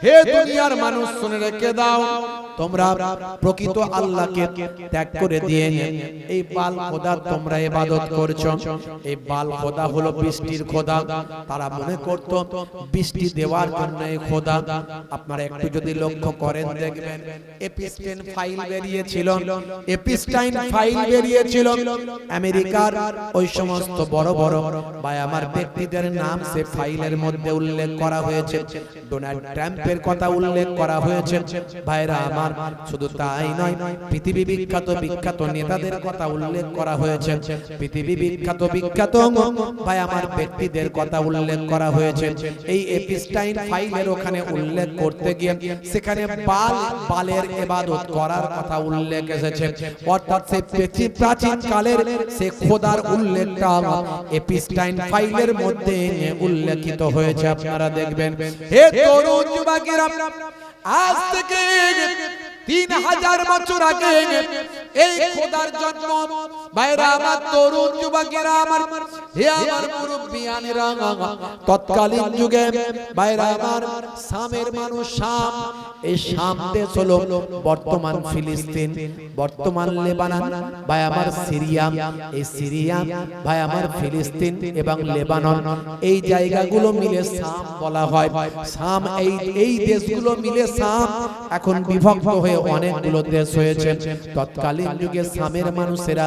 হে দুনিয়ার মানুষ, শুনে রেখে দাও, তোমরা প্রকৃত আল্লাহকে ত্যাগ করে দিয়ে এই বাল খোদার তোমরা ইবাদত করছো। এই বাল খোদা হলো বৃষ্টির খোদা। তারা মনে করত বৃষ্টি দেওয়ার জন্য এই খোদা। আপনারা একটু যদি লক্ষ্য করেন দেখবেন, এপিস্টাইন ফাইল বেরিয়েছিল, এপিস্টাইন ফাইল বেরিয়েছিল আমেরিকার ওই সমস্ত বড় বড় ভাই আমার ব্যক্তিদের নাম সে ফাইলের মধ্যে উল্লেখ করা হয়েছে। ডোনাল্ড ট্রাম্পের কথা উল্লেখ করা হয়েছে। ভাইরা আমার, শুধু তাই নয়, পৃথিবী বিখ্যাত নেতাদের কথা উল্লেখ করা হয়েছে। পৃথিবী বিখ্যাত ভাই আমার ব্যক্তিদের কথা উল্লেখ করা হয়েছে। এই এপিস্টাইন ফাইলের ওখানে উল্লেখ করতে গিয়ে সেখানে বালের ইবাদত করার কথা উল্লেখ এসেছে। অর্থাৎ সেই প্রাচীন কালের সে খোদার উল্লেখটা এপিস্টাইন ফাইলের মধ্যে উল্লেখিত হয়েছে। আপনারা দেখবেন। হে তরুণ যুবকেরা, আজ থেকে 3000 বছর আগে এই খোদার জন্ম ভাইরা আমার, তরুণ যুবকেরা আমার, হে আমার মুরব্বিয়ানেরা, তৎকালীন যুগে ভাইরা আমার, শামের মানুষ, শাম, এই শাম দেশ হলো বর্তমান ফিলিস্তিন, বর্তমান লেবানন, ভাই আমার সিরিয়া, এই সিরিয়া ভাই আমার ফিলিস্তিন এবং লেবানন, এই জায়গাগুলো মিলে শাম বলা হয়। শাম, এই দেশগুলো মিলে শাম এখন বিভক্ত হয়ে অনেকগুলো দেশ হয়েছে। তৎকালীন যুগে শামের মানুষেরা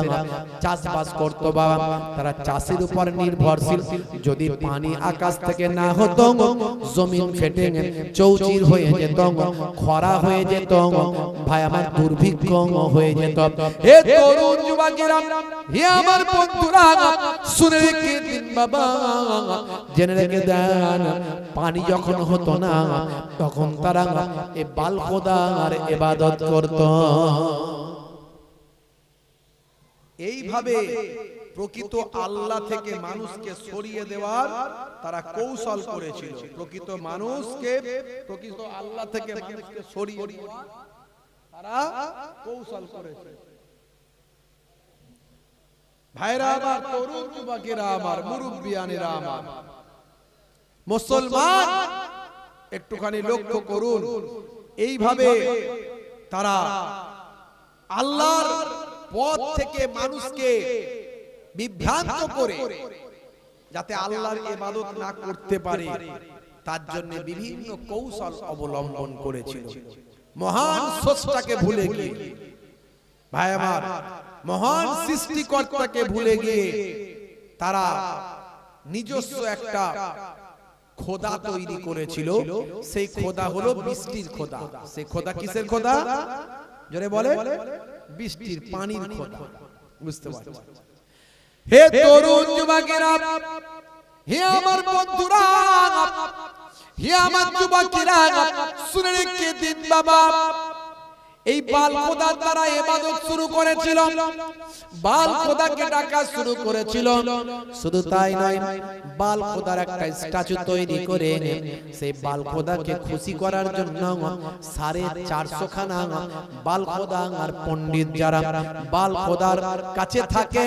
চাষবাস করত বাবা, তারা চাষের উপর নির্ভরশীল। যদি পানি আকাশ থেকে না হতো, জমিন ফেটে চৌচির হয়ে যেত, খরা হয়ে যেত, ভাই আমার দুর্ভিক্ষ হয়ে যেত। হে তরুণ যুবকেরা, হে আমার বন্ধুরা, শুনে রেখে দিন বাবা, জেনে রেখে দেন, পানি যখন হতো না তখন তারা এই বাল খোদার ইবাদত করত। এইভাবে প্রকৃত আল্লাহ থেকে মানুষকে সরিয়ে দেওয়ার তারা কৌশল করেছিল। প্রকৃত মানুষকে, প্রকৃত আল্লাহ থেকে মানুষকে সরিয়ে দেওয়ার তারা কৌশল করেছে। ভাইরা আমার, তরুণ যুবকেরা আমার, মুরব্বিয়ানেরা আমার, মুসলমান একটুখানি লক্ষ্য করুন। এইভাবে তারা আল্লাহর পথ থেকে মানুষকে বিভ্রান্ত করে, যাতে আল্লাহর ইবাদত না করতে পারে, তার জন্য বিভিন্ন কৌশল অবলম্বন করেছিল। মহান স্রষ্টাকে ভুলে গিয়ে, ভাই আমার, মহান সৃষ্টিকর্তাকে ভুলে গিয়ে তারা নিজস্ব একটা খোদা তৈরি করেছিল। সেই খোদা হলো বৃষ্টির খোদা। সেই খোদা কিসের খোদা? জোরে বলে, বৃষ্টির, পানির খোদা। বুঝতে পারছেন? হে তরুণ যুবকেরা, হে আমার বন্ধুরা, হে আমার যুবকেরা, শুনে রেখে দিন বাবা, এই বাল খোদার দ্বারা ইবাদত শুরু করেছিল, বাল খোদাকে ডাকা শুরু করেছিল। শুধু তাই নয়, বাল খোদার একটা স্ট্যাচু তৈরি করে সেই বাল খোদাকে খুশি করার জন্য 450 খানা বাল খোদা আর পণ্ডিত যারা বাল খোদার কাছে থাকে,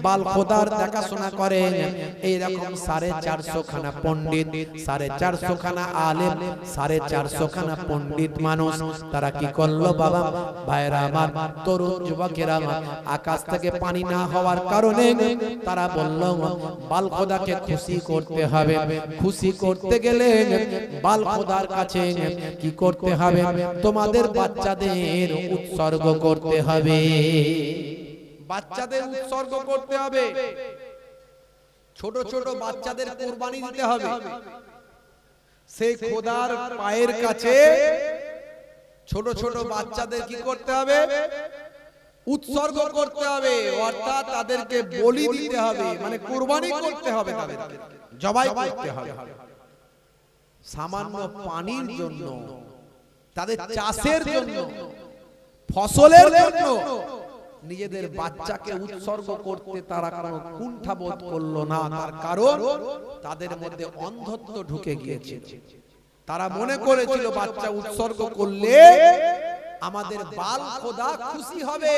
বাল খোদার দেখাশোনা করে, এইরকম 450 খানা পণ্ডিত, 450 খানা আলেম, 450 খানা পণ্ডিত মানুষ, তারা কি করলো বাবা? ভাইরা আমার, তরুণ যুবকেরা, আকাশ থেকে পানি না হওয়ার কারণে তারা বলল, বাল খোদাকে খুশি করতে হবে। খুশি করতে গেলে বাল খোদার কাছে কি করতে হবে? তোমাদের বাচ্চাদের উৎসর্গ করতে হবে। বাচ্চাদের উৎসর্গ করতে হবে, ছোট ছোট বাচ্চাদের কুরবানি দিতে হবে। সেই খোদার পায়ের কাছে ছোট ছোট বাচ্চাদের কি করতে হবে? উৎসর্গ করতে হবে, অর্থাৎ তাদেরকে বলি দিতে হবে, মানে কুরবানি করতে হবে, তাদেরকে জবাই করতে হবে। সামান্য পানির জন্য, তাদের চাষের জন্য, ফসলের জন্য নিজেদের বাচ্চাকে উৎসর্গ করতে তারা কোনো কুণ্ঠা বোধ করলো না। তার কারণ তাদের মধ্যে অন্ধত্ব ঢুকে গিয়েছে। তারা মনে করেছিল বাচ্চা উৎসর্গ করলে আমাদের বাল খোদা খুশি হবে,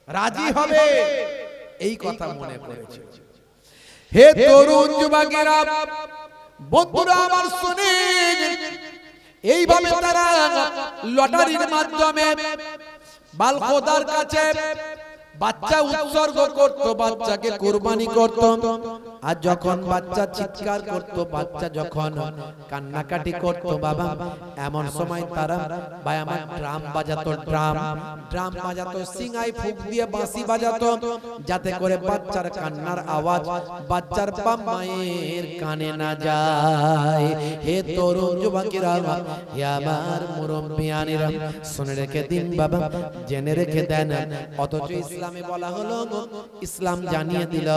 রাজি হবে, এই কথা মনে করেছে। হে তরুণ যুবকেরা, বন্ধুরা আমার শুনেন, এইভাবে তারা লটারির মাধ্যমে বাল খোদার কাছে বাচ্চা উৎসর্গ করত, বাচ্চাকে কুরবানি করত। আর যখন বাচ্চা চিৎকার করত, বাচ্চা যখন কান্নাকাটি করত বাবা, এমন সময় তারা ভাই আমার ড্রাম বাজাতো, ড্রাম বাজাতো, সিঙ্গাই ফুক দিয়ে বাঁশি বাজাতো, যাতে করে বাচ্চার কান্নার আওয়াজ বাচ্চার বাপ মায়ের কানে না যায়। হে তরুণ যুবকেরা, হে আমার মুরব্বিয়ানেরা, শুনে রেখে দিন বাবা, জেনে রেখে দেন। অথচ ইসলামে বলা হলো, ইসলাম জানিয়ে দিল,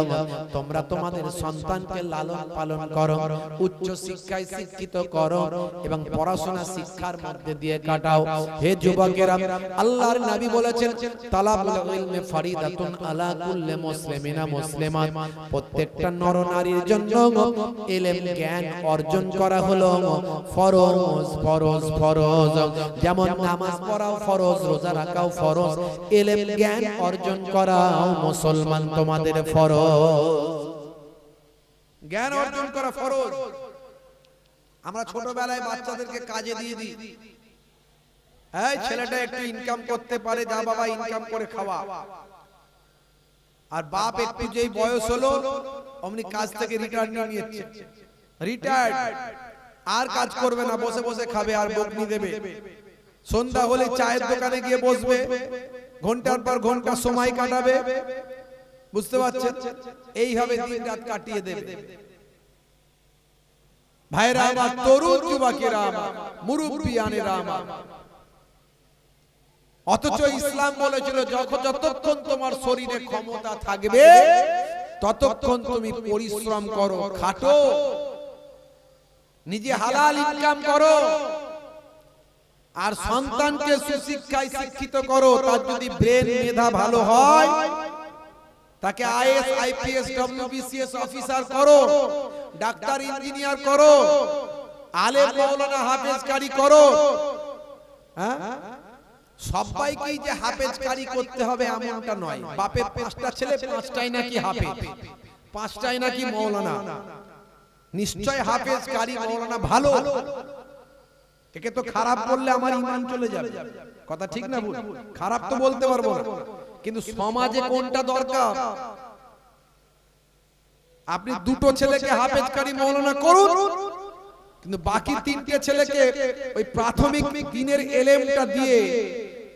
তোমরা তোমাদের সন্তানকে লালন পালন করো, উচ্চ শিক্ষায় শিক্ষিত করো এবং পড়াশোনা শিক্ষার মধ্যে দিয়ে কাটাও। হে যুবকেরা, আল্লাহর নবী বলেছেন, তালাবুল ইলমি ফারিদাতুন আলা কুল্লি মুসলিমিনা মুসলিমাত, প্রত্যেকটা নর নারীর জন্য ইলম জ্ঞান অর্জন করা হলো ফরজ, ফরজ, ফরজ। যেমন নামাজ পড়াও ফরজ, রোজা রাখাও ফরজ, ইলম জ্ঞান অর্জন করাও মুসলমান তোমাদের ফরজ। জ্ঞান অর্জন করা ফরজ। আমরা ছোটবেলায় বাচ্চাদেরকে কাজে দিয়ে দিই, এই ছেলেটা একটু ইনকাম করতে পারে, যা বাবা ইনকাম করে খাওয়া। আর বাপ একটু যেই বয়স হলো অমনি কাজ থেকে রিটায়ার নিয়ে নিচ্ছে, রিটায়ার্ড, আর কাজ করবে না, বসে বসে খাবে আর বকনি দেবে। সন্ধ্যা হলে চায়ের দোকানে গিয়ে বসবে, ঘন্টার পর ঘন্টা সময় কাটাবে। বুঝতে পারছেন? এইভাবে দিন রাত কাটিয়ে দেবে। ভাইরা আমার, তরুণ যুবকেরা আমার, মুরব্বিয়ানেরা আমার, অথচ ইসলাম বলেছিল যতক্ষণ তোমার শরীরে ক্ষমতা থাকবে ততক্ষণ তুমি পরিশ্রম করো, খাটো, নিজে হালাল ইনকাম করো, আর সন্তানকে সুশিক্ষায় শিক্ষিত করো। তার যদি ব্রেন মেধা ভালো হয় তাকে আইএস, আইপিএস, ডব্লিউবিসিএস অফিসার করো, ডাক্তার, ইঞ্জিনিয়ার করো, আলেম, মাওলানা, হাফেজ কারি করো। হ্যাঁ, সবাইকেই যে হাফেজ কারি করতে হবে এমনটা নয়। বাপের 5টা ছেলে 5টাই নাকি হাফেজ, 5টাই নাকি মাওলানা। নিশ্চয় হাফেজ কারি মাওলানা ভালো, একে তো খারাপ বললে আমার ঈমান চলে যাবে। কথা ঠিক না ভুল? খারাপ তো বলতে পারবো না, কিন্তু সমাজে কোনটা দরকার? আপনি 2টো ছেলেকে হাফেজ কারি মাওলানা করুন, কিন্তু বাকি 3টে ছেলেকে ওই প্রাথমিক দিনের এলেমটা দিয়ে,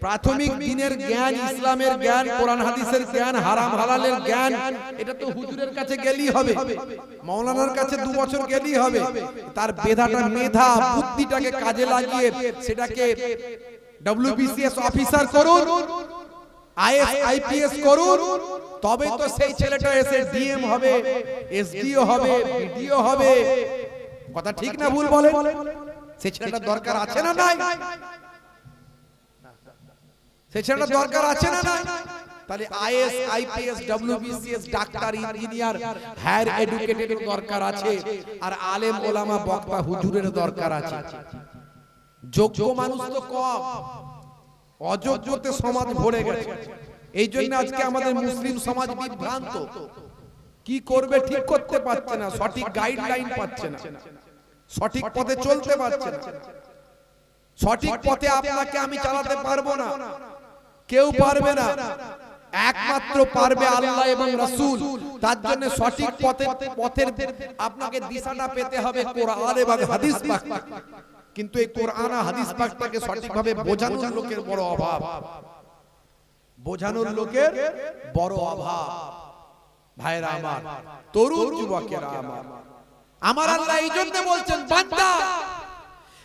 প্রাথমিক দিনের জ্ঞান, ইসলামের জ্ঞান, কোরআন হাদিসের জ্ঞান, হারাম হালালের জ্ঞান, এটা তো হুজুরের কাছে গেলেই হবে, মাওলানার কাছে 2 বছর গেলেই হবে। তার মেধা বুদ্ধিটাকে কাজে লাগিয়ে সেটাকে ডব্লিউবিসিএস অফিসার করুন, আইএস, আইপিএস করুন, তবে তো সেই ছেলেটা এসে ডিএম হবে, এসডিও হবে, বিডিও হবে। কথা ঠিক না ভুল বলেন? সেই ছেলেটা দরকার আছে না নাই? সেই ছেলেটা দরকার আছে না নাই? তাহলে IAS, IPS, WBCS, doctor, engineer, higher educated দরকার আছে, আর আলেম, ওলামা, বক্তা, হুজুরের দরকার আছে। যোগ্য মানুষ তো কম, অযোগ্যতে সমাজ ভরে গেছে। এই জন্য আজকে আমাদের মুসলিম সমাজ বিভ্রান্ত, কি করবে ঠিক করতে পারছে না, সঠিক গাইডলাইন পাচ্ছে না, সঠিক পথে চলতে পারছে না। সঠিক পথে আপনাকে আমি চালাতে পারবো না, কেউ পারবে না, একমাত্র পারবে আল্লাহ এবং রাসূল। তার জন্য সঠিক পথের আপনাকে দিশাটা পেতে হবে কোরআন এবং হাদিস পাক। কিন্তু এই কোরআন আর হাদিস পাকটাকে সঠিকভাবে বোঝানোর লোকের বড় অভাব, বোঝানোর লোকের বড় অভাব। ভাইরা আমার, তরুণ যুবকেরা আমার, আমার আল্লাহ এই জন্য বলছেন, বান্দা,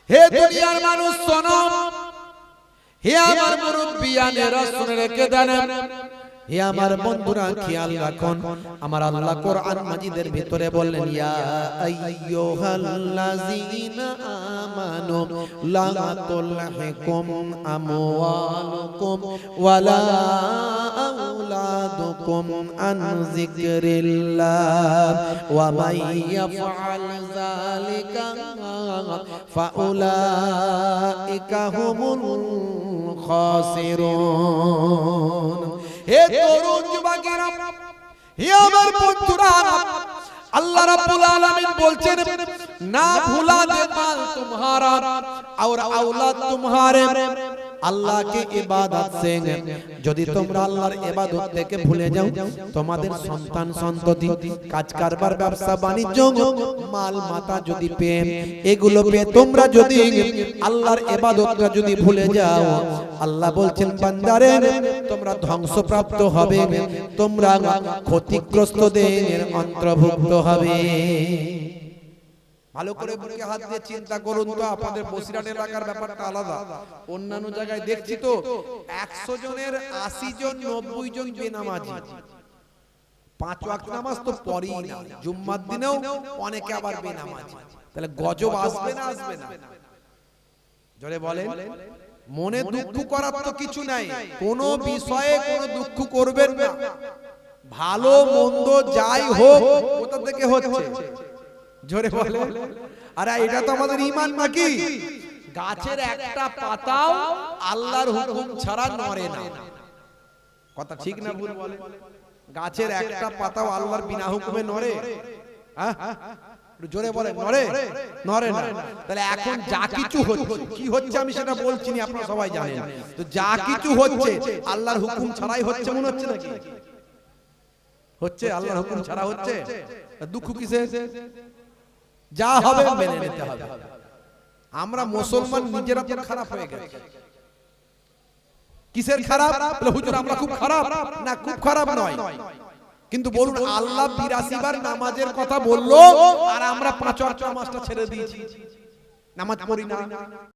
হে দুনিয়ার মানুষ শোনো, হে আমার মুরব্বিয়ানেরা শুনে রেখে দেন, হে আমার বন্ধুরা খেয়াল রাখুন। আমার আল্লাহ কোরআন মাজিদের ভিতরে বললেন, ইয়া আইয়ুহাল্লাযীনা আমানু লা তুলহিকুম আমওয়ালুকুম ওয়ালা আওলাদুকুম আন যিকরিল্লাহ ওয়া মান ইয়াফআল যালিকা ফাউলাইকা হুমুল খাসিরুন। হে তরুণ যুবকেরা, হে আমার বন্ধুরা, अल्लाह रब्बुल आलमीन बोलছেন ना भूला दे माल तुम्हारा और औलाद तुम्हारे। আল্লাহ কে ইবাদত से যদি তোমরা আল্লাহর ইবাদত থেকে ভুলে যাও, তোমাদের সন্তান সন্ততি, কাজ কারবার, ব্যবসা বাণিজ্য, মাল মাতা যদি পেয়ে, এগুলো পেয়ে তোমরা যদি আল্লাহর ইবাদতটা যদি ভুলে যাও, আল্লাহ বলছেন বান্দারে তোমরা ধ্বংসপ্রাপ্ত হবে, তোমরা ক্ষতিগ্রস্তদের অন্তর্ভুক্ত হবে। ভালো করে বুকে হাত দিয়ে চিন্তা করুন তো, আপনাদের বসিরহাট এলাকার ব্যাপারটা আলাদা। অন্যান্য জায়গায় দেখছি তো 100 জনের 80 জন 90 জন বেনামাজি, 5 ওয়াক্ত নামাজ তো পড়েই না, জুম্মার দিনেও অনেকে আবার বেনামাজি। তাহলে গজব আসবে না আসবে না? জোরে বলেন। মনে দুঃখ করার তো কিছু নাই, কোনো বিষয়ে কোনো দুঃখ করবেন না। ভালো মন্দ যাই হোক কোথা থেকে হচ্ছে, জোরে বলে। আরে এটা তো আমাদের ঈমান নাকি? গাছের একটা পাতাও আল্লাহর হুকুম ছাড়া নড়ে না। কথা ঠিক না ভুল বলে? গাছের একটা পাতাও আল্লাহর বিনা হুকুমে নড়ে? হ্যাঁ, একটু জোরে বলেন, নড়ে? নড়ে না। তাহলে এখন যা কিছু হচ্ছে, কি হচ্ছে আমি সেটা বলছি না, আপনারা সবাই জানেন। তো যা কিছু হচ্ছে আল্লাহর হুকুম ছাড়াই হচ্ছে মনে হচ্ছে নাকি? হচ্ছে আল্লাহর হুকুম ছাড়া হচ্ছে? দুঃখ কিসে? যা হবে মেনে নিতে হবে। আমরা মুসলমান নিজেরা তো খারাপ হয়ে গেছে। কিসের খারাপ? হুজুর আমরা খুব খারাপ না, খুব খারাপ নয়, কিন্তু বলুন আল্লাহ ৮২ বার নামাজের কথা বললো আর আমরা ৫ ওয়াক্ত নামাজটা ছেড়ে দিয়েছি, নামাজ পড়ি না।